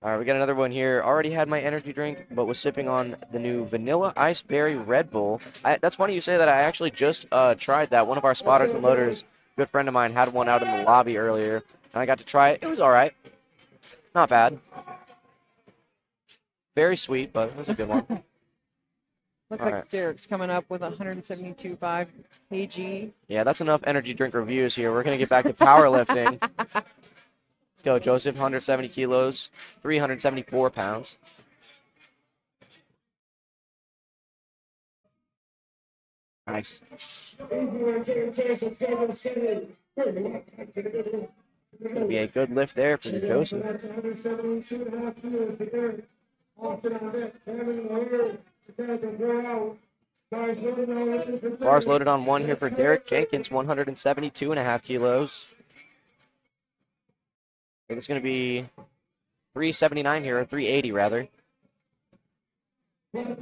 Speaker 1: All right, we got another one here. Already had my energy drink, but was sipping on the new Vanilla Ice Berry Red Bull. That's funny you say that. I actually just tried that. One of our spotters and loaders, a good friend of mine, had one out in the lobby earlier, and I got to try it. It was all right. Not bad. Very sweet, but it was a good one.
Speaker 4: Looks
Speaker 1: All
Speaker 4: like
Speaker 1: right.
Speaker 4: Derek's coming up with 172.5 kg.
Speaker 1: Yeah, that's enough energy drink reviews here. We're going to get back to powerlifting. Let's go, Joseph. 170 kilos, 374 pounds. Nice. It's going to be a good lift there for Joseph. Bars loaded on 1 here for Derek Jenkins, 172.5 kilos. It's going to be 379 here, or 380 rather. I'm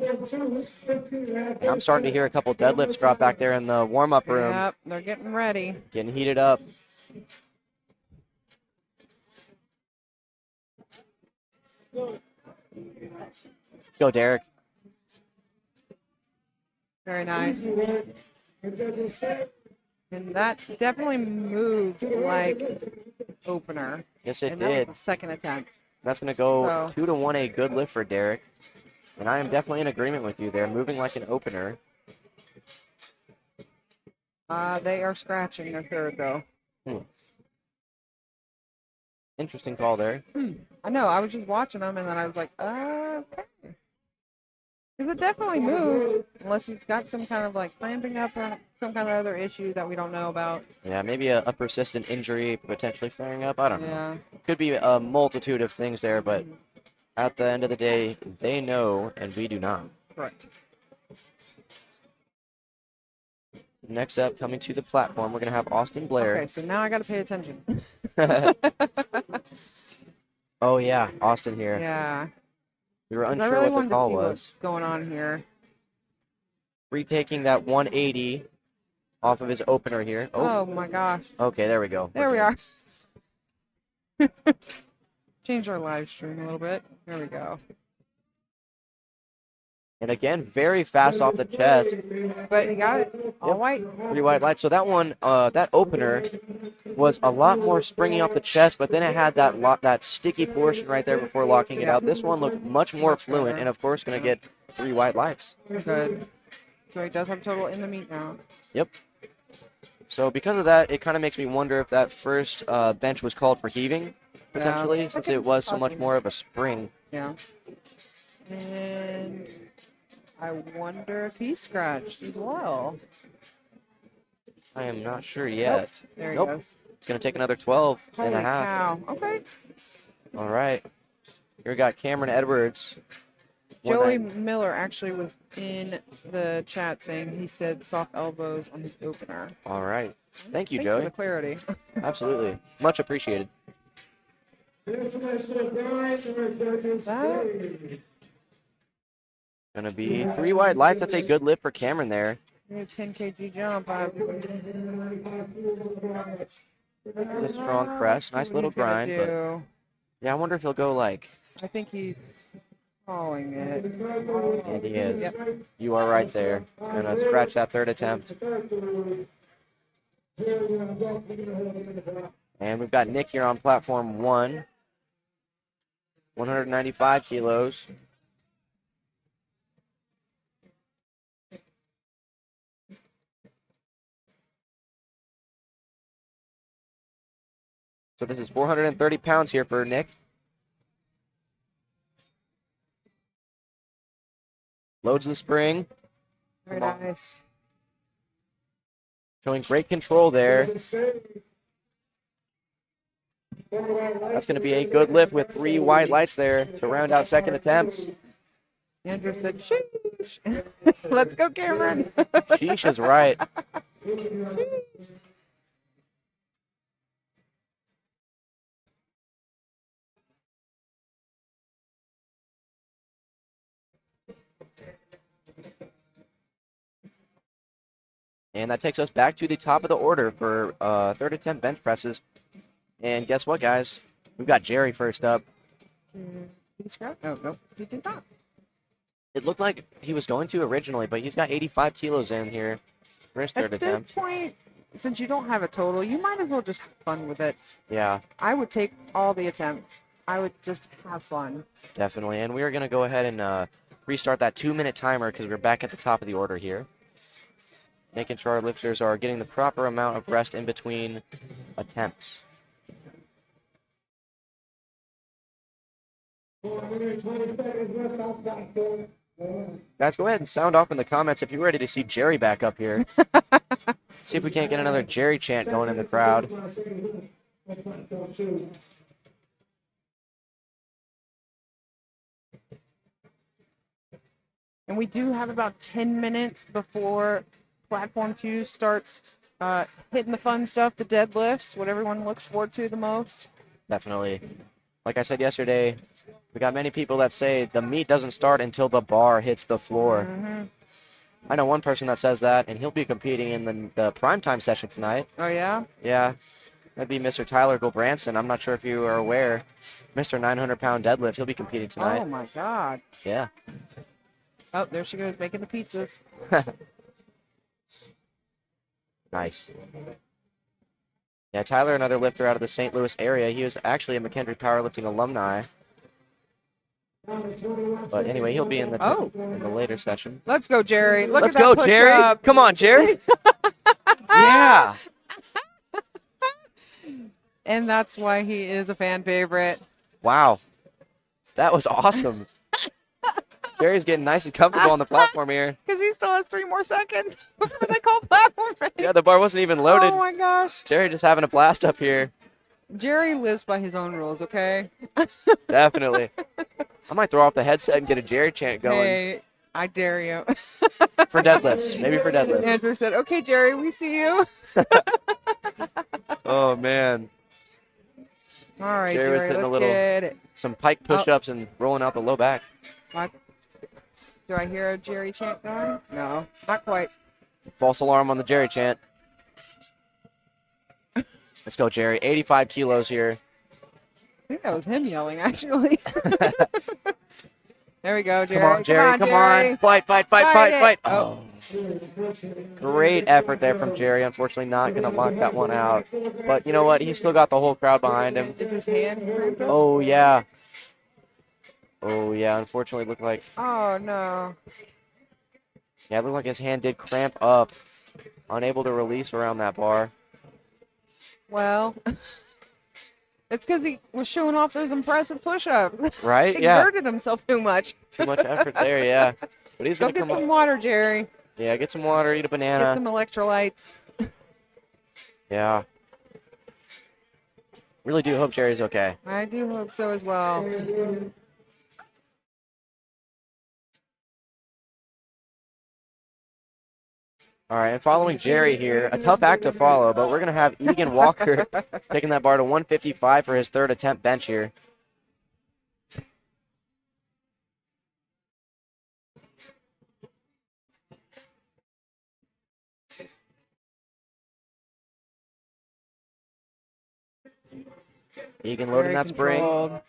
Speaker 1: starting to hear a couple deadlifts drop back there in the warm-up room.
Speaker 4: Yep, they're getting ready.
Speaker 1: Getting heated up. Let's go, Derek.
Speaker 4: Very nice. And that definitely moved like opener.
Speaker 1: Yes, it
Speaker 4: And that was
Speaker 1: did.
Speaker 4: the second attempt.
Speaker 1: That's going to go
Speaker 4: So-
Speaker 1: 2-1, a good lift for Derek. And I am definitely in agreement with you there, moving like an opener.
Speaker 4: They are scratching their third, though.
Speaker 1: Interesting call there.
Speaker 4: I know. I was just watching them, and then I was like, okay. Because it definitely moved, unless he's got some kind of like clamping up or some kind of other issue that we don't know about.
Speaker 1: Yeah, maybe a persistent injury potentially flaring up. I don't know.
Speaker 4: Yeah.
Speaker 1: Could be a multitude of things there, but at the end of the day, they know and we do not.
Speaker 4: Correct.
Speaker 1: Next up, coming to the platform, we're going to have Austin Blair.
Speaker 4: Okay, so now I got to pay attention.
Speaker 1: Oh, yeah, Austin here.
Speaker 4: Yeah.
Speaker 1: We were
Speaker 4: 'Cause I
Speaker 1: unsure
Speaker 4: really
Speaker 1: what
Speaker 4: wanted
Speaker 1: the
Speaker 4: to
Speaker 1: call
Speaker 4: see
Speaker 1: was.
Speaker 4: what's going on here.
Speaker 1: Retaking that 180 off of his opener here.
Speaker 4: Oh my gosh.
Speaker 1: Okay, there we go.
Speaker 4: There we
Speaker 1: We're
Speaker 4: are. Change our live stream a little bit. There we go.
Speaker 1: And again, very fast off the chest.
Speaker 4: But he got it all white.
Speaker 1: 3 white lights. So that one, that opener was a lot more springy off the chest, but then it had that sticky portion right there before locking it
Speaker 4: Yeah.
Speaker 1: out. This one looked much more fluent,
Speaker 4: better.
Speaker 1: and of course, going to get 3 white lights.
Speaker 4: Good. So he does have total in the meet now.
Speaker 1: Yep. So because of that, it kind of makes me wonder if that first bench was called for heaving, potentially, since it was so much more of a spring.
Speaker 4: Yeah. And I wonder if he scratched as well.
Speaker 1: I am not sure yet.
Speaker 4: Nope. There he
Speaker 1: Nope.
Speaker 4: goes.
Speaker 1: It's going to take another 12 and
Speaker 4: Holy
Speaker 1: a half.
Speaker 4: cow. Okay.
Speaker 1: All right. Here we got Cameron Edwards.
Speaker 4: Joey
Speaker 1: 190.
Speaker 4: Miller actually was in the chat saying he said soft elbows on his opener.
Speaker 1: All right. Thank you,
Speaker 4: Thank
Speaker 1: Joey.
Speaker 4: for the clarity.
Speaker 1: Absolutely. Much appreciated.
Speaker 4: That,
Speaker 1: Going to be 3 white lights. That's a good lift for Cameron there.
Speaker 4: 10 kg jump.
Speaker 1: Good strong press. Nice little grind. But yeah, I wonder if he'll go like.
Speaker 4: I think he's calling it.
Speaker 1: And he is.
Speaker 4: Yep.
Speaker 1: You are right there. Going to scratch that third attempt. And we've got Nick here on platform 1. 195 kilos. So this is 430 pounds here for Nick. Loads the spring.
Speaker 4: Very nice.
Speaker 1: Showing great control there. That's going to be a good lift with 3 white lights there to round out second attempts.
Speaker 4: Andrew said, sheesh. Let's go, Cameron.
Speaker 1: Sheesh is right. And that takes us back to the top of the order for third attempt bench presses. And guess what, guys? We've got Jerry first up.
Speaker 4: Did he scratch? Oh, no, he did not.
Speaker 1: It looked like he was going to originally, but he's got 85 kilos in here for his third
Speaker 4: At this
Speaker 1: attempt.
Speaker 4: point, since you don't have a total, you might as well just have fun with it.
Speaker 1: Yeah,
Speaker 4: I would take all the attempts. I would just have fun.
Speaker 1: definitely. And we are going to go ahead and restart that 2-minute timer because we're back at the top of the order here. Making sure our lifters are getting the proper amount of rest in between attempts.
Speaker 3: 4 minutes, 20 seconds left on platform
Speaker 1: Guys, go ahead and sound off in the comments if you're ready to see Jerry back up here. See if we can't get another Jerry chant going in the crowd.
Speaker 4: And we do have about 10 minutes before platform 2 starts hitting the fun stuff, the deadlifts, what everyone looks forward to the most.
Speaker 1: Definitely. Like I said yesterday, we got many people that say the meet doesn't start until the bar hits the floor. I know one person that says that, and he'll be competing in the primetime session tonight.
Speaker 4: Oh, yeah?
Speaker 1: Yeah. That'd be Mr. Tyler Gilbranson. I'm not sure if you are aware. Mr. 900-pound deadlift. He'll be competing tonight.
Speaker 4: Oh, my God.
Speaker 1: Yeah.
Speaker 4: Oh, there she goes, making the pizzas.
Speaker 1: Nice. Yeah, Tyler, another lifter out of the St. Louis area. He was actually a McKendree Powerlifting alumni. But anyway, he'll be in the later session.
Speaker 4: Let's go, Jerry.
Speaker 1: Let's go, Jerry. Come on, Jerry. Yeah.
Speaker 4: And that's why he is a fan favorite.
Speaker 1: Wow. That was awesome. Jerry's getting nice and comfortable on the platform here.
Speaker 4: Because he still has 3 more seconds before they call platform ready.
Speaker 1: Yeah, the bar wasn't even loaded.
Speaker 4: Oh, my gosh.
Speaker 1: Jerry just having a blast up here.
Speaker 4: Jerry lives by his own rules, okay?
Speaker 1: Definitely. I might throw off the headset and get a Jerry chant going.
Speaker 4: Hey, I dare you.
Speaker 1: For deadlifts. Maybe for deadlifts.
Speaker 4: Andrew said, okay, Jerry, we see you.
Speaker 1: Oh, man.
Speaker 4: All right,
Speaker 1: Jerry was
Speaker 4: Jerry,
Speaker 1: hitting
Speaker 4: let's get it.
Speaker 1: Some pike push-ups and rolling out the low back.
Speaker 4: What? Do I hear a Jerry chant going? No, not quite.
Speaker 1: False alarm on the Jerry chant. Let's go, Jerry. 85 kilos here.
Speaker 4: I think that was him yelling, actually. There we go, Jerry.
Speaker 1: Come on, Jerry. Come on. Fight, fight, fight, fight, fight. Oh. Great effort there from Jerry. Unfortunately, not going to lock that one out. But you know what? He's still got the whole crowd behind him.
Speaker 4: Is his hand cramped up?
Speaker 1: Oh, yeah. Oh, yeah. Unfortunately, it looked like...
Speaker 4: Oh, no.
Speaker 1: Yeah, it looked like his hand did cramp up. Unable to release around that bar.
Speaker 4: Well, it's because he was showing off those impressive push-ups.
Speaker 1: Right? Yeah.
Speaker 4: Exerted himself too much.
Speaker 1: Too much effort there, yeah. But he's
Speaker 4: Go
Speaker 1: going to
Speaker 4: get
Speaker 1: come
Speaker 4: some
Speaker 1: up.
Speaker 4: water, Jerry.
Speaker 1: Yeah, get some water, eat a
Speaker 4: Get
Speaker 1: banana.
Speaker 4: some electrolytes.
Speaker 1: Yeah. Really do hope Jerry's okay.
Speaker 4: I do hope so as well.
Speaker 1: All right, and following Jerry here, a tough act to follow, but we're going to have Egan Walker taking that bar to 155 for his third attempt bench here. Egan loading
Speaker 4: Very
Speaker 1: that spring.
Speaker 4: controlled.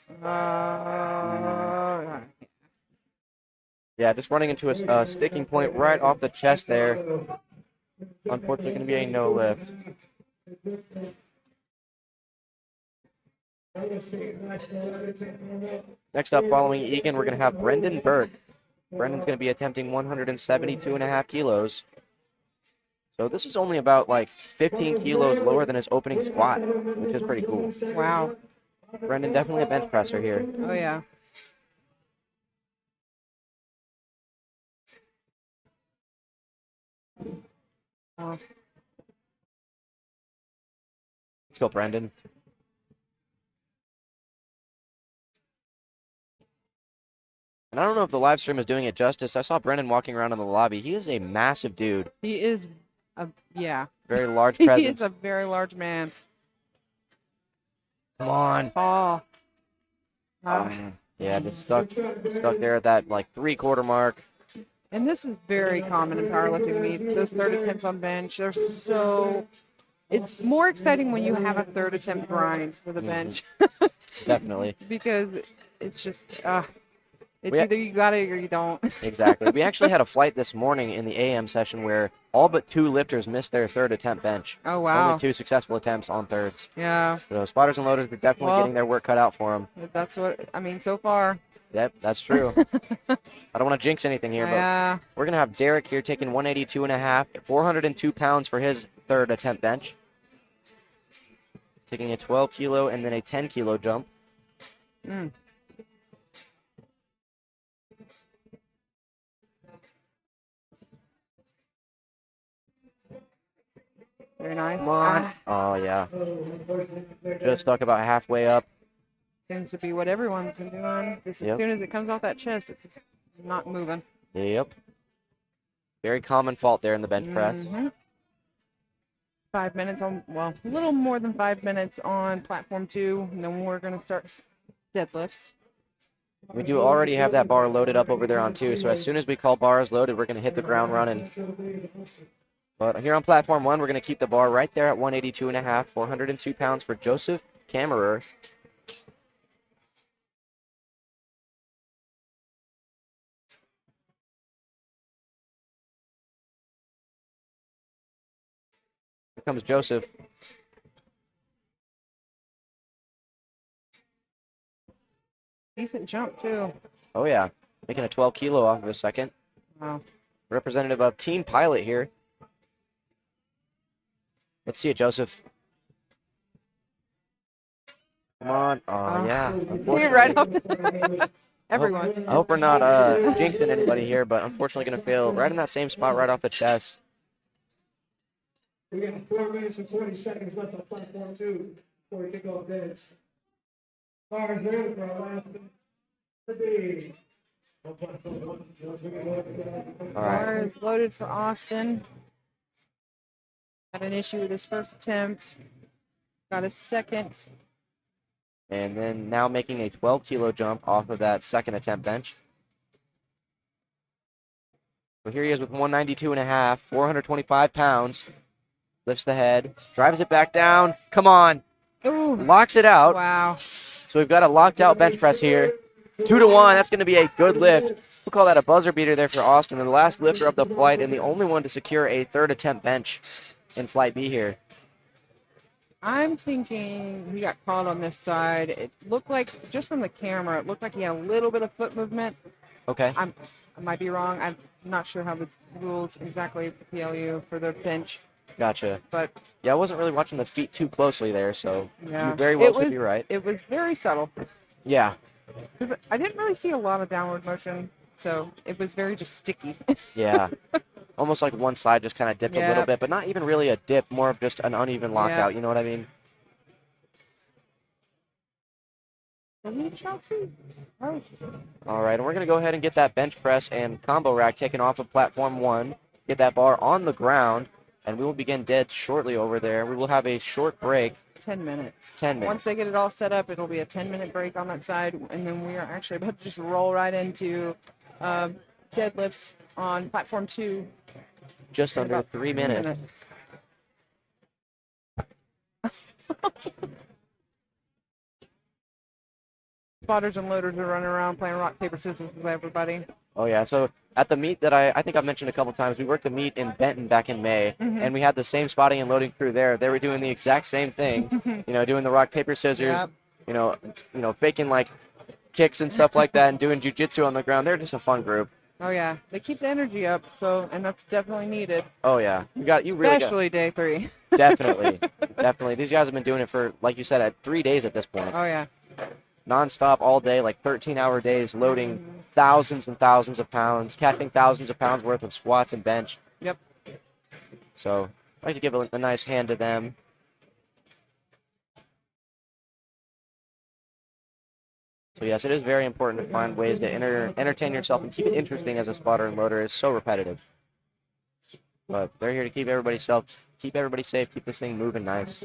Speaker 1: Yeah, just running into a sticking point right off the chest there. Unfortunately, going to be a no lift. Next up, following Egan, we're going to have Brendan Burke. Brendan's going to be attempting 172.5 kilos. So this is only about like 15 kilos lower than his opening squat, which is pretty cool.
Speaker 4: Wow.
Speaker 1: Brendan definitely a bench presser here.
Speaker 4: Oh, yeah. Oh.
Speaker 1: Let's go, Brendan. And I don't know if the live stream is doing it justice. I saw Brendan walking around in the lobby. He is a massive dude.
Speaker 4: He is, yeah.
Speaker 1: Very large
Speaker 4: He
Speaker 1: presence.
Speaker 4: is a very large man.
Speaker 1: Come on.
Speaker 4: Tall.
Speaker 1: Yeah, just stuck there at that like 3/4 mark.
Speaker 4: And this is very common in powerlifting meets. Those third attempts on bench, they're so... It's more exciting when you have a third attempt grind with a bench.
Speaker 1: Definitely.
Speaker 4: Because it's just... It's either you got it or you don't.
Speaker 1: Exactly. We actually had a flight this morning in the AM session where all but 2 lifters missed their third attempt bench.
Speaker 4: Oh, wow.
Speaker 1: Only 2 successful attempts on thirds.
Speaker 4: Yeah.
Speaker 1: So spotters and loaders are definitely getting their work cut out for them.
Speaker 4: That's what... I mean, so far.
Speaker 1: Yep, that's true. I don't want to jinx anything here, but we're going to have Derek here taking 182.5, 402 pounds for his third attempt bench. Taking a 12 kilo and then a 10 kilo jump.
Speaker 4: Very nice.
Speaker 1: Come on. Oh, yeah. Just stuck about halfway up.
Speaker 4: Seems to be what everyone's been doing. Just as
Speaker 1: Yep.
Speaker 4: soon as it comes off that chest, it's not moving.
Speaker 1: Yep. Very common fault there in the bench press.
Speaker 4: 5 minutes on, well, a little more than 5 minutes on platform 2, and then we're going to start deadlifts.
Speaker 1: We do already have that bar loaded up over there on 2, so as soon as we call bars loaded, we're going to hit the ground running. But here on platform 1, we're going to keep the bar right there at 182.5, 402 pounds for Joseph Kammerer. Here comes Joseph.
Speaker 4: Decent jump, too.
Speaker 1: Oh, yeah. Making a 12 kilo off of a second.
Speaker 4: Wow.
Speaker 1: Representative of Team Pilot here. Let's see it, Joseph. Come on. Oh, yeah.
Speaker 4: You're right off the everyone.
Speaker 1: I hope we're not jinxing anybody here, but unfortunately going to fail right in that same spot right off the chest.
Speaker 3: We got 4 minutes and 40 seconds left on platform 2 before we kick off deads. Bars ready for our last minute.
Speaker 1: All right.
Speaker 4: Bar is loaded for Austin. Had an issue with his first attempt. Got his second.
Speaker 1: And then now making a 12 kilo jump off of that second attempt bench. So here he is with 192.5, 425 pounds. Lifts the head, drives it back down. Come on.
Speaker 4: Ooh.
Speaker 1: Locks it out.
Speaker 4: Wow.
Speaker 1: So we've got a locked out bench press here. 2 to 1. That's going to be a good lift. We'll call that a buzzer beater there for Austin. And the last lifter of the flight and the only one to secure a third attempt bench in flight B here.
Speaker 4: I'm thinking he got caught on this side. It looked like, just from the camera, it looked like he had a little bit of foot movement.
Speaker 1: Okay.
Speaker 4: I might be wrong. I'm not sure how the rules exactly for PLU for the bench.
Speaker 1: Gotcha.
Speaker 4: But
Speaker 1: yeah, I wasn't really watching the feet too closely there, so
Speaker 4: yeah,
Speaker 1: you very well could be right.
Speaker 4: It was very subtle.
Speaker 1: Yeah.
Speaker 4: Because I didn't really see a lot of downward motion, so it was very just sticky.
Speaker 1: Yeah. Almost like one side just kind of dipped a little bit, but not even really a dip, more of just an uneven lockout, you know what I mean?
Speaker 4: Chelsea? Oh.
Speaker 1: All right, and we're going to go ahead and get that bench press and combo rack taken off of platform 1, get that bar on the ground, and we will begin dead shortly over there. We will have a short break.
Speaker 4: 10 minutes.
Speaker 1: 10 minutes.
Speaker 4: Once they get it all set up, it'll be a 10-minute break on that side, and then we are actually about to just roll right into deadlifts on platform 2.
Speaker 1: Just under 3 minutes.
Speaker 4: Spotters and loaders are running around playing rock, paper, scissors with everybody.
Speaker 1: Oh, yeah. So at the meet that I think I've mentioned a couple times, we worked the meet in Benton back in May, and we had the same spotting and loading crew there. They were doing the exact same thing, doing the rock, paper, scissors, faking like kicks and stuff like that and doing jiu-jitsu on the ground. They're just a fun group.
Speaker 4: Oh, yeah. They keep the energy up, and that's definitely needed.
Speaker 1: Oh, yeah. You really
Speaker 4: Especially day 3.
Speaker 1: Definitely. Definitely. These guys have been doing it for, like you said, at 3 days at this point.
Speaker 4: Oh, yeah.
Speaker 1: Non-stop all day, like 13-hour days, loading thousands and thousands of pounds, catching thousands of pounds worth of squats and bench.
Speaker 4: Yep.
Speaker 1: So I'd like to give a nice hand to them. So yes, it is very important to find ways to entertain yourself and keep it interesting as a spotter and loader. It's so repetitive. But they're here to keep everybody safe, keep this thing moving nice.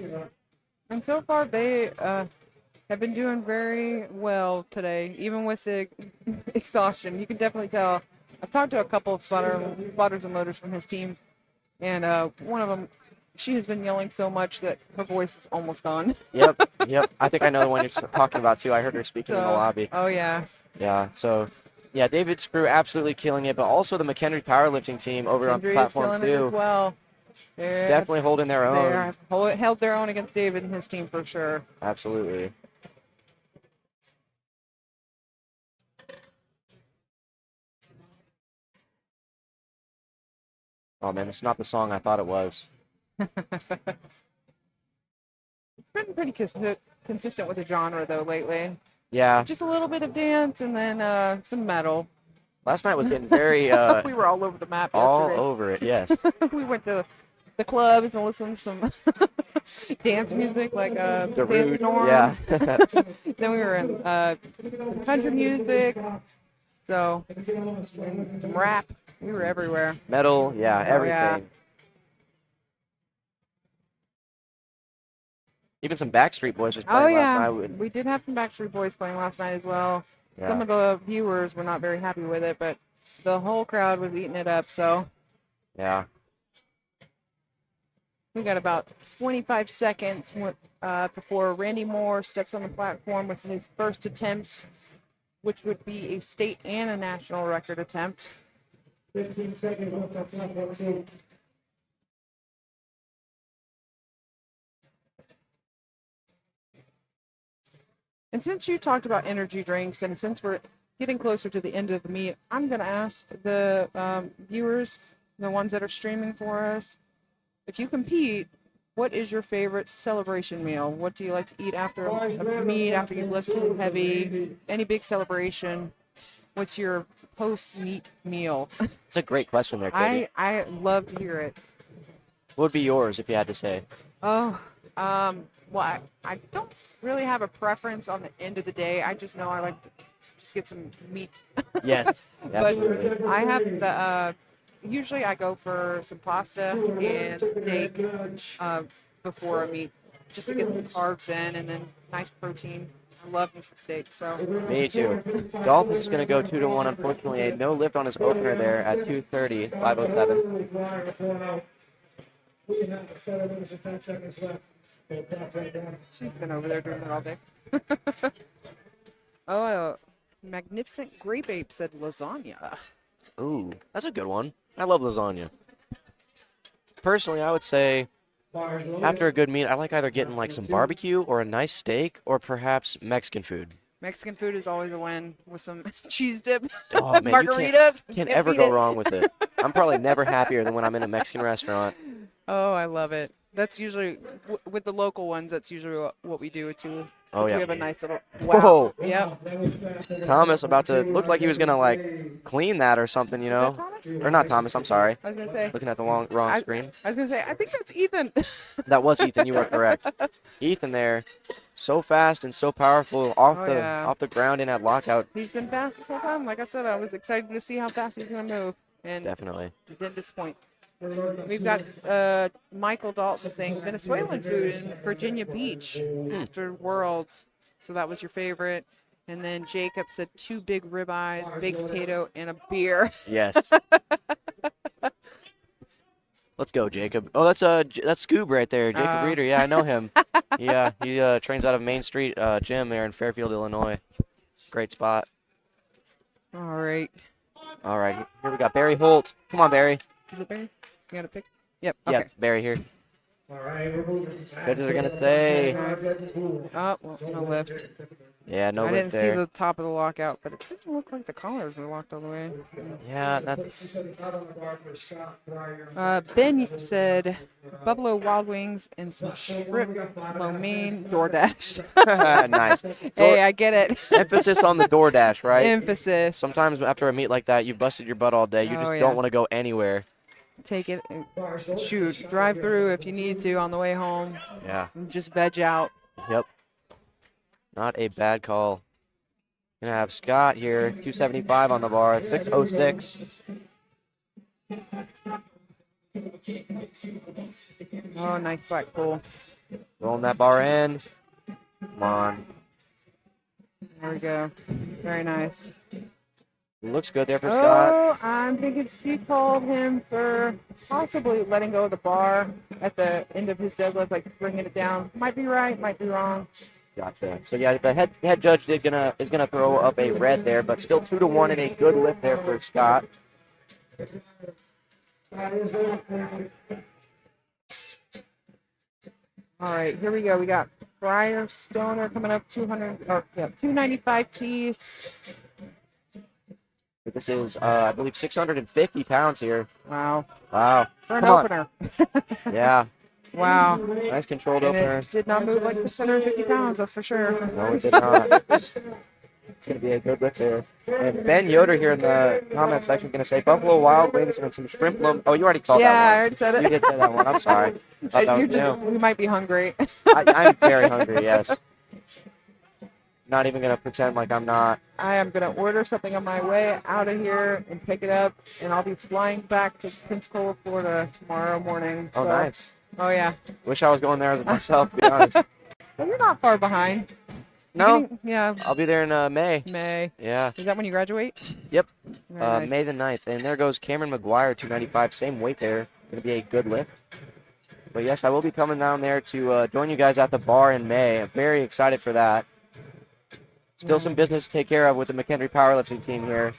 Speaker 4: And so far, they have been doing very well today, even with the exhaustion. You can definitely tell. I've talked to a couple of spotters and loaders from his team, and one of them, she has been yelling so much that her voice is almost gone.
Speaker 1: Yep. I think I know the one you're talking about, too. I heard her speaking in the lobby.
Speaker 4: Oh, yeah.
Speaker 1: Yeah, so, yeah, David's crew absolutely killing it, but also the McHenry Powerlifting team over on platform 2.
Speaker 4: As well. They're
Speaker 1: definitely holding their own.
Speaker 4: They held their own against David and his team for sure.
Speaker 1: Absolutely. Oh, man, it's not the song I thought it was.
Speaker 4: It's been pretty consistent with the genre, though, lately.
Speaker 1: Yeah.
Speaker 4: Just a little bit of dance and then some metal.
Speaker 1: Last night was getting very...
Speaker 4: we were all over the map
Speaker 1: all
Speaker 4: yesterday.
Speaker 1: over it, yes.
Speaker 4: We went to the clubs and listen to some dance music like
Speaker 1: The
Speaker 4: Dance
Speaker 1: Rude.
Speaker 4: Norm.
Speaker 1: Yeah.
Speaker 4: Then we were in country music. So some rap. We were everywhere.
Speaker 1: Metal. Yeah.
Speaker 4: Oh,
Speaker 1: Everything.
Speaker 4: yeah.
Speaker 1: Even some Backstreet Boys was
Speaker 4: Oh
Speaker 1: playing last
Speaker 4: yeah,
Speaker 1: night.
Speaker 4: we did have some Backstreet Boys playing last night as well.
Speaker 1: Yeah.
Speaker 4: Some of the viewers were not very happy with it, but the whole crowd was eating it up. So
Speaker 1: Yeah.
Speaker 4: we got about 25 seconds before Randy Moore steps on the platform with his first attempt, which would be a state and a national record attempt.
Speaker 3: 15 seconds left on platform 2.
Speaker 4: And since you talked about energy drinks, and since we're getting closer to the end of the meet, I'm going to ask the viewers, the ones that are streaming for us, if you compete, what is your favorite celebration meal? What do you like to eat after a meet, after you lift too heavy? Any big celebration? What's your post-meet meal?
Speaker 1: It's a great question there, Katie.
Speaker 4: I love to hear it.
Speaker 1: What would be yours if you had to say?
Speaker 4: Oh, well, I don't really have a preference on the end of the day. I just know I like to just get some meat.
Speaker 1: Yes.
Speaker 4: But
Speaker 1: Absolutely.
Speaker 4: I have the, usually I go for some pasta and steak before a meet, just to get the carbs in and then nice protein. I love me some steak, so.
Speaker 1: Me too. Dolph is going to go 2-1. Unfortunately, a no lift on his opener there at 2:30, 5:07.
Speaker 3: We have 7 minutes and 10 seconds left.
Speaker 4: She's been over there doing it all day. Oh, Magnificent Grape Ape said lasagna.
Speaker 1: Ooh, that's a good one. I love lasagna. Personally, I would say after a good meal, I like either getting like some barbecue or a nice steak or perhaps Mexican food.
Speaker 4: Mexican food is always a win with some cheese dip,
Speaker 1: Oh, man,
Speaker 4: margaritas.
Speaker 1: you can't ever
Speaker 4: beat
Speaker 1: go
Speaker 4: it.
Speaker 1: wrong with it. I'm probably never happier than when I'm in a Mexican restaurant.
Speaker 4: Oh, I love it. That's usually, with the local ones, that's usually what we do too.
Speaker 1: Oh, yeah.
Speaker 4: We have a nice little, wow.
Speaker 1: Whoa.
Speaker 4: Yep.
Speaker 1: Thomas about to look like he was going to like clean that or something, you know?
Speaker 4: Is that Thomas?
Speaker 1: Or not Thomas, I'm sorry.
Speaker 4: I was going to say.
Speaker 1: Looking at the wrong screen.
Speaker 4: I was going to say, I think that's Ethan.
Speaker 1: That was Ethan, you were correct. Ethan there, so fast and so powerful off
Speaker 4: Oh,
Speaker 1: the ground in that lockout.
Speaker 4: He's been fast this whole time. Like I said, I was excited to see how fast he's going to move. And
Speaker 1: Definitely.
Speaker 4: he didn't disappoint. We've got Michael Dalton saying Venezuelan food in Virginia Beach after Worlds. So that was your favorite. And then Jacob said 2 big ribeyes, baked potato, and a beer.
Speaker 1: Yes. Let's go, Jacob. Oh, that's Scoob right there, Jacob Reeder. Yeah, I know him. Yeah, he trains out of Main Street Gym there in Fairfield, Illinois. Great spot.
Speaker 4: All right.
Speaker 1: All right, here we got Barry Holt. Come on, Barry.
Speaker 4: Is it Barry? You got to pick? Yep. Okay.
Speaker 1: Yeah, Barry here.
Speaker 3: All right, we're moving.
Speaker 1: Judges are gonna say.
Speaker 4: Oh, well, no lift.
Speaker 1: Yeah, no
Speaker 4: I
Speaker 1: lift
Speaker 4: didn't see
Speaker 1: there.
Speaker 4: the top of the lockout, but it didn't look like the collars were locked all the way.
Speaker 1: Yeah, that's
Speaker 4: Ben said Buffalo Wild Wings and some shrimp lo mein DoorDash.
Speaker 1: nice.
Speaker 4: Hey, I get it.
Speaker 1: Emphasis on the DoorDash, right?
Speaker 4: Emphasis.
Speaker 1: Sometimes after a meet like that, you've busted your butt all day. You just
Speaker 4: Oh, yeah.
Speaker 1: don't want to go anywhere.
Speaker 4: Take it and shoot. Drive through if you need to on the way home.
Speaker 1: Yeah.
Speaker 4: And just veg out.
Speaker 1: Yep. Not a bad call. Gonna have Scott here, 275 on the bar, 606.
Speaker 4: Oh, nice slack pull.
Speaker 1: Rolling that bar in. Come on.
Speaker 4: There we go. Very nice.
Speaker 1: Looks good there for Scott.
Speaker 4: Oh, I'm thinking she called him for possibly letting go of the bar at the end of his deadlift, like bringing it down. Might be right, might be wrong.
Speaker 1: Gotcha. So yeah, the head judge is gonna throw up a red there, but still 2-1 and a good lift there for Scott.
Speaker 4: All right, here we go. We got Briar Stoner coming up 295 keys.
Speaker 1: This is I believe 650 pounds here.
Speaker 4: Wow.
Speaker 1: Wow.
Speaker 4: For an
Speaker 1: Come on.
Speaker 4: opener.
Speaker 1: Yeah.
Speaker 4: Wow.
Speaker 1: Nice controlled
Speaker 4: And
Speaker 1: opener.
Speaker 4: it did not move like 650 pounds, that's for sure.
Speaker 1: No, it did not. It's going to be a good lift there. And Ben Yoder here in the comment section is going to say Buffalo Wild Wings and some shrimp lo. Oh, you already called
Speaker 4: Yeah, I
Speaker 1: that
Speaker 4: already said
Speaker 1: one.
Speaker 4: it.
Speaker 1: You did say that one. I'm sorry. I thought that was new.
Speaker 4: You might be hungry.
Speaker 1: I'm very hungry, yes. Not even going to pretend like I'm not.
Speaker 4: I am going to order something on my way out of here and pick it up, and I'll be flying back to Pensacola, Florida tomorrow morning.
Speaker 1: Oh,
Speaker 4: So-
Speaker 1: nice.
Speaker 4: Oh, yeah.
Speaker 1: Wish I was going there myself, to be honest.
Speaker 4: Well, you're not far behind.
Speaker 1: No,
Speaker 4: Yeah,
Speaker 1: I'll be there in May.
Speaker 4: May.
Speaker 1: Yeah.
Speaker 4: Is that when you graduate?
Speaker 1: Yep.
Speaker 4: Very nice.
Speaker 1: May the 9th. And there goes Cameron McGuire, 295. Same weight there. Going to be a good lift. But yes, I will be coming down there to join you guys at the bar in May. I'm very excited for that. Still some business to take care of with the McHenry powerlifting team here.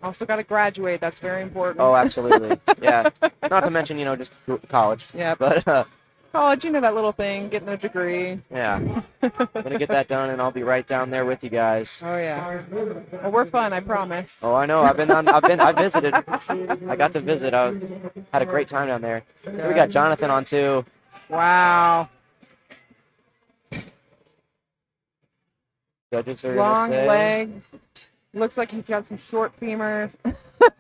Speaker 4: Also got to graduate. That's very important.
Speaker 1: Oh, absolutely. Yeah. Not to mention, just college.
Speaker 4: Yeah.
Speaker 1: But,
Speaker 4: College, that little thing, getting a degree.
Speaker 1: yeah. Gonna get that done, and I'll be right down there with you guys.
Speaker 4: Oh, yeah. Well, we're fun, I promise.
Speaker 1: Oh, I know. I visited. I got to visit. Had a great time down there. Here we got Jonathan on too.
Speaker 4: Wow.
Speaker 1: Judges are
Speaker 4: Long
Speaker 1: gonna say-
Speaker 4: legs. Looks like he's got some short femurs.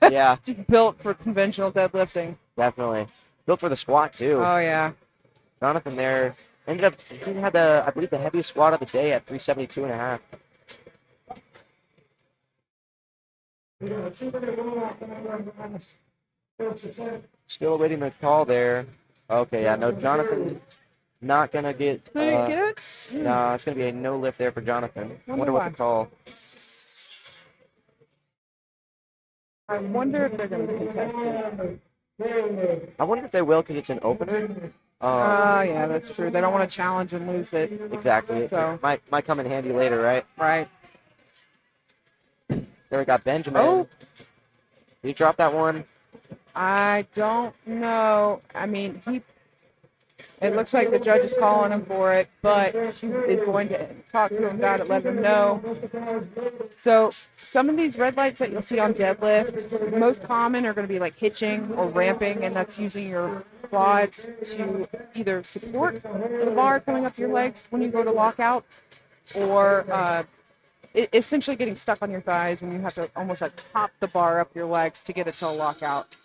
Speaker 1: Yeah,
Speaker 4: Just built for conventional deadlifting.
Speaker 1: definitely. Built for the squat too.
Speaker 4: Oh, yeah.
Speaker 1: Jonathan there ended up. He had I believe, the heaviest squat of the day at 372.5. Still awaiting the call there. Okay, yeah, no, Jonathan not gonna get.
Speaker 4: Did he get it?
Speaker 1: No, it's gonna be a no lift there for Jonathan. Wonder what
Speaker 4: why.
Speaker 1: the call.
Speaker 4: I wonder if they're going to contest it.
Speaker 1: I wonder if they will because it's an opener.
Speaker 4: Oh, yeah, that's true. They don't want to challenge and lose it.
Speaker 1: Exactly.
Speaker 4: So-
Speaker 1: Might come in handy later, right?
Speaker 4: Right.
Speaker 1: There we got Benjamin.
Speaker 4: Oh.
Speaker 1: Did he drop that one?
Speaker 4: I don't know. I mean, it looks like the judge is calling him for it, but she is going to talk to him about it, let him know. So some of these red lights that you'll see on deadlift, the most common are going to be like hitching or ramping, and that's using your quads to either support the bar coming up your legs when you go to lockout, or essentially getting stuck on your thighs, and you have to almost like pop the bar up your legs to get it to a lockout.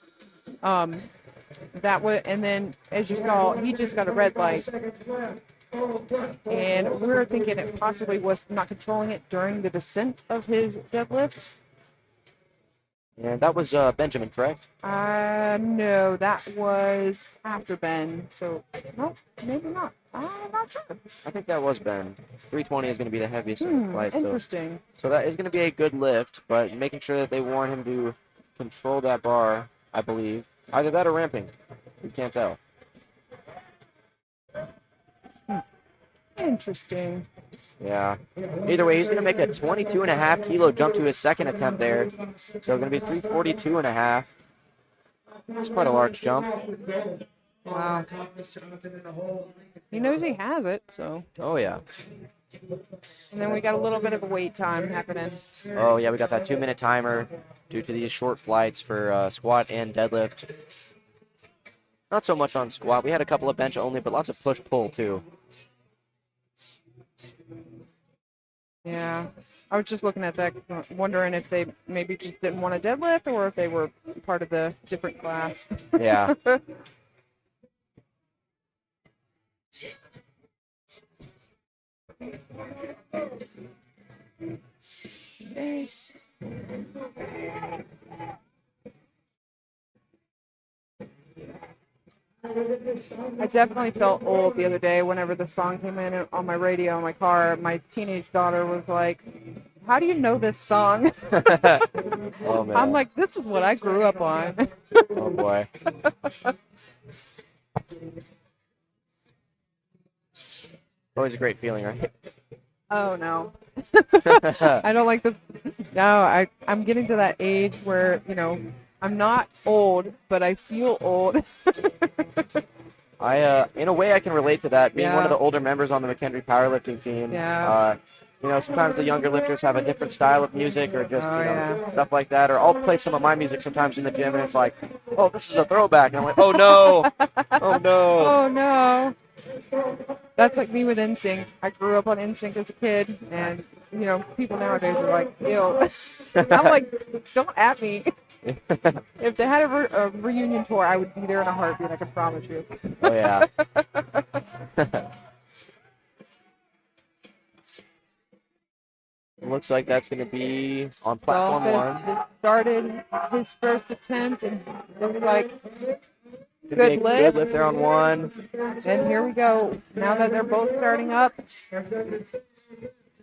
Speaker 4: That would, and then as you saw, he just got a red light, and we're thinking it possibly was not controlling it during the descent of his deadlift.
Speaker 1: And that was Benjamin, correct?
Speaker 4: No, that was after Ben. So no, maybe not. I'm not sure.
Speaker 1: I think that was Ben. 320 is going to be the heaviest light.
Speaker 4: Interesting.
Speaker 1: So that is going to be a good lift, but making sure that they want him to control that bar, I believe. Either that or ramping. We can't tell.
Speaker 4: Interesting.
Speaker 1: Yeah. Either way, he's going to make a 22.5 kilo jump to his second attempt there. So it's going to be 342.5. That's quite a large jump.
Speaker 4: Wow. He knows he has it, so.
Speaker 1: Oh, yeah.
Speaker 4: And then we got a little bit of a wait time happening.
Speaker 1: Oh, yeah, we got that 2-minute timer due to these short flights for squat and deadlift. Not so much on squat. We had a couple of bench only, but lots of push-pull, too.
Speaker 4: Yeah. I was just looking at that, wondering if they maybe just didn't want a deadlift or if they were part of the different class.
Speaker 1: Yeah.
Speaker 4: Yes. I definitely felt old the other day whenever the song came in on my radio in my car. My teenage daughter was like, "How do you know this song?"
Speaker 1: Oh, man.
Speaker 4: I'm like, "This is what I grew up on."
Speaker 1: Oh, boy. Always a great feeling, right?
Speaker 4: Oh no. I don't like the. No, I'm getting to that age where I'm not old, but I feel old.
Speaker 1: In a way, I can relate to that. Being one of
Speaker 4: Yeah.
Speaker 1: the older members on the McHenry powerlifting team.
Speaker 4: Yeah.
Speaker 1: Sometimes the younger lifters have a different style of music, or just
Speaker 4: yeah.
Speaker 1: stuff like that. Or I'll play some of my music sometimes in the gym, and it's like, oh, this is a throwback, and I'm like, oh no, oh no.
Speaker 4: Oh no. That's like me with NSYNC. I grew up on NSYNC as a kid, and you know, people nowadays are like, ew. I'm like, don't at me. If they had a reunion tour, I would be there in a heartbeat. I can promise you.
Speaker 1: Oh yeah. Looks like that's going to be on platform
Speaker 4: Dolphin
Speaker 1: 1.
Speaker 4: just started his first attempt and looks like
Speaker 1: Could
Speaker 4: good
Speaker 1: be a
Speaker 4: lift.
Speaker 1: good lift there on 1.
Speaker 4: And here we go. Now that they're both starting up.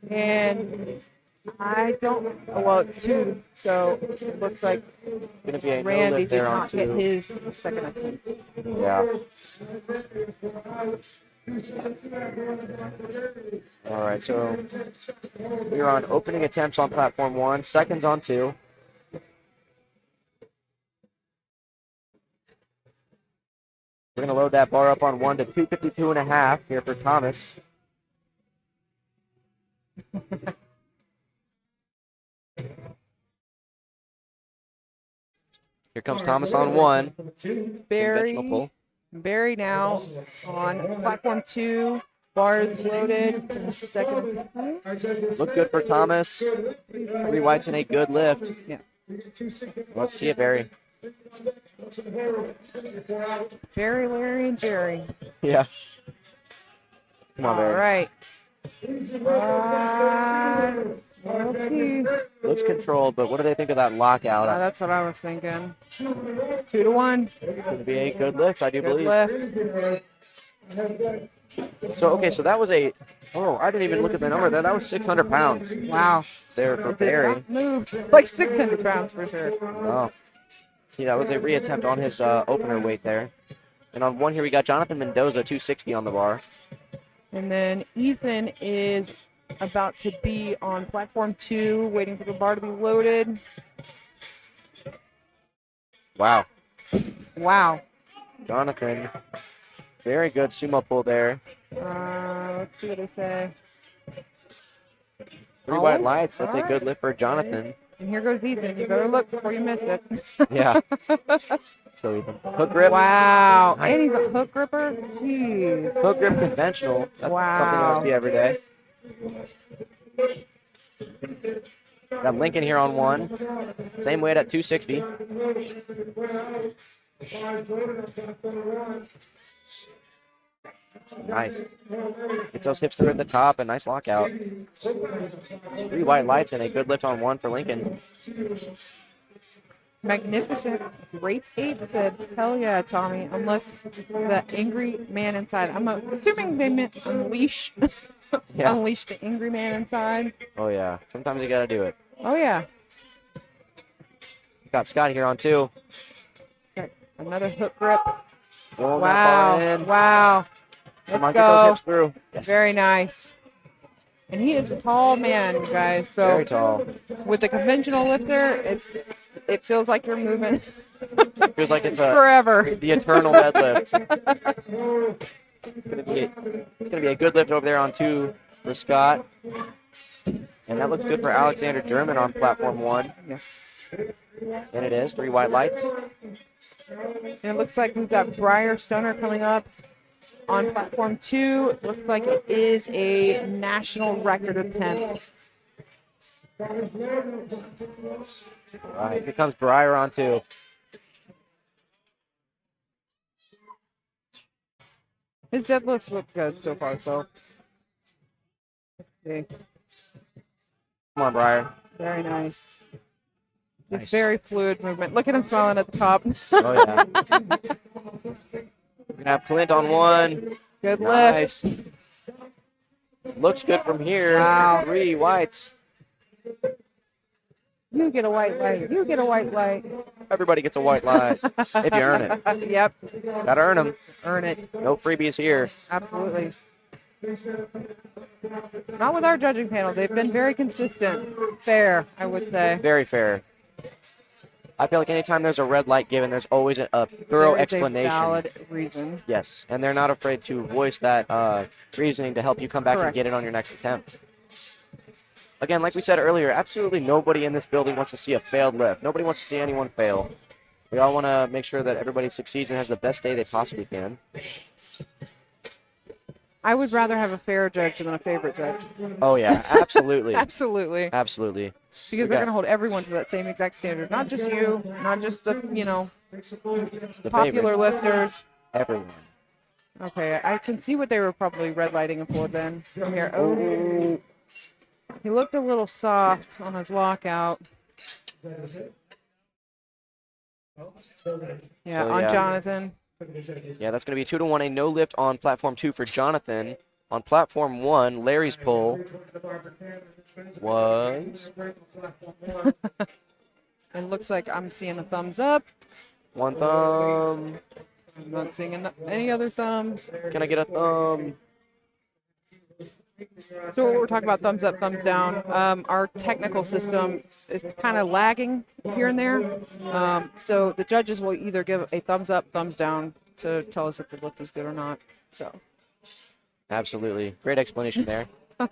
Speaker 4: And I don't, well, it's 2, so it looks like
Speaker 1: Going to be a no
Speaker 4: Randy
Speaker 1: lift
Speaker 4: did
Speaker 1: there on
Speaker 4: not get
Speaker 1: 2.
Speaker 4: his second attempt.
Speaker 1: Yeah. All right, so we're on opening attempts on platform 1, seconds on 2. We're going to load that bar up on 1 to 252.5 here for Thomas. Here comes Thomas on 1. Conventional pull.
Speaker 4: Barry now on platform 2. Bars loaded. Second attempt.
Speaker 1: Look good for Thomas. 3 whites and a good lift.
Speaker 4: Yeah.
Speaker 1: Let's see it, Barry.
Speaker 4: Barry, Larry, and Jerry.
Speaker 1: Yeah. Come on,
Speaker 4: All
Speaker 1: Barry.
Speaker 4: right. Okay.
Speaker 1: Looks controlled, but what do they think of that lockout?
Speaker 4: That's what I was thinking. 2 to 1.
Speaker 1: Going to be a good lift, I do
Speaker 4: Good
Speaker 1: believe.
Speaker 4: lift.
Speaker 1: So, okay, so that was a, oh, I didn't even look at the number there. That was 600 pounds
Speaker 4: Wow.
Speaker 1: there for
Speaker 4: Did
Speaker 1: Barry.
Speaker 4: not move. Like 600 pounds for sure.
Speaker 1: Oh. See, that was a reattempt on his opener weight there. And on 1 here, we got Jonathan Mendoza, 260 on the bar.
Speaker 4: And then Ethan is about to be on platform 2, waiting for the bar to be loaded.
Speaker 1: Wow.
Speaker 4: Wow.
Speaker 1: Jonathan, very good sumo pull there.
Speaker 4: Let's see what they say.
Speaker 1: 3 white lights, that's a good lift for Jonathan.
Speaker 4: And here goes Ethan. You better look before you miss it.
Speaker 1: Yeah. So Ethan. Hook grip.
Speaker 4: Wow.
Speaker 1: Nice.
Speaker 4: And he's a hook gripper. Jeez.
Speaker 1: Hook grip conventional. That's something
Speaker 4: Wow.
Speaker 1: I see every day. Got Lincoln here on 1. Same weight at 260. Nice. Gets those hips through at the top. A nice lockout. 3 white lights and a good lift on 1 for Lincoln.
Speaker 4: Magnificent. Great said, hell yeah, Tommy. Unless the angry man inside. I'm assuming they meant unleash.
Speaker 1: Yeah.
Speaker 4: Unleash the angry man inside.
Speaker 1: Oh, yeah. Sometimes you got to do it.
Speaker 4: Oh, yeah.
Speaker 1: Got Scott here on 2.
Speaker 4: Okay. Another hook grip.
Speaker 1: Rolling that bar in.
Speaker 4: Wow.
Speaker 1: Come on,
Speaker 4: Let's
Speaker 1: get those
Speaker 4: go.
Speaker 1: hips through. Yes.
Speaker 4: Very nice. And he is a tall man, you guys. So
Speaker 1: Very tall.
Speaker 4: with the conventional lifter, it feels like you're moving
Speaker 1: Feels like it's
Speaker 4: forever.
Speaker 1: the eternal deadlift. It's gonna be a good lift over there on 2 for Scott. And that looks good for Alexander German on platform 1.
Speaker 4: Yes.
Speaker 1: And it is 3 white lights.
Speaker 4: And it looks like we've got Briar Stoner coming up on platform 2. It looks like it is a national record attempt.
Speaker 1: All right, here comes Breyer on 2.
Speaker 4: His deadlifts look good so far, so. Okay.
Speaker 1: Come on, Breyer.
Speaker 4: Very nice.
Speaker 1: Nice.
Speaker 4: It's very fluid movement. Look at him smiling at the top.
Speaker 1: Oh, yeah. We're gonna have Clint on 1.
Speaker 4: Good lift.
Speaker 1: Nice. Looks good from here.
Speaker 4: Wow.
Speaker 1: 3 whites.
Speaker 4: You get a white light. You get a white light.
Speaker 1: Everybody gets a white light if you earn it.
Speaker 4: Yep.
Speaker 1: Gotta earn them.
Speaker 4: Earn it.
Speaker 1: No freebies here.
Speaker 4: Absolutely. Not with our judging panel. They've been very consistent. Fair, I would say.
Speaker 1: Very fair. I feel like anytime there's a red light given, there's always a thorough
Speaker 4: There is
Speaker 1: explanation.
Speaker 4: a valid reason.
Speaker 1: Yes, and they're not afraid to voice that reasoning to help you come back and
Speaker 4: Correct.
Speaker 1: get it on your next attempt. Again, like we said earlier, absolutely nobody in this building wants to see a failed lift. Nobody wants to see anyone fail. We all want to make sure that everybody succeeds and has the best day they possibly can.
Speaker 4: I would rather have a fair judge than a favorite judge.
Speaker 1: Oh, yeah, absolutely.
Speaker 4: Absolutely.
Speaker 1: Absolutely.
Speaker 4: Because they're going to hold everyone to that same exact standard. Not just you, not just the,
Speaker 1: The
Speaker 4: popular
Speaker 1: favorites.
Speaker 4: lifters.
Speaker 1: Everyone.
Speaker 4: Okay, I can see what they were probably red lighting him for then. Here. Oh. He looked a little soft on his lockout. Yeah,
Speaker 1: Oh,
Speaker 4: on
Speaker 1: yeah.
Speaker 4: Jonathan.
Speaker 1: Yeah, that's going to be 2-1, a no lift on platform 2 for Jonathan. On platform 1, Larry's pull was
Speaker 4: It looks like I'm seeing a thumbs up.
Speaker 1: 1 thumb.
Speaker 4: I'm not seeing any other thumbs.
Speaker 1: Can I get a thumb?
Speaker 4: So what we're talking about, thumbs up, thumbs down. Our technical system is kind of lagging here and there. So the judges will either give a thumbs up, thumbs down to tell us if the lift is good or not. So
Speaker 1: Absolutely. Great explanation there.
Speaker 4: yeah,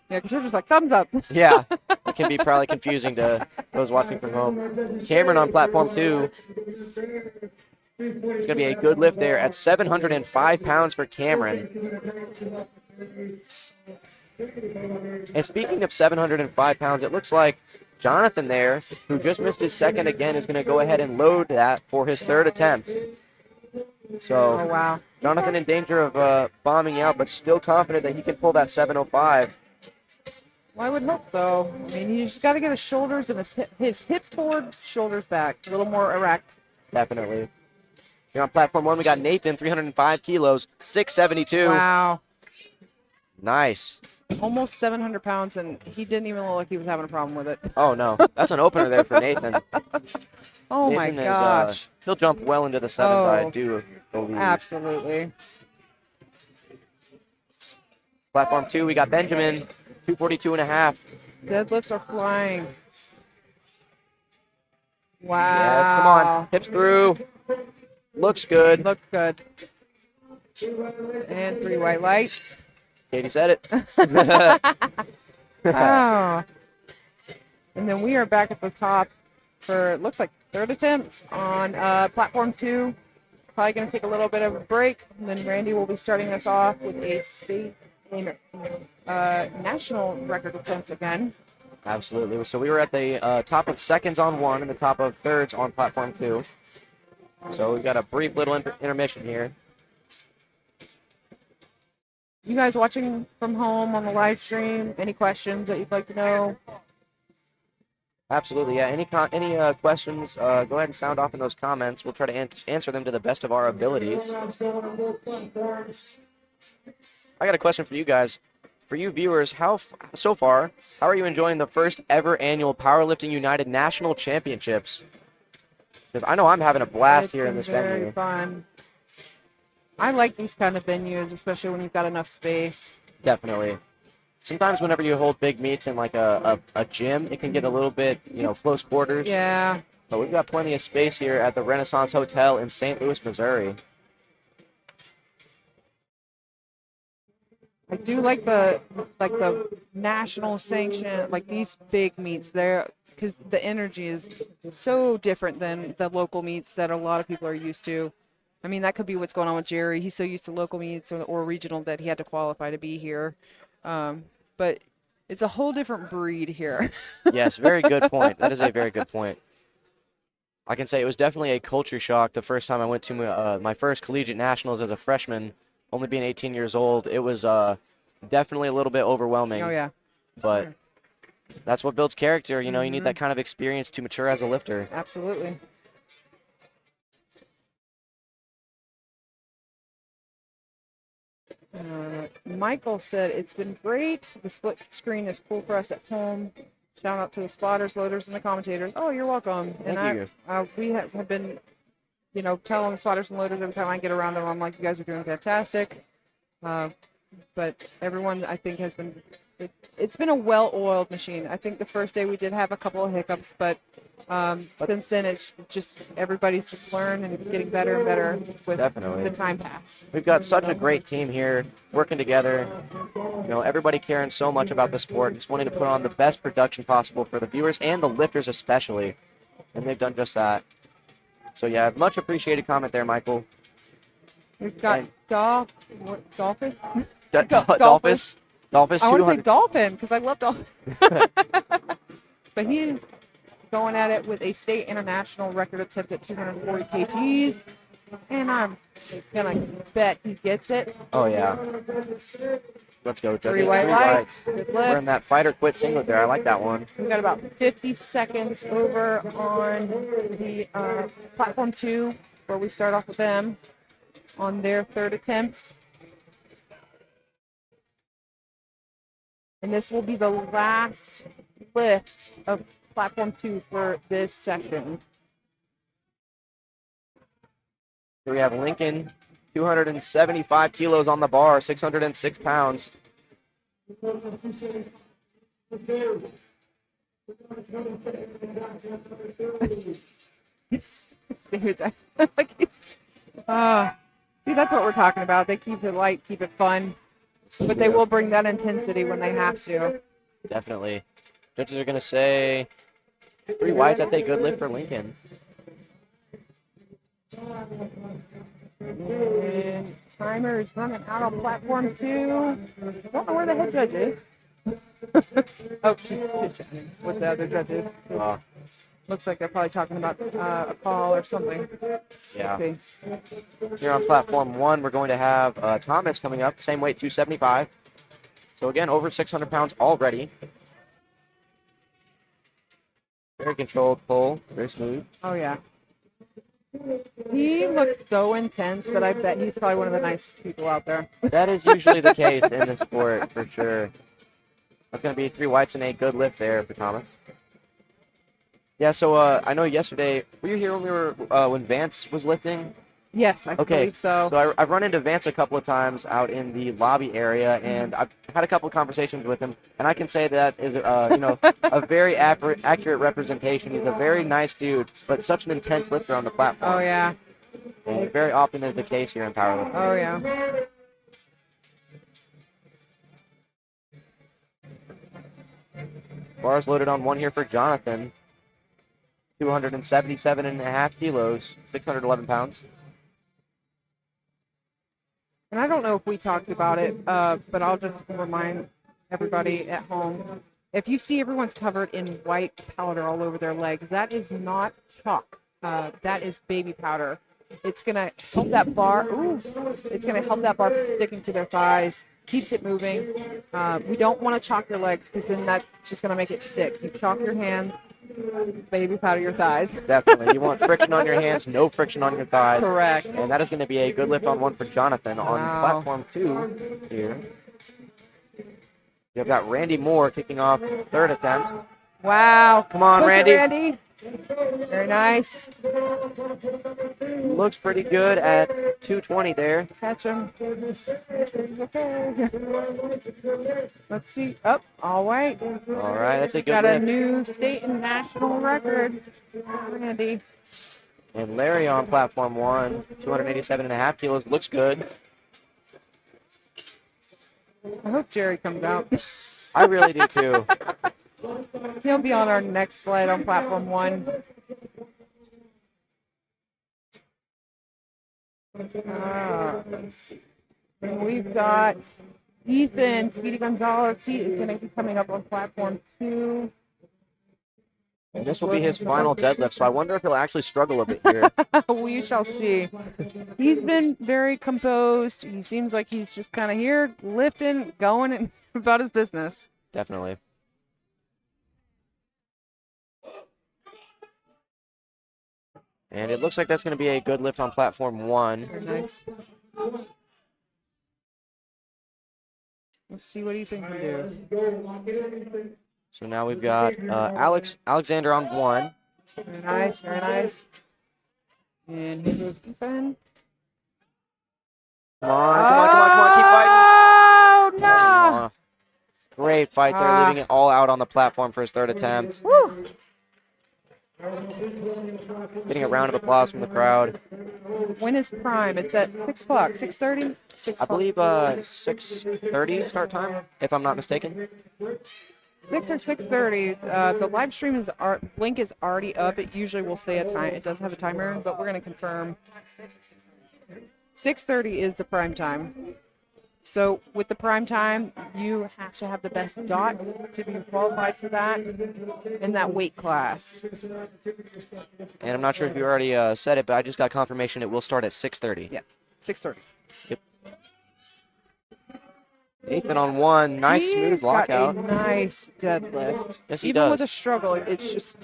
Speaker 4: because we're just like thumbs up.
Speaker 1: Yeah, it can be probably confusing to those watching from home. Cameron on platform 2. It's going to be a good lift there at 705 pounds for Cameron. And speaking of 705 pounds, it looks like Jonathan there, who just missed his second again, is going to go ahead and load that for his third attempt. So,
Speaker 4: Oh wow.
Speaker 1: Jonathan in danger of bombing out, but still confident that he can pull that 705.
Speaker 4: Well, I would hope though. I mean, you just got to get his shoulders and his hips forward, shoulders back, a little more erect.
Speaker 1: Definitely. Here on platform 1, we got Nathan, 305 kilos, 672.
Speaker 4: Wow.
Speaker 1: Nice.
Speaker 4: Almost 700 pounds, and he didn't even look like he was having a problem with it.
Speaker 1: Oh, no. That's an opener there for Nathan.
Speaker 4: Oh
Speaker 1: Nathan
Speaker 4: my
Speaker 1: is,
Speaker 4: gosh.
Speaker 1: he'll jump well into the sevens, I
Speaker 4: Oh.
Speaker 1: do believe.
Speaker 4: Absolutely.
Speaker 1: Platform 2, we got Benjamin, 242 and a half.
Speaker 4: Deadlifts are flying. Wow.
Speaker 1: Yes, come on. Hips through. Looks good.
Speaker 4: Look good. And 3 white lights.
Speaker 1: Katie said it.
Speaker 4: Oh. And then we are back at the top for, it looks like, third attempt on platform 2. Probably going to take a little bit of a break. And then Randy will be starting us off with a state national record attempt again.
Speaker 1: Absolutely. So we were at the top of seconds on 1 and the top of thirds on platform 2. So we've got a brief little intermission here.
Speaker 4: You guys watching from home on the live stream, any questions that you'd like to know?
Speaker 1: Absolutely, yeah. Any questions, go ahead and sound off in those comments. We'll try to answer them to the best of our abilities. I got a question for you guys. For you viewers, so far, how are you enjoying the first ever annual Powerlifting United National Championships? Because I know I'm having a blast
Speaker 4: It's
Speaker 1: here in
Speaker 4: been
Speaker 1: this
Speaker 4: very
Speaker 1: venue.
Speaker 4: fun. I like these kind of venues, especially when you've got enough space.
Speaker 1: Definitely. Sometimes whenever you hold big meets in like a gym, it can get a little bit, close quarters.
Speaker 4: Yeah.
Speaker 1: But we've got plenty of space here at the Renaissance Hotel in St. Louis, Missouri.
Speaker 4: I do like the national sanction, like these big meets there, because the energy is so different than the local meets that a lot of people are used to. I mean, that could be what's going on with Jerry. He's so used to local meets or regional that he had to qualify to be here. But it's a whole different breed here.
Speaker 1: Yes, very good point. That is a very good point. I can say it was definitely a culture shock the first time I went to my first collegiate nationals as a freshman, only being 18 years old. It was definitely a little bit overwhelming.
Speaker 4: Oh, yeah.
Speaker 1: But that's what builds character. You need that kind of experience to mature as a lifter.
Speaker 4: Absolutely. Michael said, it's been great. The split screen is cool for us at home. Shout out to the spotters, loaders, and the commentators. Oh, you're welcome.
Speaker 1: Thank you.
Speaker 4: We have been, telling the spotters and loaders every time I get around them, I'm like, you guys are doing fantastic. But everyone, I think, has been, it's been a well-oiled machine. I think the first day we did have a couple of hiccups, but since then it's just, everybody's just learned and getting better and better with
Speaker 1: Definitely.
Speaker 4: the time passed.
Speaker 1: We've got such a great team here working together. Everybody caring so much about the sport, just wanting to put on the best production possible for the viewers and the lifters especially. And they've done just that. So yeah, much appreciated comment there, Michael.
Speaker 4: We've got
Speaker 1: And-
Speaker 4: Dolphin.
Speaker 1: Dolphus. Dolphus
Speaker 4: I want to say
Speaker 1: 200.
Speaker 4: Dolphin because I love Dolphin. But he's going at it with a state international record attempt at 240 kgs. And I'm going to bet he gets it.
Speaker 1: Oh, yeah. Let's go, Judge.
Speaker 4: 3 white lights. Good
Speaker 1: We're in
Speaker 4: lift.
Speaker 1: that fight or quit singlet there. I like that one.
Speaker 4: We've got about 50 seconds over on the platform 2 where we start off with them on their third attempts. And this will be the last lift of platform 2 for this session.
Speaker 1: Here we have Lincoln, 275 kilos on the bar, 606 pounds. See, that's what we're talking about. They keep it light, keep it fun, but they will bring that intensity when they have to. Definitely. Judges are going to say 3 whites. That's a good lift for Lincoln.
Speaker 4: And timer is running out on platform 2. Don't know where the head judge is. Oh, she's chatting with the other judges. Looks like they're probably talking about a call or something.
Speaker 1: Yeah.
Speaker 4: Okay.
Speaker 1: Here on platform 1, we're going to have Thomas coming up, same weight, 275. So again, over 600 pounds already. Very controlled pull, very smooth.
Speaker 4: Oh, yeah. He looks so intense, but I bet he's probably one of the nicest people out there.
Speaker 1: That is usually the case in the sport, for sure. That's going to be 3 whites and a good lift there for Thomas. Yeah, so I know yesterday, were you here when we were when Vance was lifting?
Speaker 4: Yes, I believe so.
Speaker 1: So I've run into Vance a couple of times out in the lobby area, and I've had a couple of conversations with him, and I can say that is a very accurate representation. He's a very nice dude, but such an intense lifter on the platform.
Speaker 4: Oh, yeah.
Speaker 1: And very often is the case here in powerlifting.
Speaker 4: Oh, yeah.
Speaker 1: Bars loaded on 1 here for Jonathan. 277.5 kilos, 611 pounds.
Speaker 4: And I don't know if we talked about it, but I'll just remind everybody at home. If you see everyone's covered in white powder all over their legs, that is not chalk. That is baby powder. It's going to help that bar. It's going to help that bar from sticking to their thighs. Keeps it moving. We don't want to chalk your legs because then that's just going to make it stick. You chalk your hands, baby powder your thighs.
Speaker 1: Definitely. You want friction on your hands, no friction on your thighs.
Speaker 4: Correct.
Speaker 1: And that is going to be a good lift on 1 for Jonathan on platform 2 here. You've got Randy Moore kicking off third attempt.
Speaker 4: Wow.
Speaker 1: Come on,
Speaker 4: Push it,
Speaker 1: Randy.
Speaker 4: Randy. Very nice.
Speaker 1: Looks pretty good at 220 there.
Speaker 4: Catch him. Okay. Let's see. Up. All right.
Speaker 1: All right, that's a good
Speaker 4: Got a
Speaker 1: lift.
Speaker 4: new state and national record. Randy.
Speaker 1: And Larry on platform 1, 287.5 kilos. Looks good.
Speaker 4: I hope Jerry comes out.
Speaker 1: I really do too.
Speaker 4: He'll be on our next flight on platform 1. Let's see. And we've got Ethan Speedy Gonzalez. He is going to be coming up on platform 2.
Speaker 1: And this will be his final deadlift, so I wonder if he'll actually struggle a bit here.
Speaker 4: We shall see. He's been very composed. He seems like he's just kind of here, lifting, going, and about his business.
Speaker 1: Definitely. And it looks like that's going to be a good lift on platform 1.
Speaker 4: Very nice. Let's see what Ethan can do.
Speaker 1: So now we've got Alexander on 1.
Speaker 4: Very nice, very nice. And here goes Ethan.
Speaker 1: Come on, keep fighting.
Speaker 4: Oh, no.
Speaker 1: Aw. Great fight there, leaving it all out on the platform for his third attempt.
Speaker 4: Woo.
Speaker 1: Getting a round of applause from the crowd.
Speaker 4: When is prime? It's at 6 o'clock, 6:30? 6
Speaker 1: I believe 6:30 start time, if I'm not mistaken.
Speaker 4: 6 or 6:30. The live stream is link is already up. It usually will say a time. It does have a timer, but we're going to confirm 6:30 is the prime time. So with the prime time, you have to have the best dot to be qualified for that in that weight class.
Speaker 1: And I'm not sure if you already said it, but I just got confirmation it will start at 6:30.
Speaker 4: Yeah, 6:30.
Speaker 1: Yep. Nathan on one. Nice smooth
Speaker 4: He's got
Speaker 1: lockout.
Speaker 4: a nice deadlift.
Speaker 1: Yes, he
Speaker 4: Even
Speaker 1: does.
Speaker 4: with a struggle, it's just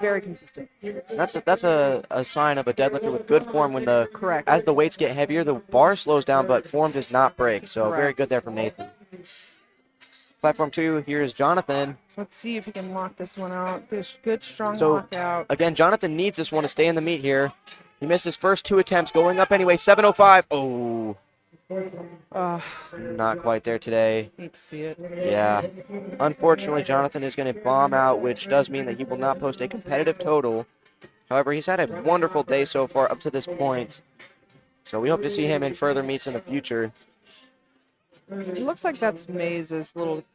Speaker 4: very consistent.
Speaker 1: That's a sign of a deadlifter with good form when
Speaker 4: Correct.
Speaker 1: as the weights get heavier, the bar slows down, but form does not break. So very
Speaker 4: Correct.
Speaker 1: good there from Nathan. Platform 2, here's Jonathan.
Speaker 4: Let's see if he can lock this one out. Good strong
Speaker 1: So,
Speaker 4: lockout.
Speaker 1: Again, Jonathan needs this one to stay in the meet here. He missed his first 2 attempts, going up anyway, 7:05. Oh, not quite there today.
Speaker 4: Hate to see it.
Speaker 1: Yeah. Unfortunately, Jonathan is going to bomb out, which does mean that he will not post a competitive total. However, he's had a wonderful day so far up to this point. So we hope to see him in further meets in the future.
Speaker 4: It looks like that's Maze's little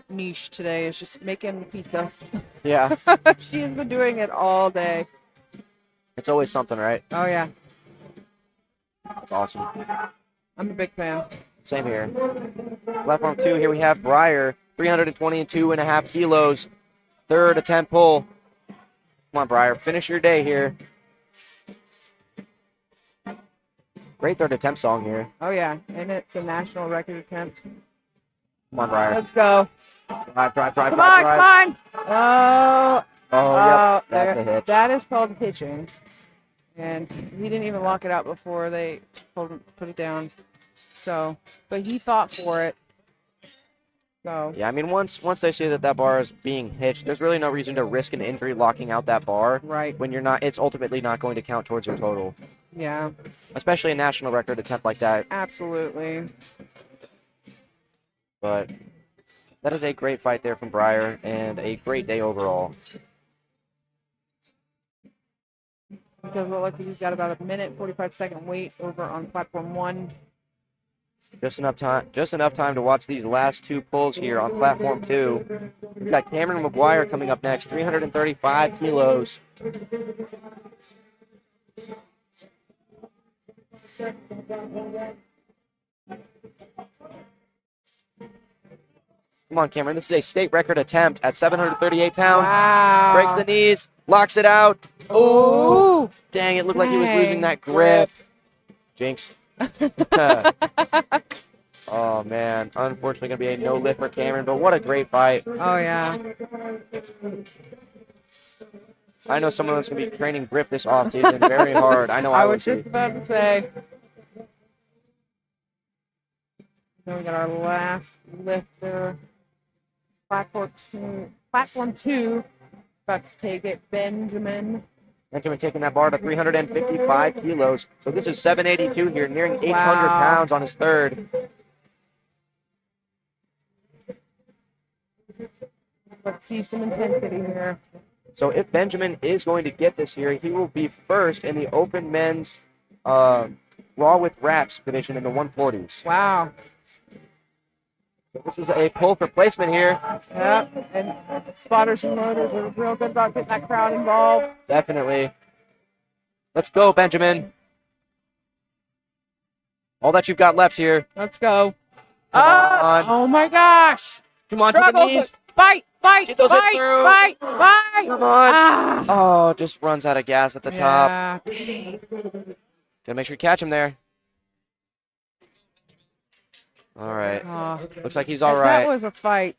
Speaker 4: niche today, is just making pizzas.
Speaker 1: Yeah.
Speaker 4: She has been doing it all day.
Speaker 1: It's always something, right?
Speaker 4: Oh, yeah.
Speaker 1: That's awesome.
Speaker 4: I'm a big fan.
Speaker 1: Same here. Platform 2, here we have Breyer, 322.5 kilos. Third attempt pull. Come on, Breyer, finish your day here. Great third attempt song here.
Speaker 4: Oh, yeah. And it's a national record attempt.
Speaker 1: Come on, Breyer.
Speaker 4: Let's go.
Speaker 1: Drive.
Speaker 4: Come on. Oh,
Speaker 1: Yep, that's
Speaker 4: there.
Speaker 1: a hit.
Speaker 4: That is called pitching. And he didn't even lock it out before they put it down. So, but he fought for it. So,
Speaker 1: Yeah, I mean, once they see that bar is being hitched, there's really no reason to risk an injury locking out that bar.
Speaker 4: right.
Speaker 1: When it's ultimately not going to count towards your total.
Speaker 4: Yeah,
Speaker 1: Especially a national record attempt like that.
Speaker 4: absolutely.
Speaker 1: But that is a great fight there from Breyer and a great day overall.
Speaker 4: It does look like he's got about a minute, 45-second wait over on platform 1.
Speaker 1: Just enough time to watch these last 2 pulls here on platform 2. We've got Cameron McGuire coming up next, 335 kilos. Come on, Cameron. This is a state record attempt at 738 pounds.
Speaker 4: Wow.
Speaker 1: Breaks the knees, locks it out.
Speaker 4: Oh,
Speaker 1: Dang, it looked like he was losing
Speaker 4: dang,
Speaker 1: that grip. Jinx. Oh, man. Unfortunately, going to be a no lift for Cameron, but what a great fight.
Speaker 4: oh yeah.
Speaker 1: I know someone that's going to be training grip this offseason very hard. I know I
Speaker 4: I
Speaker 1: would
Speaker 4: was just
Speaker 1: too.
Speaker 4: about to say. Then we got our last lifter. Platform two. About to take it, Benjamin.
Speaker 1: Benjamin taking that bar to 355 kilos. So this is 782 here, nearing 800
Speaker 4: Wow.
Speaker 1: pounds on his third.
Speaker 4: Let's see some intensity here.
Speaker 1: So if Benjamin is going to get this here, he will be first in the open men's raw with wraps division in the 140s.
Speaker 4: Wow.
Speaker 1: So this is a pull for placement here.
Speaker 4: Yep. And spotters and motors are real good about getting that crowd involved.
Speaker 1: Definitely. Let's go, Benjamin. All that you've got left here.
Speaker 4: Let's go.
Speaker 1: Come on.
Speaker 4: Oh my gosh.
Speaker 1: Come on to the
Speaker 4: Struggle.
Speaker 1: knees.
Speaker 4: Fight.
Speaker 1: Get those hips
Speaker 4: fight,
Speaker 1: through.
Speaker 4: fight.
Speaker 1: Come on.
Speaker 4: Ah.
Speaker 1: Oh, just runs out of gas at the top.
Speaker 4: Yeah. Dang.
Speaker 1: Gotta make sure you catch him there. All right.
Speaker 4: Oh.
Speaker 1: Looks like he's all
Speaker 4: That
Speaker 1: right.
Speaker 4: was a fight.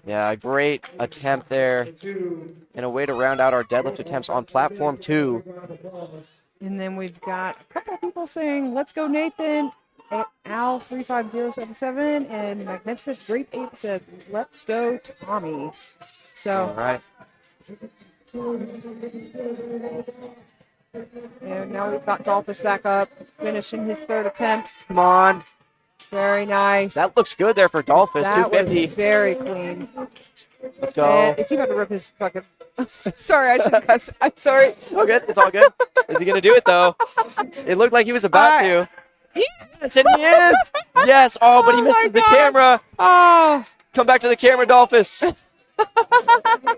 Speaker 1: Yeah, a great attempt there. And a way to round out our deadlift attempts on platform 2.
Speaker 4: And then we've got a couple of people saying, let's go, Nathan. Al35077 and Magnificent Grape Ape said, let's go, Tommy.
Speaker 1: All
Speaker 4: So,
Speaker 1: right.
Speaker 4: and now we've got Dolphus back up, finishing his third attempt.
Speaker 1: Come on.
Speaker 4: Very nice.
Speaker 1: That looks good there for Dolphus.
Speaker 4: That
Speaker 1: 250.
Speaker 4: was very clean.
Speaker 1: Let's go.
Speaker 4: And is he about to rip his fucking... Sorry, I should cuss. I'm sorry.
Speaker 1: It's all good. It's all good. Is he going to do it, though? It looked like he was about to. Yes, and he is. Yes. Oh, but he
Speaker 4: Oh
Speaker 1: misses
Speaker 4: my
Speaker 1: the
Speaker 4: God.
Speaker 1: camera.
Speaker 4: Oh,
Speaker 1: Come back to the camera, Dolphus.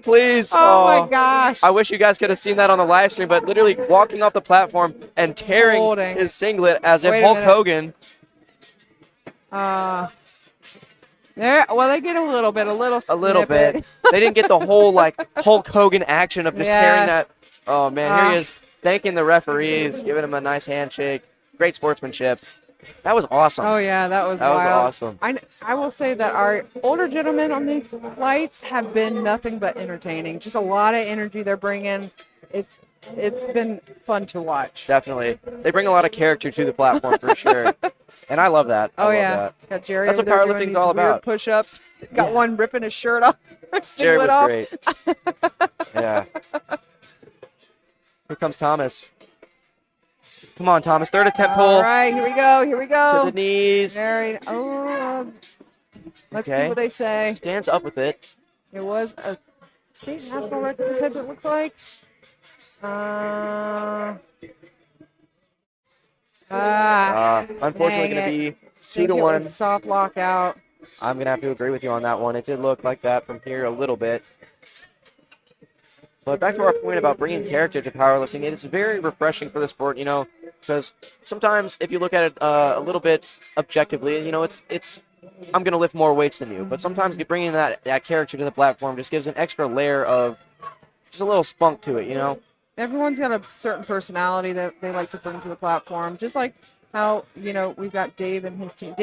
Speaker 1: Please.
Speaker 4: Oh my gosh.
Speaker 1: I wish you guys could have seen that on the live stream, but literally walking off the platform and tearing
Speaker 4: Holding.
Speaker 1: his singlet as if
Speaker 4: Wait a
Speaker 1: Hulk
Speaker 4: minute.
Speaker 1: Hogan.
Speaker 4: There. Well, they get a little
Speaker 1: A little
Speaker 4: snippet.
Speaker 1: bit. They didn't get the whole like Hulk Hogan action of just tearing
Speaker 4: Yes.
Speaker 1: that. Oh man, here he is thanking the referees, giving him a nice handshake. Great sportsmanship. That was awesome.
Speaker 4: Oh yeah, that was
Speaker 1: That was
Speaker 4: wild.
Speaker 1: awesome.
Speaker 4: I will say that our older gentlemen on these flights have been nothing but entertaining. Just a lot of energy they're bringing. It's been fun to watch.
Speaker 1: Definitely. They bring a lot of character to the platform for sure. And I love that. I
Speaker 4: Oh
Speaker 1: love
Speaker 4: yeah,
Speaker 1: that.
Speaker 4: got Jerry.
Speaker 1: That's
Speaker 4: over
Speaker 1: what
Speaker 4: there doing
Speaker 1: powerlifting's
Speaker 4: these
Speaker 1: all
Speaker 4: weird
Speaker 1: about.
Speaker 4: Push-ups. Got one ripping his shirt off.
Speaker 1: Jerry
Speaker 4: singlet
Speaker 1: was
Speaker 4: off.
Speaker 1: great. Yeah. Here comes Thomas. Come on, Thomas. Third attempt pull.
Speaker 4: All right, here we go. Here we go.
Speaker 1: To the knees.
Speaker 4: Very. Oh, let's see
Speaker 1: Okay.
Speaker 4: what they say.
Speaker 1: Stands up with it.
Speaker 4: It was a state national record type. It looks like.
Speaker 1: Unfortunately,
Speaker 4: dang
Speaker 1: going to be
Speaker 4: it.
Speaker 1: 2 to 1.
Speaker 4: Soft lockout.
Speaker 1: I'm going to have to agree with you on that one. It did look like that from here a little bit. But back to our point about bringing character to powerlifting, it is very refreshing for the sport, you know, because sometimes if you look at it a little bit objectively, you know, it's I'm going to lift more weights than you. But sometimes bringing that character to the platform just gives an extra layer of just a little spunk to it, you know.
Speaker 4: Everyone's got a certain personality that they like to bring to the platform. Just like how, you know, we've got Dave and his team.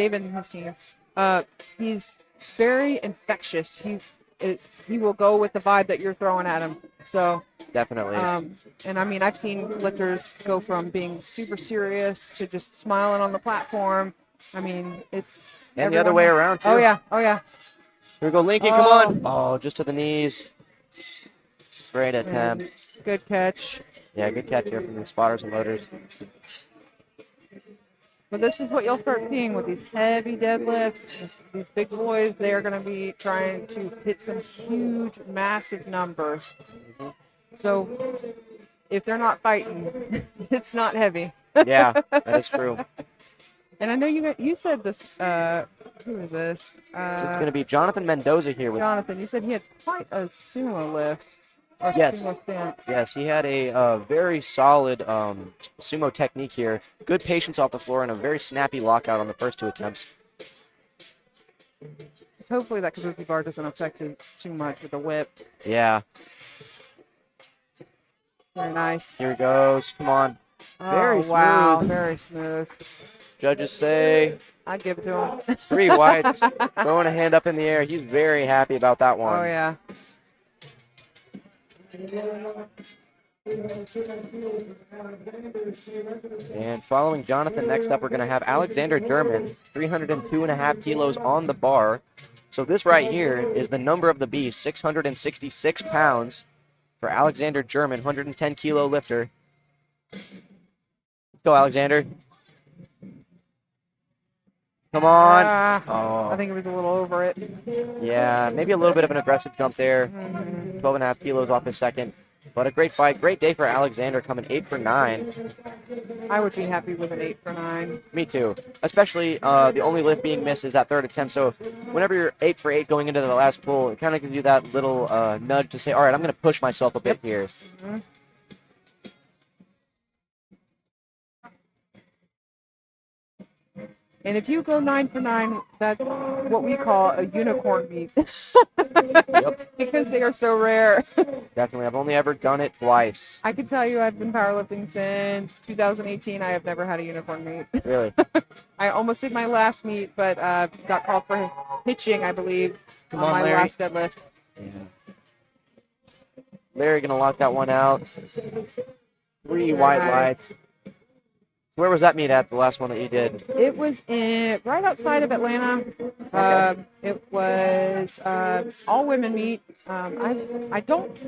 Speaker 4: He's very infectious. He will go with the vibe that you're throwing at him. So
Speaker 1: Definitely.
Speaker 4: and I mean, I've seen lifters go from being super serious to just smiling on the platform. I mean, it's
Speaker 1: And the other way around, too.
Speaker 4: Oh yeah, oh yeah.
Speaker 1: Here we go, Lincoln, come on. Oh, just to the knees. Great attempt.
Speaker 4: Good catch.
Speaker 1: Yeah, good catch here from the spotters and loaders.
Speaker 4: But this is what you'll start seeing with these heavy deadlifts. These big boys, they are going to be trying to hit some huge, massive numbers. So if they're not fighting, it's not heavy.
Speaker 1: Yeah, that is true.
Speaker 4: And I know you said this. Who is this?
Speaker 1: It's going to be Jonathan Mendoza here with.
Speaker 4: Jonathan. You said he had quite a sumo lift. Or
Speaker 1: Yes.
Speaker 4: sumo stance.
Speaker 1: Yes, he had a very solid sumo technique here. Good patience off the floor and a very snappy lockout on the first 2 attempts.
Speaker 4: Hopefully that kabuki bar doesn't affect him too much with the whip.
Speaker 1: Yeah,
Speaker 4: Very nice.
Speaker 1: here he goes. Come on. Very
Speaker 4: Oh, wow,
Speaker 1: smooth.
Speaker 4: very smooth.
Speaker 1: Judges say
Speaker 4: I'd give it to him.
Speaker 1: 3 whites. Throwing a hand up in the air. He's very happy about that one.
Speaker 4: Oh yeah.
Speaker 1: And following Jonathan, next up, we're going to have Alexander German, 302.5 kilos on the bar. So this right here is the number of the beast, 666 pounds for Alexander German, 110 kilo lifter. Go, Alexander. Come on.
Speaker 4: I
Speaker 1: Oh,
Speaker 4: think it was a little over it.
Speaker 1: yeah, maybe a little bit of an aggressive jump there. 12.5 kilos off his second. But a great fight. Great day for Alexander, coming 8 for 9.
Speaker 4: I would be happy with an 8 for 9.
Speaker 1: Me too. Especially the only lift being missed is that third attempt. So whenever you're 8 for 8 going into the last pull, it kind of gives you that little nudge to say, all right, I'm going to push myself a bit here.
Speaker 4: And if you go 9 for 9, that's what we call a unicorn meet.
Speaker 1: Yep,
Speaker 4: Because they are so rare.
Speaker 1: definitely. I've only ever done it twice.
Speaker 4: I can tell you I've been powerlifting since 2018. I have never had a unicorn meet.
Speaker 1: Really.
Speaker 4: I almost did my last meet, but got called for hitching, I believe,
Speaker 1: Come
Speaker 4: on
Speaker 1: on,
Speaker 4: my
Speaker 1: Larry.
Speaker 4: last deadlift.
Speaker 1: Yeah. Larry going to lock that one out. 3 wide
Speaker 4: Nice.
Speaker 1: lights. Where was that meet at, the last one that you did?
Speaker 4: It was right outside of Atlanta. It was all women meet. I don't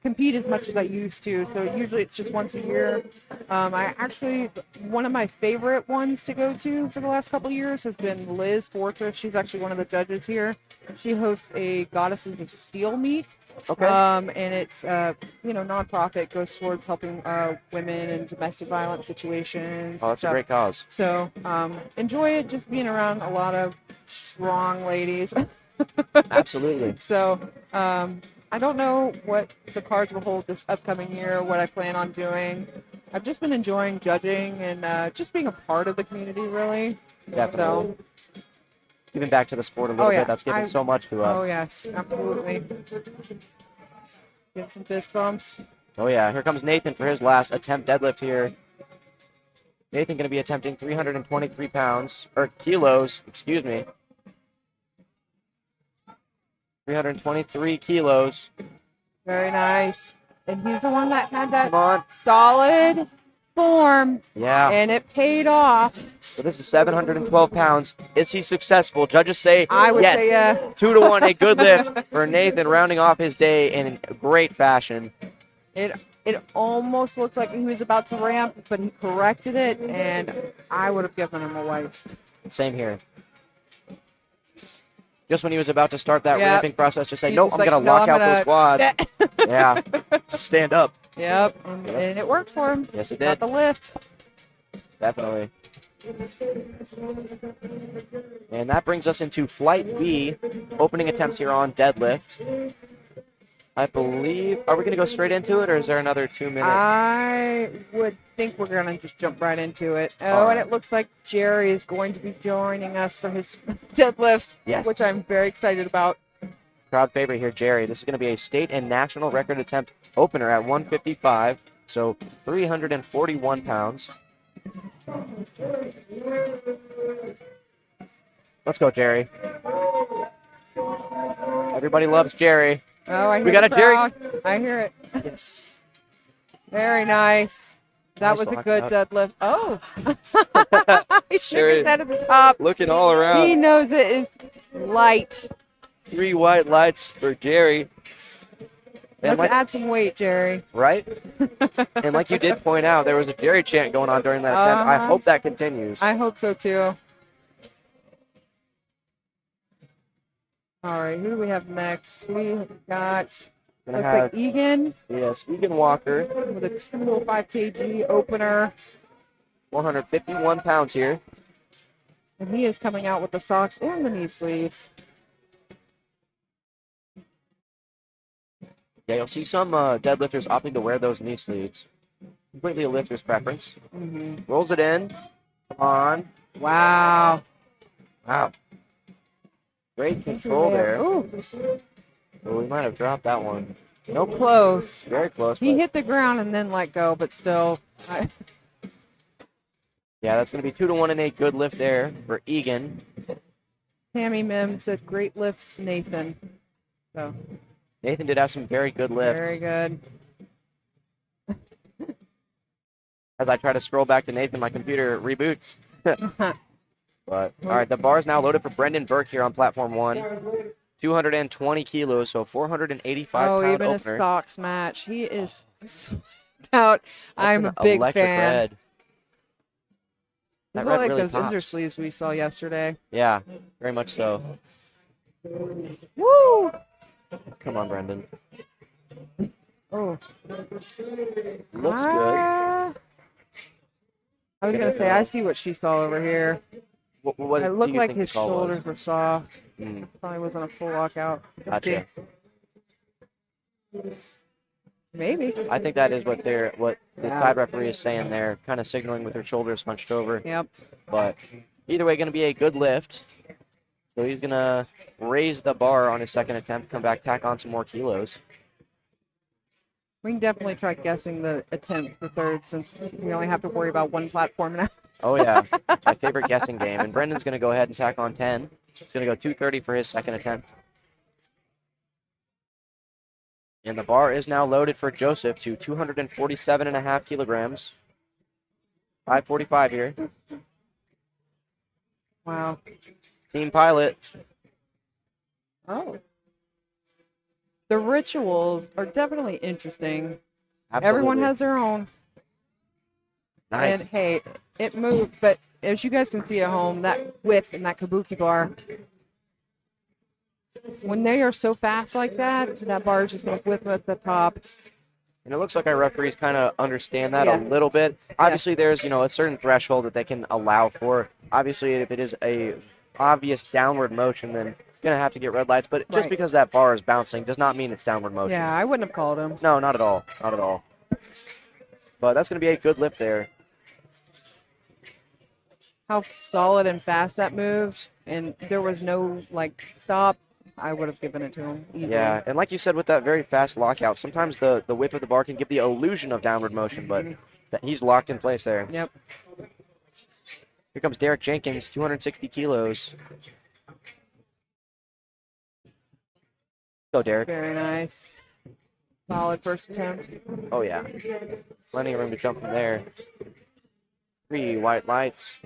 Speaker 4: compete as much as I used to, so usually it's just once a year. One of my favorite ones to go to for the last couple of years has been Liz Fortress. She's actually one of the judges here. She hosts a Goddesses of Steel meet.
Speaker 1: Okay.
Speaker 4: And it's nonprofit, goes towards helping women in domestic violence situations.
Speaker 1: Oh,
Speaker 4: and
Speaker 1: that's a
Speaker 4: stuff.
Speaker 1: great cause.
Speaker 4: So enjoy it, just being around a lot of strong ladies.
Speaker 1: Absolutely.
Speaker 4: So I don't know what the cards will hold this upcoming year, what I plan on doing. I've just been enjoying judging and just being a part of the community, really.
Speaker 1: Definitely.
Speaker 4: So,
Speaker 1: Giving back to the sport a little
Speaker 4: yeah,
Speaker 1: bit. That's given so much to us.
Speaker 4: Oh, yes, absolutely. Get some fist bumps.
Speaker 1: Oh, yeah. Here comes Nathan for his last attempt deadlift here. Nathan going to be attempting 323 pounds, or kilos, excuse me. 323 kilos.
Speaker 4: Very nice. And he's the one that had that
Speaker 1: Come on.
Speaker 4: solid form.
Speaker 1: Yeah.
Speaker 4: And it paid off.
Speaker 1: So this is 712 pounds. Is he successful? Judges say
Speaker 4: I would
Speaker 1: yes.
Speaker 4: say yes.
Speaker 1: 2-1, a good lift for Nathan, rounding off his day in great fashion.
Speaker 4: It almost looked like he was about to ramp, but he corrected it, and I would have given him a white.
Speaker 1: Same here. Just when he was about to start that
Speaker 4: Yep.
Speaker 1: ramping process, just say,
Speaker 4: He
Speaker 1: nope,
Speaker 4: was
Speaker 1: I'm
Speaker 4: like,
Speaker 1: going to
Speaker 4: "No,
Speaker 1: lock
Speaker 4: I'm
Speaker 1: out those quads. Yeah. Stand up.
Speaker 4: Yep, and it worked for him.
Speaker 1: Yes, it
Speaker 4: Got
Speaker 1: did.
Speaker 4: the lift.
Speaker 1: Definitely. And that brings us into Flight B, opening attempts here on deadlift. I believe, are we going to go straight into it, or is there another 2 minutes?
Speaker 4: I would think we're going to just jump right into it. Oh,
Speaker 1: All
Speaker 4: and
Speaker 1: right.
Speaker 4: it looks like Jerry is going to be joining us for his deadlifts,
Speaker 1: Yes.
Speaker 4: which I'm very excited about.
Speaker 1: Crowd favorite here, Jerry. This is going to be a state and national record attempt opener at 155, so 341 pounds. Let's go, Jerry. Everybody loves Jerry.
Speaker 4: Oh, I hear
Speaker 1: We got
Speaker 4: the
Speaker 1: a Jerry.
Speaker 4: crowd. I hear it.
Speaker 1: Yes.
Speaker 4: Very nice. That
Speaker 1: Nice
Speaker 4: was a
Speaker 1: lockout.
Speaker 4: good deadlift. Oh. He shook
Speaker 1: There
Speaker 4: his
Speaker 1: is-
Speaker 4: head at the top.
Speaker 1: Looking all
Speaker 4: He
Speaker 1: around.
Speaker 4: knows it is light.
Speaker 1: 3 white lights for Jerry. And
Speaker 4: Let's add some weight, Jerry.
Speaker 1: right? And like you did point out, there was a Jerry chant going on during that attempt. I
Speaker 4: Uh-huh.
Speaker 1: hope that continues.
Speaker 4: I hope so too. All right, who do we have next? We got
Speaker 1: Gonna
Speaker 4: looks like
Speaker 1: have,
Speaker 4: Egan
Speaker 1: yes, Egan Walker,
Speaker 4: with a 205 kg opener,
Speaker 1: 451 pounds here.
Speaker 4: and he is coming out with the socks and the knee sleeves.
Speaker 1: Yeah, you'll see some deadlifters opting to wear those knee sleeves. Completely a lifter's preference. Rolls it in. Come on.
Speaker 4: Wow.
Speaker 1: Wow. Great control there.
Speaker 4: Ooh,
Speaker 1: Oh, we might have dropped that one. Nope.
Speaker 4: close.
Speaker 1: Very close.
Speaker 4: He
Speaker 1: but-
Speaker 4: hit the ground and then let go, but still.
Speaker 1: Yeah, that's going to be 2-1 and a good lift there for Egan.
Speaker 4: Tammy Mims said, "Great lifts, Nathan." So
Speaker 1: Nathan did have some very good lifts.
Speaker 4: very good.
Speaker 1: As I try to scroll back to Nathan, my computer reboots. But all right, the bar is now loaded for Brendan Burke here on platform 1. 220 kilos, so 485
Speaker 4: Oh,
Speaker 1: pound
Speaker 4: even a
Speaker 1: opener.
Speaker 4: stocks match. He is swept out.
Speaker 1: That's
Speaker 4: I'm
Speaker 1: an
Speaker 4: a big
Speaker 1: electric
Speaker 4: fan.
Speaker 1: red.
Speaker 4: These
Speaker 1: That
Speaker 4: are
Speaker 1: red
Speaker 4: like
Speaker 1: really
Speaker 4: those
Speaker 1: pops.
Speaker 4: Inzer sleeves we saw yesterday.
Speaker 1: Yeah, very much so.
Speaker 4: Woo!
Speaker 1: Come on, Brendan.
Speaker 4: Oh,
Speaker 1: Looks good.
Speaker 4: I was gonna say I see what she saw over here.
Speaker 1: What
Speaker 4: It
Speaker 1: do
Speaker 4: looked
Speaker 1: you
Speaker 4: like
Speaker 1: think
Speaker 4: his
Speaker 1: the call was?
Speaker 4: shoulders were soft.
Speaker 1: Mm,
Speaker 4: Probably wasn't a full lockout. Let's
Speaker 1: gotcha.
Speaker 4: see. Maybe.
Speaker 1: I think that is what the
Speaker 4: Yeah.
Speaker 1: side referee is saying there, kind of signaling with her shoulders hunched over.
Speaker 4: Yep.
Speaker 1: But either way, going to be a good lift. So he's going to raise the bar on his second attempt, come back, tack on some more kilos.
Speaker 4: We can definitely try guessing the attempt for third since we only have to worry about one platform now.
Speaker 1: Oh, yeah, my favorite guessing game. And Brendan's going to go ahead and tack on 10. He's going to go 230 for his second attempt. And the bar is now loaded for Joseph to 247.5 kilograms. 545 here.
Speaker 4: Wow.
Speaker 1: Team pilot.
Speaker 4: Oh. The rituals are definitely interesting.
Speaker 1: Absolutely.
Speaker 4: Everyone has their own.
Speaker 1: Nice.
Speaker 4: And hey, it moved, but as you guys can see at home, that whip and that kabuki bar, when they are so fast like that, that bar is just going to whip at the top.
Speaker 1: And it looks like our referees kind of understand that
Speaker 4: Yeah.
Speaker 1: a little bit. Obviously, there's, a certain threshold that they can allow for. Obviously, if it is a obvious downward motion, then gonna have to get red lights, but just
Speaker 4: Right.
Speaker 1: because that bar is bouncing does not mean it's downward motion.
Speaker 4: Yeah, I wouldn't have called him.
Speaker 1: No, not at all. Not at all. But that's gonna be a good lift there.
Speaker 4: How solid and fast that moved, and there was no like stop. I would have given it to him. Easily.
Speaker 1: Yeah, and like you said, with that very fast lockout, sometimes the whip of the bar can give the illusion of downward motion, but he's locked in place there.
Speaker 4: Yep.
Speaker 1: Here comes Derek Jenkins, 260 kilos. Go, Derek.
Speaker 4: Very nice. Solid first attempt.
Speaker 1: Oh, yeah. Plenty of room to jump from there. 3 white lights.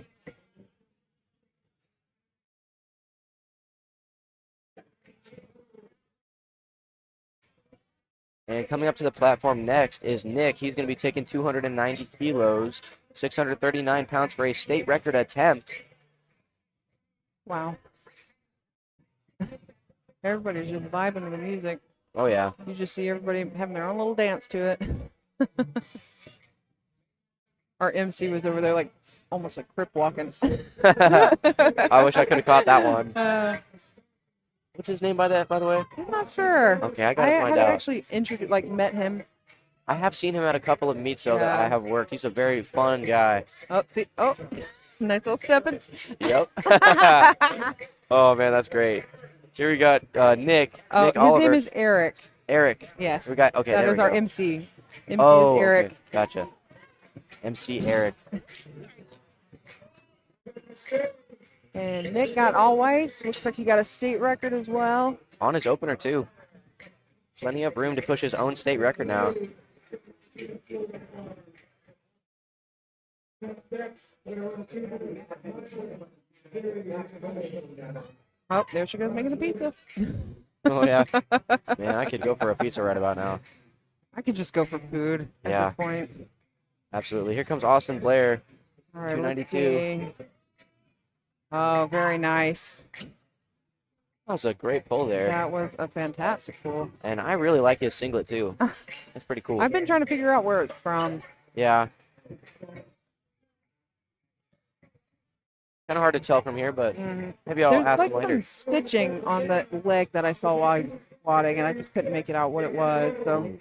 Speaker 1: And coming up to the platform next is Nick. He's going to be taking 290 kilos, 639 pounds for a state record attempt.
Speaker 4: Wow. Everybody's just vibing to the music.
Speaker 1: Oh, yeah.
Speaker 4: You just see everybody having their own little dance to it. Our MC was over there like almost like crip walking.
Speaker 1: I wish I could have caught that one. What's his name by the way?
Speaker 4: I'm not sure.
Speaker 1: Okay, I gotta find
Speaker 4: had
Speaker 1: out.
Speaker 4: actually met him.
Speaker 1: I have seen him at a couple of meets though that
Speaker 4: Yeah.
Speaker 1: I have worked. He's a very fun guy.
Speaker 4: Oh, see, oh, nice little stepping.
Speaker 1: Yep. Oh man, that's great. Here we got Nick.
Speaker 4: Oh,
Speaker 1: Nick
Speaker 4: his
Speaker 1: Oliver.
Speaker 4: name is Eric.
Speaker 1: Eric.
Speaker 4: Yes.
Speaker 1: We got okay.
Speaker 4: That
Speaker 1: there
Speaker 4: is
Speaker 1: we
Speaker 4: our
Speaker 1: go.
Speaker 4: MC. MC
Speaker 1: Oh,
Speaker 4: is Eric.
Speaker 1: okay. Gotcha. MC Eric.
Speaker 4: And Nick got all whites. Looks like he got a state record as well.
Speaker 1: On his opener too. Plenty of room to push his own state record now.
Speaker 4: Oh, there she goes making the pizza.
Speaker 1: Oh yeah. Man, I could go for a pizza right about now.
Speaker 4: I could just go for food at
Speaker 1: Yeah.
Speaker 4: this point.
Speaker 1: Absolutely. Here comes Austin Blair.
Speaker 4: All right, let's
Speaker 1: 292.
Speaker 4: see. Oh, very nice.
Speaker 1: That was a great pull there.
Speaker 4: That was a fantastic pull.
Speaker 1: And I really like his singlet too. That's pretty cool.
Speaker 4: I've been trying to figure out where it's from.
Speaker 1: Yeah. Kind of hard to tell from here, but maybe I'll
Speaker 4: There's
Speaker 1: ask
Speaker 4: like
Speaker 1: him later.
Speaker 4: some stitching on the leg that I saw while I was squatting, and I just couldn't make it out what it was. So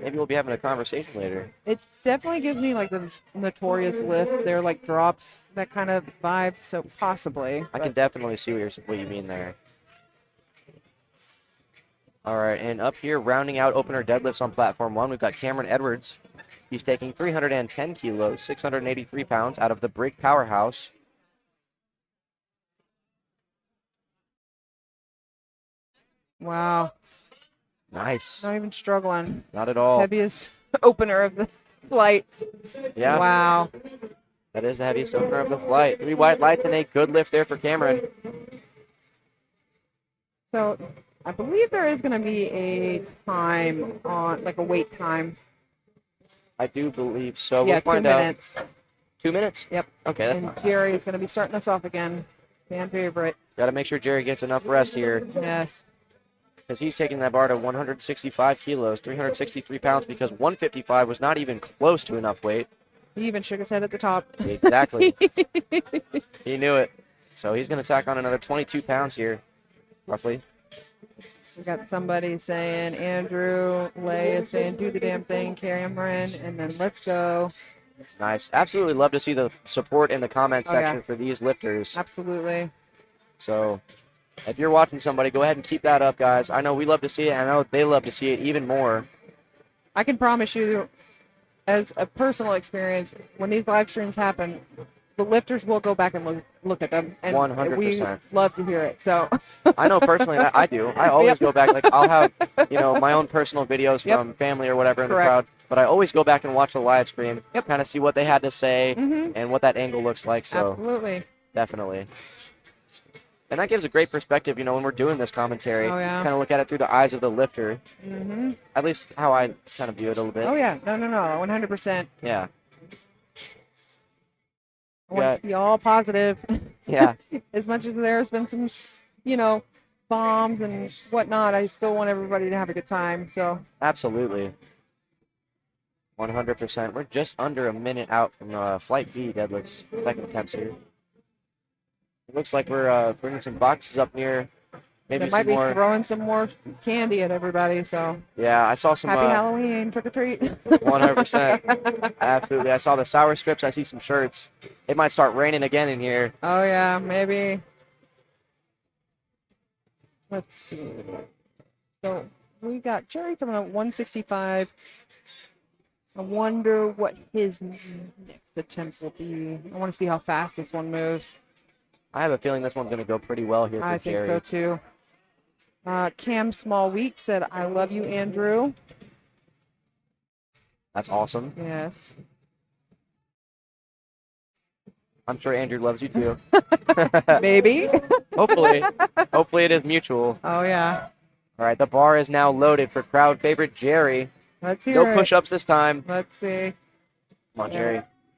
Speaker 1: Maybe we'll be having a conversation later.
Speaker 4: it definitely gives me like the notorious lift. They're like drops, that kind of vibe. So possibly.
Speaker 1: I can definitely see what you mean there. All right, and up here, rounding out opener deadlifts on platform 1, we've got Cameron Edwards. He's taking 310 kilos, 683 pounds out of the Brick Powerhouse.
Speaker 4: Wow.
Speaker 1: Nice.
Speaker 4: Not even struggling.
Speaker 1: Not at all.
Speaker 4: Heaviest opener of the flight.
Speaker 1: Yeah,
Speaker 4: Wow.
Speaker 1: that is the heaviest opener of the flight. 3 white lights and a good lift there for Cameron.
Speaker 4: So I believe there is going to be a time on, like a wait time.
Speaker 1: I do believe so.
Speaker 4: Yeah,
Speaker 1: We'll
Speaker 4: 2
Speaker 1: find out.
Speaker 4: minutes.
Speaker 1: 2 minutes?
Speaker 4: Yep.
Speaker 1: Okay, that's
Speaker 4: And
Speaker 1: not bad.
Speaker 4: Jerry is going to be starting us off again. Fan favorite.
Speaker 1: Got to make sure Jerry gets enough rest here
Speaker 4: Yes.
Speaker 1: because he's taking that bar to 165 kilos, 363 pounds because 155 was not even close to enough weight.
Speaker 4: He even shook his head at the top.
Speaker 1: Exactly. He knew it. So he's going to tack on another 22 pounds here, roughly.
Speaker 4: We got somebody saying, Andrew, Lay is saying, do the damn thing, Cameron, and then let's go.
Speaker 1: Nice. Absolutely love to see the support in the comment
Speaker 4: Oh, yeah.
Speaker 1: section for these lifters.
Speaker 4: Absolutely.
Speaker 1: So if you're watching somebody, go ahead and keep that up, guys. I know we love to see it. I know they love to see it even more.
Speaker 4: I can promise you, as a personal experience, when these live streams happen, the lifters will go back and look at them, and
Speaker 1: 100%.
Speaker 4: we love to hear it. So
Speaker 1: I know personally that I do. I always
Speaker 4: Yep.
Speaker 1: go back. Like I'll have, my own personal videos
Speaker 4: Yep.
Speaker 1: from family or whatever in
Speaker 4: Correct.
Speaker 1: the crowd. But I always go back and watch the live stream,
Speaker 4: Yep.
Speaker 1: kind of see what they had to say
Speaker 4: Mhm.
Speaker 1: and what that angle looks like. So
Speaker 4: absolutely.
Speaker 1: definitely. And that gives a great perspective, when we're doing this commentary.
Speaker 4: Oh, yeah.
Speaker 1: Kind of look at it through the eyes of the lifter.
Speaker 4: hmm
Speaker 1: At least how I kind of view it a little bit.
Speaker 4: Oh yeah, no, 100%.
Speaker 1: Yeah.
Speaker 4: I want to be all positive.
Speaker 1: Yeah.
Speaker 4: As much as there's been some, bombs and whatnot, I still want everybody to have a good time. So
Speaker 1: Absolutely. 100%. We're just under a minute out from Flight B deadlifts. Second attempts here. It looks like we're bringing some boxes up near Maybe
Speaker 4: They
Speaker 1: some
Speaker 4: might be
Speaker 1: more.
Speaker 4: throwing some more candy at everybody. So
Speaker 1: Yeah, I saw some.
Speaker 4: happy Halloween, trick or treat.
Speaker 1: 100%. Absolutely. I saw the sour strips. I see some shirts. It might start raining again in here.
Speaker 4: Oh yeah, maybe. Let's see. So we got Jerry coming up 165. I wonder what his next attempt will be. I want to see how fast this one moves.
Speaker 1: I have a feeling this one's going to go pretty well here for
Speaker 4: I think
Speaker 1: Jerry.
Speaker 4: so too. Cam Smallweek said, "I love you, Andrew."
Speaker 1: That's awesome.
Speaker 4: Yes.
Speaker 1: I'm sure Andrew loves you too.
Speaker 4: Maybe.
Speaker 1: Hopefully. Hopefully it is mutual.
Speaker 4: Oh yeah.
Speaker 1: All right, the bar is now loaded for crowd favorite Jerry.
Speaker 4: Let's hear
Speaker 1: No
Speaker 4: it.
Speaker 1: push-ups this time.
Speaker 4: Let's see.
Speaker 1: Come on, Jerry.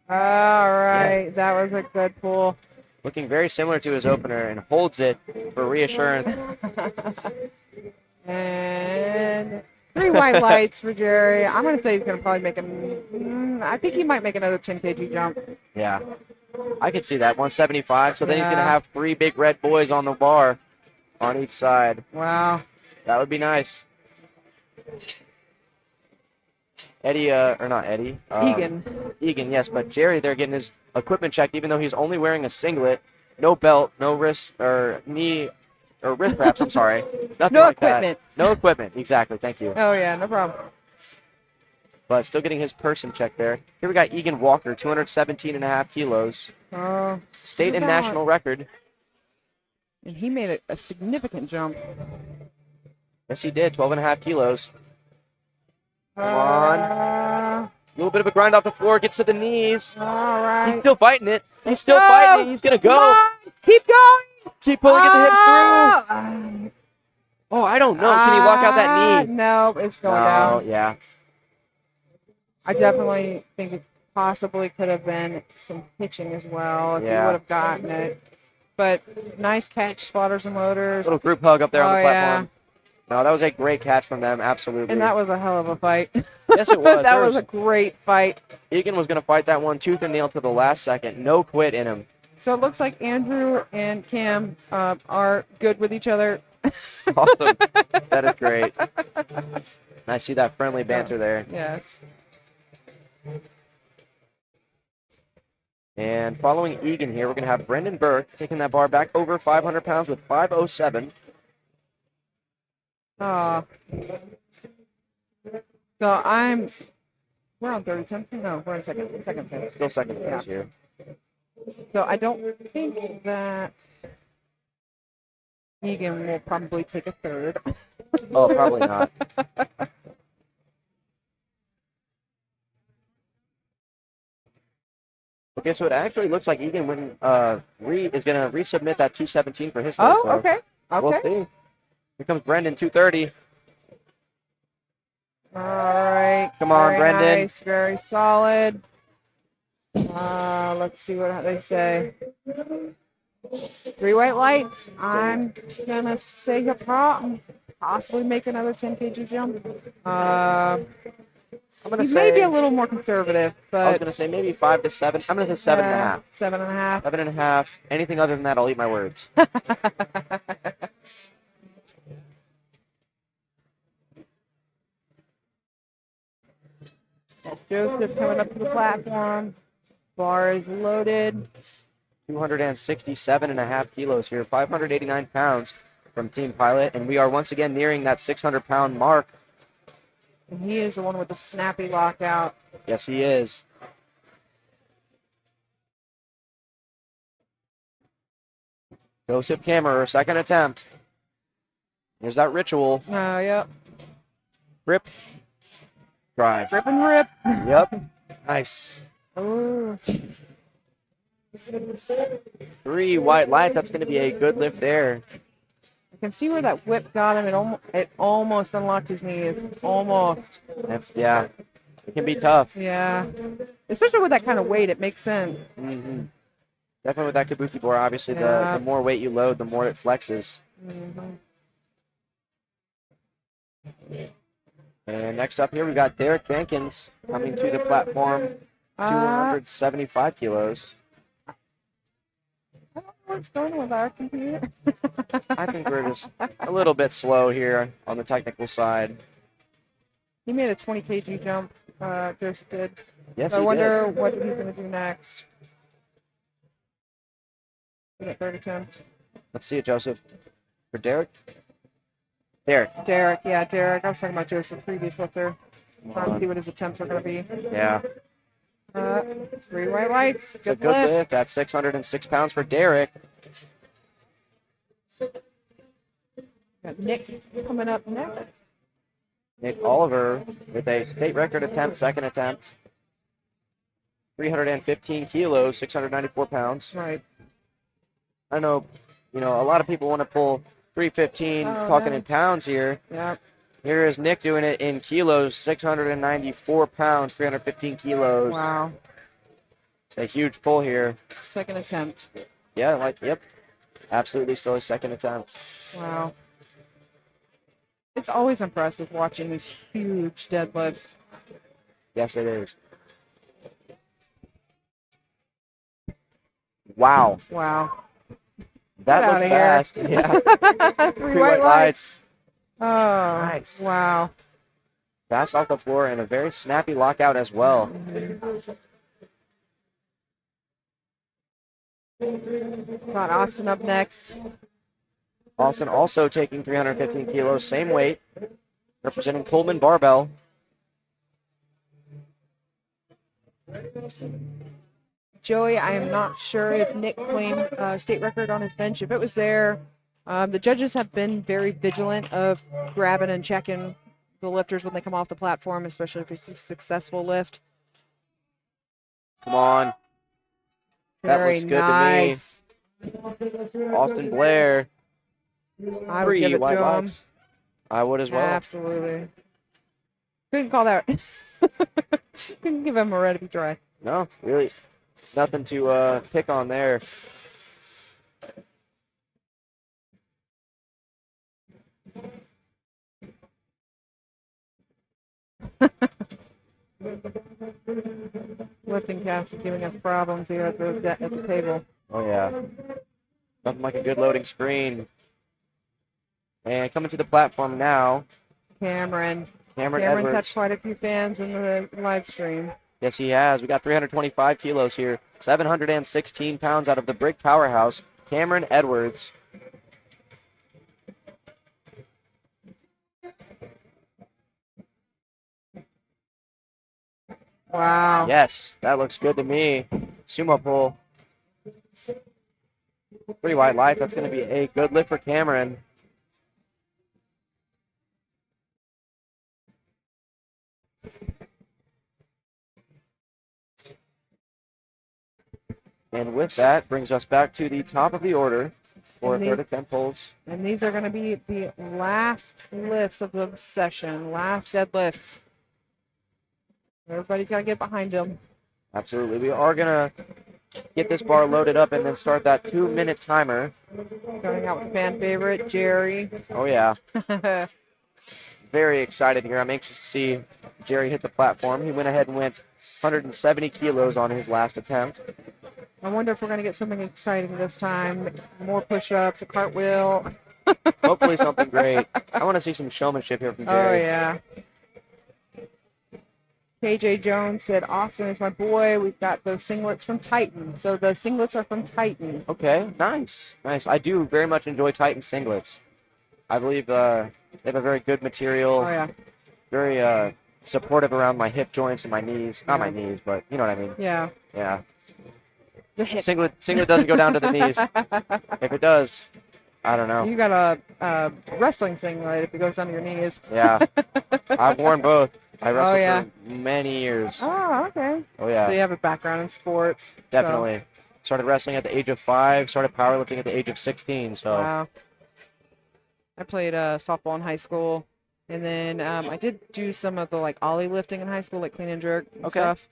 Speaker 4: All right. That was a good pull.
Speaker 1: Looking very similar to his opener and holds it for reassurance.
Speaker 4: And 3 white lights for Jerry. I'm going to say he's going to probably make I think he might make another 10 kg jump.
Speaker 1: Yeah. I could see that. 175. So then he's going to
Speaker 4: Yeah.
Speaker 1: have 3 big red boys on the bar on each side.
Speaker 4: Wow.
Speaker 1: That would be nice. Eddie, or not Eddie.
Speaker 4: Egan.
Speaker 1: Egan, yes. But Jerry, they're getting his equipment checked, even though he's only wearing a singlet. No belt, no wrist or knee or wrist wraps. I'm sorry. Nothing
Speaker 4: No
Speaker 1: like
Speaker 4: equipment.
Speaker 1: That. No equipment. Exactly. Thank you.
Speaker 4: Oh, yeah. No problem.
Speaker 1: But still getting his person checked there. Here we got Egan Walker, 217.5 kilos.
Speaker 4: Oh.
Speaker 1: State
Speaker 4: look
Speaker 1: and
Speaker 4: at
Speaker 1: national record.
Speaker 4: And he made a significant jump.
Speaker 1: Yes, he did. 12.5 kilos. Come on. A little bit of a grind off the floor. Gets to the knees.
Speaker 4: All right.
Speaker 1: He's still fighting it. He's still fighting it. He's going to
Speaker 4: Come
Speaker 1: go.
Speaker 4: on. Keep going.
Speaker 1: Keep pulling. Get the hips through.
Speaker 4: through.
Speaker 1: Oh, I don't know. Can he lock out that knee?
Speaker 4: No, it's going
Speaker 1: No,
Speaker 4: down.
Speaker 1: yeah.
Speaker 4: I definitely think it possibly could have been some pitching as well if he
Speaker 1: Yeah.
Speaker 4: would have gotten it. But nice catch, Spotters and Motors.
Speaker 1: Little group hug up there on the
Speaker 4: Oh,
Speaker 1: platform. No, that was a great catch from them. Absolutely.
Speaker 4: And that was a hell of a fight.
Speaker 1: Yes, it was.
Speaker 4: that
Speaker 1: There
Speaker 4: was a great fight.
Speaker 1: Egan was going to fight that one tooth and nail to the last second. No quit in him.
Speaker 4: So it looks like Andrew and Cam are good with each other.
Speaker 1: Awesome. That is great. And I see that friendly banter there.
Speaker 4: Yes.
Speaker 1: And following Egan here, we're going to have Brendan Burke taking that bar back over 500 pounds with 507.
Speaker 4: So we're on 30 No, we're in second 10.
Speaker 1: Still second place here.
Speaker 4: So I don't think that Egan will probably take a third.
Speaker 1: Oh, probably not. Okay, so it actually looks like Egan is going to resubmit that 217 for his third.
Speaker 4: Oh,
Speaker 1: so
Speaker 4: okay.
Speaker 1: We'll
Speaker 4: Okay.
Speaker 1: see. Here comes Brendan, 230.
Speaker 4: All right.
Speaker 1: Come on,
Speaker 4: Very
Speaker 1: Brendan.
Speaker 4: Nice, very solid. Let's see what they say. 3 white lights. I'm gonna say he'll possibly make another 10 kg jump.
Speaker 1: I'm going to
Speaker 4: He
Speaker 1: say
Speaker 4: may be a little more conservative,
Speaker 1: I was
Speaker 4: but
Speaker 1: going to say maybe 5 to 7. I'm going to say 7.5.
Speaker 4: 7.5.
Speaker 1: 7.5. Anything other than that, I'll eat my words.
Speaker 4: Joseph coming up to the platform. Bar is loaded.
Speaker 1: 267.5 kilos here, 589 pounds from Team Pilot, and we are once again nearing that 600-pound mark.
Speaker 4: And he is the one with the snappy lockout.
Speaker 1: Yes, he is. Joseph Kammerer, second attempt. There's that ritual.
Speaker 4: Oh, yep.
Speaker 1: Rip. Drive.
Speaker 4: Rip and rip.
Speaker 1: Yep. Nice.
Speaker 4: Ooh.
Speaker 1: 3 white lights. That's going to be a good lift there.
Speaker 4: I can see where that whip got him. It almost unlocked his knees. Almost.
Speaker 1: Yeah. It can be tough.
Speaker 4: Yeah. Especially with that kind of weight, it makes sense.
Speaker 1: Mm-hmm. Definitely with that kabuki bar, obviously,
Speaker 4: Yeah.
Speaker 1: the more weight you load, the more it flexes.
Speaker 4: Mm-hmm.
Speaker 1: And next up here, we got Derek Bankins coming to the platform, 275 kilos.
Speaker 4: I don't know what's going on with our computer.
Speaker 1: I think we're just a little bit slow here on the technical side.
Speaker 4: He made a 20 kg jump. Joseph did.
Speaker 1: Yes,
Speaker 4: So I
Speaker 1: he
Speaker 4: wonder
Speaker 1: did.
Speaker 4: what he's going to do next. For that third attempt.
Speaker 1: Let's see it, Joseph. For Derek? Derek.
Speaker 4: Derek, yeah, Derek. I was talking about Joseph, previous lifter. Trying to see what his attempts are going to be.
Speaker 1: Yeah.
Speaker 4: 3 white lights.
Speaker 1: It's a good lift. That's 606 pounds for Derek.
Speaker 4: Got Nick coming up next.
Speaker 1: Nick Oliver with a state record attempt, second attempt. 315 kilos, 694 pounds.
Speaker 4: Right.
Speaker 1: I know, a lot of people want to pull 315, talking in pounds here.
Speaker 4: Yep.
Speaker 1: Here is Nick doing it in kilos, 694 pounds, 315 kilos.
Speaker 4: Wow.
Speaker 1: It's a huge pull here.
Speaker 4: Second attempt.
Speaker 1: Yeah, yep. Absolutely still his second attempt.
Speaker 4: Wow. It's always impressive watching these huge deadlifts.
Speaker 1: Yes, it is. Wow.
Speaker 4: Wow.
Speaker 1: That
Speaker 4: Get
Speaker 1: looked
Speaker 4: outta here.
Speaker 1: fast. Yeah.
Speaker 4: 3 white lights. Oh,
Speaker 1: Nice.
Speaker 4: wow.
Speaker 1: Fast off the floor and a very snappy lockout as well.
Speaker 4: Got Austin up next.
Speaker 1: Austin also taking 315 kilos, same weight, representing Pullman Barbell.
Speaker 4: Joey, I am not sure if Nick claimed state record on his bench. If it was there, the judges have been very vigilant of grabbing and checking the lifters when they come off the platform, especially if it's a successful lift.
Speaker 1: Come on. That
Speaker 4: Very
Speaker 1: looks good
Speaker 4: nice.
Speaker 1: to me. Austin Blair,
Speaker 4: I would give
Speaker 1: 3
Speaker 4: it
Speaker 1: white
Speaker 4: to him.
Speaker 1: lights. I would as well.
Speaker 4: Absolutely. Couldn't call that. Couldn't give him a ready to try.
Speaker 1: No, really, nothing to pick on there.
Speaker 4: Lifting cast is giving us problems here at the table.
Speaker 1: Oh, yeah. Nothing like a good loading screen. And coming to the platform now,
Speaker 4: Cameron
Speaker 1: Edwards.
Speaker 4: touched quite a few fans in the live stream.
Speaker 1: Yes, he has. We got 325 kilos here. 716 pounds out of the Brick Powerhouse. Cameron Edwards.
Speaker 4: Wow.
Speaker 1: Yes, that looks good to me. Sumo pull. 3 white lights. That's going to be a good lift for Cameron. And with that, brings us back to the top of the order for third attempt pulls.
Speaker 4: And these are going to be the last lifts of the session, last deadlifts. Everybody's got to get behind them.
Speaker 1: Absolutely. We are going to get this bar loaded up and then start that 2-minute timer.
Speaker 4: Starting out with fan favorite, Jerry.
Speaker 1: Oh, yeah. Very excited here. I'm anxious to see Jerry hit the platform. He went ahead and went 170 kilos on his last attempt.
Speaker 4: I wonder if we're going to get something exciting this time. More push-ups, a cartwheel.
Speaker 1: Hopefully something great. I want to see some showmanship here from Jerry.
Speaker 4: Oh, yeah. KJ Jones said, Austin is my boy. We've got those singlets from Titan. So the singlets are from Titan.
Speaker 1: Okay, nice. Nice. I do very much enjoy Titan singlets. I believe they have a very good material.
Speaker 4: Oh, yeah.
Speaker 1: Very supportive around my hip joints and my knees. Not my knees, but you know what I mean.
Speaker 4: Yeah.
Speaker 1: Yeah.
Speaker 4: The hip.
Speaker 1: Singlet doesn't go down to the knees. If it does, I don't know.
Speaker 4: You got a wrestling singlet if it goes under your knees.
Speaker 1: Yeah. I've worn both. I wrestled
Speaker 4: yeah.
Speaker 1: for many years.
Speaker 4: Oh, okay.
Speaker 1: Oh, yeah.
Speaker 4: So you have a background in sports.
Speaker 1: Definitely. Started wrestling at the age of 5, started powerlifting at the age of 16. So.
Speaker 4: Wow. I played softball in high school. And then I did do some of the ollie lifting in high school, like clean and jerk and stuff.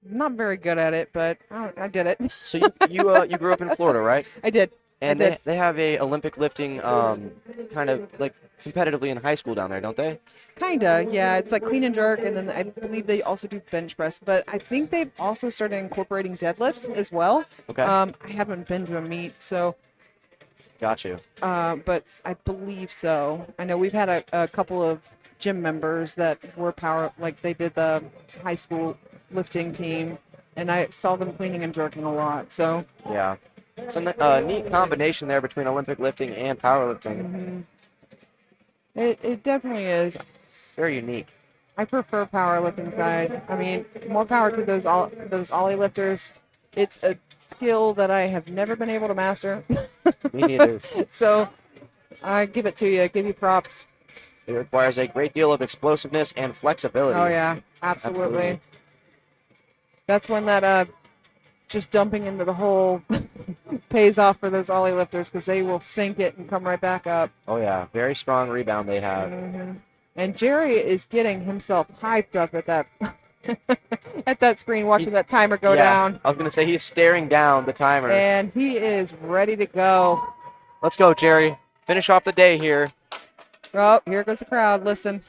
Speaker 4: Not very good at it, but I did it.
Speaker 1: So you grew up in Florida, right?
Speaker 4: I did.
Speaker 1: And
Speaker 4: did.
Speaker 1: they have a Olympic lifting kind of like competitively in high school down there, don't they?
Speaker 4: Kinda, yeah. It's like clean and jerk, and then I believe they also do bench press. But I think they've also started incorporating deadlifts as well.
Speaker 1: Okay.
Speaker 4: I haven't been to a meet, so
Speaker 1: Got you.
Speaker 4: but I believe so. I know we've had a couple of gym members that were like they did the high school lifting team, and I saw them cleaning and jerking a lot. So
Speaker 1: Yeah. It's a neat combination there between Olympic lifting and powerlifting.
Speaker 4: it definitely is.
Speaker 1: Very unique.
Speaker 4: I prefer powerlifting side. I mean, more power to those ollie lifters. It's a skill that I have never been able to master.
Speaker 1: Me neither.
Speaker 4: So I give it to you. I give you props.
Speaker 1: It requires a great deal of explosiveness and flexibility.
Speaker 4: Oh yeah, absolutely. That's when that just dumping into the hole pays off for those ollie lifters because they will sink it and come right back up.
Speaker 1: Oh yeah, very strong rebound they have.
Speaker 4: And Jerry is getting himself hyped up at that at that screen, watching that timer go down.
Speaker 1: I was gonna say he's staring down the timer.
Speaker 4: And he is ready to go.
Speaker 1: Let's go, Jerry. Finish off the day here.
Speaker 4: Oh, here goes the crowd. Listen.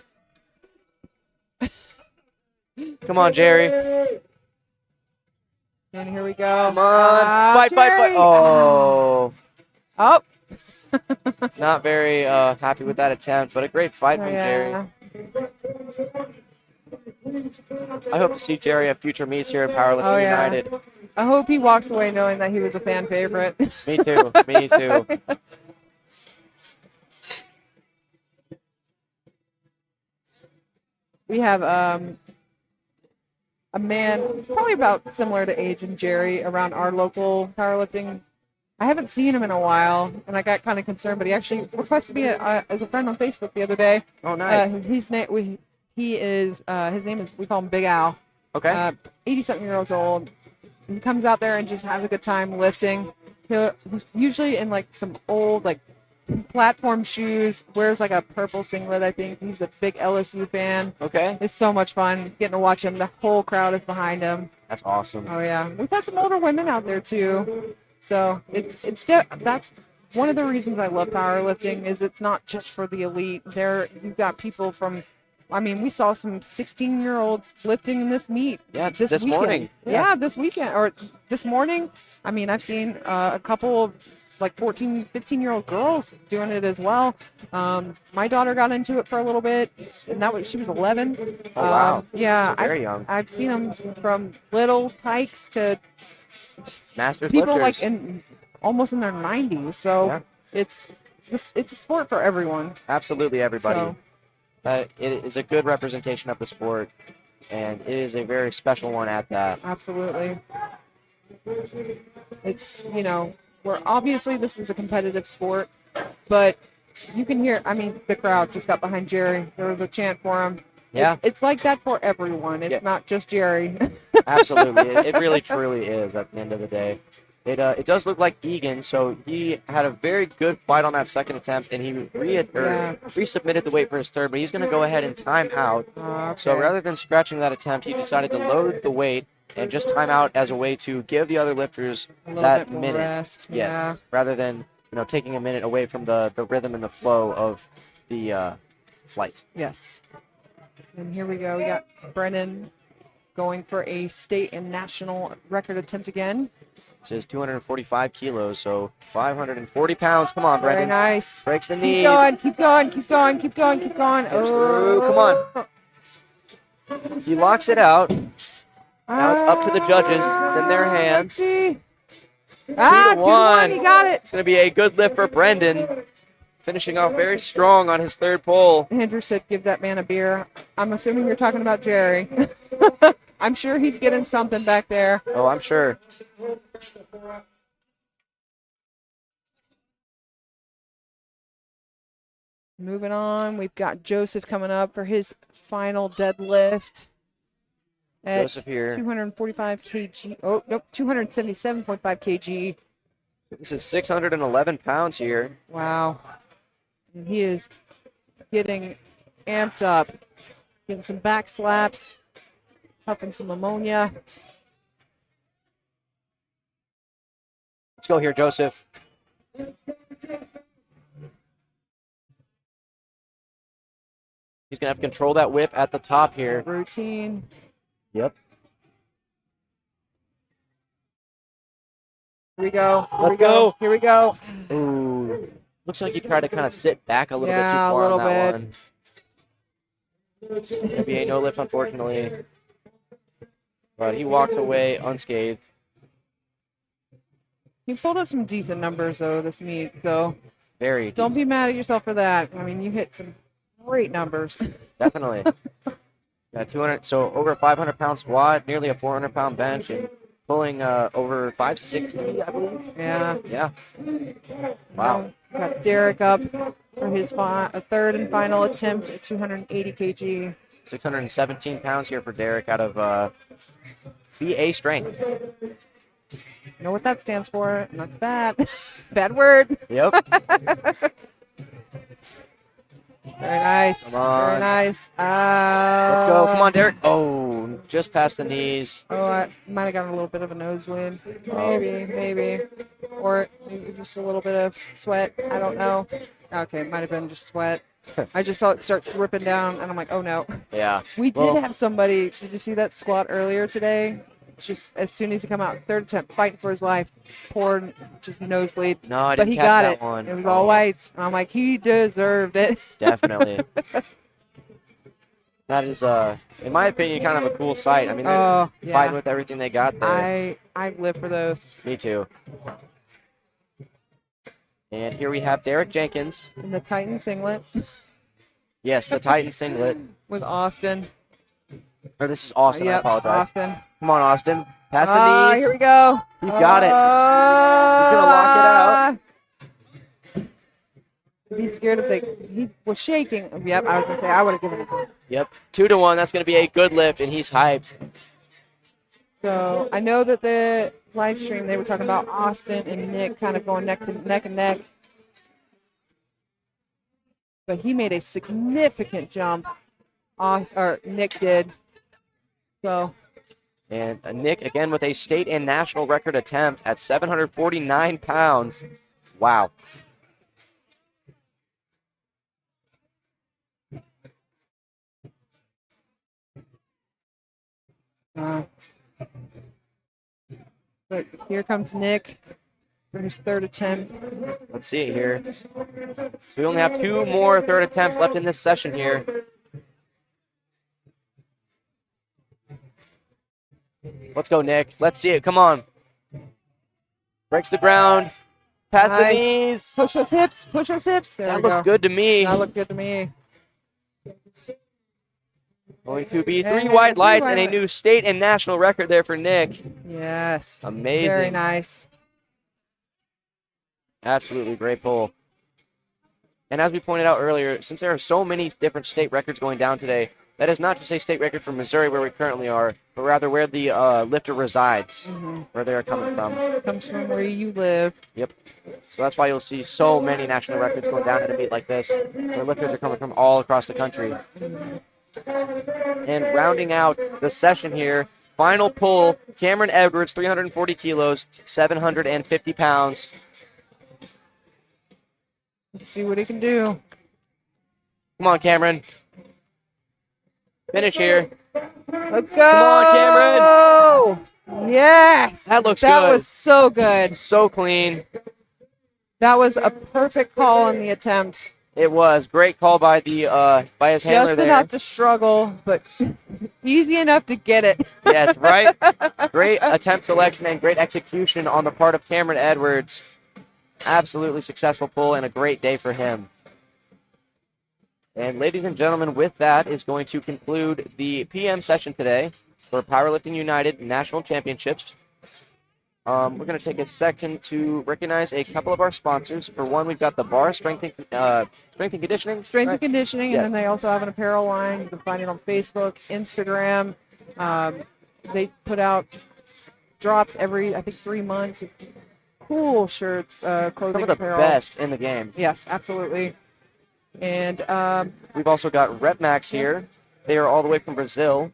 Speaker 1: Come on, Jerry.
Speaker 4: And here we go.
Speaker 1: Come on. Fight, fight, fight.
Speaker 4: Jerry.
Speaker 1: Oh.
Speaker 4: Oh.
Speaker 1: Not very happy with that attempt, but a great fight from Jerry.
Speaker 4: Yeah.
Speaker 1: I hope to see Jerry at future meets here at Powerlifting
Speaker 4: Oh, yeah.
Speaker 1: United.
Speaker 4: I hope he walks away knowing that he was a fan favorite.
Speaker 1: Me too. Me too.
Speaker 4: We have a man probably about similar to age and Jerry around our local powerlifting. I haven't seen him in a while, and I got kind of concerned, but he actually requested me as a friend on Facebook the other day.
Speaker 1: Oh, nice.
Speaker 4: His name is, we call him Big Al.
Speaker 1: Okay.
Speaker 4: 80-something-years old. He comes out there and just has a good time lifting. He's usually in like some old like platform shoes, wears like a purple singlet, I think. He's a big LSU fan.
Speaker 1: Okay.
Speaker 4: It's so much fun getting to watch him. The whole crowd is behind him.
Speaker 1: That's awesome.
Speaker 4: Oh yeah, we've had some older women out there too. So that's one of the reasons I love powerlifting is it's not just for the elite. You've got people from, I mean, we saw some 16-year-olds lifting in this meet.
Speaker 1: Yeah,
Speaker 4: this
Speaker 1: this
Speaker 4: weekend.
Speaker 1: morning.
Speaker 4: Yeah, this weekend or this morning. I mean, I've seen a couple of like 14, 15-year-old girls doing it as well. My daughter got into it for a little bit, and she was 11.
Speaker 1: Oh, wow.
Speaker 4: Yeah,
Speaker 1: Very young.
Speaker 4: I've seen them from little tykes to
Speaker 1: Masters
Speaker 4: people
Speaker 1: lifters.
Speaker 4: like almost in their 90s. So
Speaker 1: Yeah.
Speaker 4: it's a sport for everyone.
Speaker 1: Absolutely everybody.
Speaker 4: So,
Speaker 1: It is a good representation of the sport, and it is a very special one at that.
Speaker 4: absolutely. It's, where obviously this is a competitive sport, but you can hear, I mean, the crowd just got behind Jerry. There was a chant for him.
Speaker 1: Yeah.
Speaker 4: It's like that for everyone. It's not just Jerry.
Speaker 1: Absolutely. It really, truly is at the end of the day. It does look like Egan, so he had a very good fight on that second attempt, and he resubmitted the weight for his third, but he's going to go ahead and time out.
Speaker 4: Okay.
Speaker 1: So rather than scratching that attempt, he decided to load the weight and just time out as a way to give the other lifters
Speaker 4: a little
Speaker 1: that
Speaker 4: bit more
Speaker 1: minute.
Speaker 4: rest.
Speaker 1: Yes.
Speaker 4: Yeah.
Speaker 1: Rather than taking a minute away from the rhythm and the flow of the flight.
Speaker 4: Yes. And here we go. We got Brennan going for a state and national record attempt again.
Speaker 1: It says 245 kilos, so 540 pounds. Come on,
Speaker 4: Very
Speaker 1: Brendan.
Speaker 4: nice.
Speaker 1: Breaks the
Speaker 4: Keep
Speaker 1: knees.
Speaker 4: going, keep going, keep going, keep going, keep going.
Speaker 1: Goes through. Come on. He locks it out. Now it's up to the judges. It's in their hands.
Speaker 4: Let's see.
Speaker 1: 2-1.
Speaker 4: He got it.
Speaker 1: It's going to be a good lift for Brendan. Finishing off very strong on his third pull.
Speaker 4: Andrew said, give that man a beer. I'm assuming you're talking about Jerry. I'm sure he's getting something back there.
Speaker 1: Oh, I'm sure.
Speaker 4: Moving on, we've got Joseph coming up for his final deadlift. At
Speaker 1: Joseph here.
Speaker 4: 245 kg. Oh, nope, 277.5 kg.
Speaker 1: This is 611 pounds here.
Speaker 4: Wow. And he is getting amped up. Getting some back slaps. Puffing some ammonia.
Speaker 1: Let's go here, Joseph. He's going to have to control that whip at the top here.
Speaker 4: Routine.
Speaker 1: Yep.
Speaker 4: Here we go. Here we
Speaker 1: Let's go.
Speaker 4: Here we go.
Speaker 1: Ooh. Looks like he tried to kind of sit back a little bit too
Speaker 4: Yeah, a
Speaker 1: far
Speaker 4: little
Speaker 1: on that
Speaker 4: bit.
Speaker 1: one. Gonna be a no lift, unfortunately. But he walked away unscathed.
Speaker 4: You pulled up some decent numbers, though, this meet, so
Speaker 1: Very
Speaker 4: don't be mad at yourself for that. I mean, you hit some great numbers.
Speaker 1: definitely. Yeah, 200. So over a 500-pound squat, nearly a 400-pound bench, and pulling over 560, I believe.
Speaker 4: Yeah.
Speaker 1: Yeah. Wow.
Speaker 4: Got Derek up for his third and final attempt at 280 kg.
Speaker 1: 617 pounds here for Derek out of BA strength.
Speaker 4: You know what that stands for, and that's bad. Bad word.
Speaker 1: Yep.
Speaker 4: Very nice.
Speaker 1: Come on.
Speaker 4: Very nice.
Speaker 1: Let's go. Come on, Derek. Oh, just past the knees.
Speaker 4: Oh, I might have gotten a little bit of a nosebleed. Maybe. Or maybe just a little bit of sweat. I don't know. Okay, it might have been just sweat. I just saw it start dripping down, and I'm like, oh no.
Speaker 1: Yeah.
Speaker 4: We did have somebody. Did you see that squat earlier today? Just as soon as he come out, third attempt, fighting for his life, poured just nosebleed.
Speaker 1: No, I
Speaker 4: But
Speaker 1: didn't
Speaker 4: he
Speaker 1: catch
Speaker 4: got
Speaker 1: that
Speaker 4: it.
Speaker 1: one.
Speaker 4: It was all whites. And I'm like, he deserved it.
Speaker 1: Definitely. That is, in my opinion, kind of a cool sight. I mean, they're fighting with everything they got there.
Speaker 4: I live for those.
Speaker 1: Me too. And here we have Derek Jenkins.
Speaker 4: In the Titan singlet
Speaker 1: Yes, the Titan singlet.
Speaker 4: with Austin.
Speaker 1: Or this is Austin, I
Speaker 4: Yep,
Speaker 1: apologize.
Speaker 4: Austin.
Speaker 1: Come on, Austin. Past the knees.
Speaker 4: Here we go.
Speaker 1: He's got it. He's going to lock it out.
Speaker 4: He's scared if he was shaking. Yep, I was going to say, I would have given it to him.
Speaker 1: Yep, 2-1. That's going to be a good lift, and he's hyped.
Speaker 4: So I know that the live stream, they were talking about Austin and Nick kind of going neck and neck. But he made a significant jump. Nick did. So.
Speaker 1: And Nick, again, with a state and national record attempt at 749 pounds. Wow.
Speaker 4: But here comes Nick for his third attempt.
Speaker 1: Let's see it here. We only have 2 more third attempts left in this session here. Let's go, Nick. Let's see it. Come on. Breaks the ground. Past the knees.
Speaker 4: Push those hips. Push those hips. There
Speaker 1: That
Speaker 4: we go.
Speaker 1: looks good to me.
Speaker 4: That looked good to me.
Speaker 1: Going to be 3
Speaker 4: And
Speaker 1: white
Speaker 4: 3
Speaker 1: lights
Speaker 4: white
Speaker 1: and a
Speaker 4: lights.
Speaker 1: new state and national record there for Nick.
Speaker 4: Yes.
Speaker 1: Amazing.
Speaker 4: Very nice.
Speaker 1: Absolutely great pull. And as we pointed out earlier, since there are so many different state records going down today, that is not just a state record for Missouri where we currently are, but rather where the lifter resides, where they are coming from.
Speaker 4: Comes from where you live.
Speaker 1: Yep. So that's why you'll see so many national records going down at a meet like this, where lifters are coming from all across the country. And rounding out the session here, final pull, Cameron Edwards, 340 kilos, 750 pounds.
Speaker 4: Let's see what he can do.
Speaker 1: Come on, Cameron. Finish here.
Speaker 4: Let's go.
Speaker 1: Come on, Cameron.
Speaker 4: Yes.
Speaker 1: That looks
Speaker 4: That
Speaker 1: good.
Speaker 4: was so good.
Speaker 1: So clean.
Speaker 4: That was a perfect call on the attempt.
Speaker 1: It was. Great call by the by his handler
Speaker 4: Just
Speaker 1: there.
Speaker 4: enough to struggle, but easy enough to get it.
Speaker 1: Yes, right? Great attempt selection and great execution on the part of Cameron Edwards. Absolutely successful pull and a great day for him. And ladies and gentlemen, with that is going to conclude the PM session today for Powerlifting United National Championships. We're going to take a second to recognize a couple of our sponsors. For one, we've got the bar, Strength and Conditioning.
Speaker 4: Strength
Speaker 1: right?
Speaker 4: and conditioning,
Speaker 1: Yes.
Speaker 4: and then they also have an apparel line. You can find it on Facebook, Instagram. They put out drops every, I think, 3 months. Cool shirts, clothing,
Speaker 1: Some of the
Speaker 4: apparel.
Speaker 1: best in the game.
Speaker 4: Yes, absolutely. And
Speaker 1: We've also got RepMax here. They are all the way from Brazil.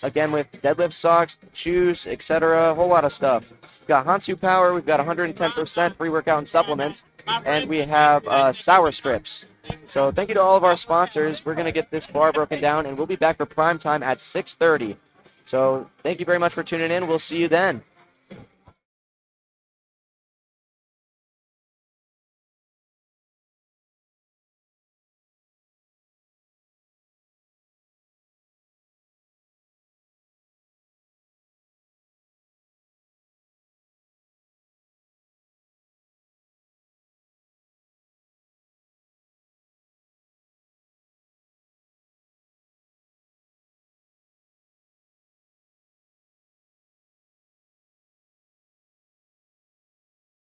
Speaker 1: Again, with deadlift socks, shoes, etc., a whole lot of stuff. We've got Hansu Power, we've got 110% pre-workout and supplements, and we have sour strips. So thank you to all of our sponsors. We're going to get this bar broken down, and we'll be back for prime time at 6:30. So thank you very much for tuning in. We'll see you then.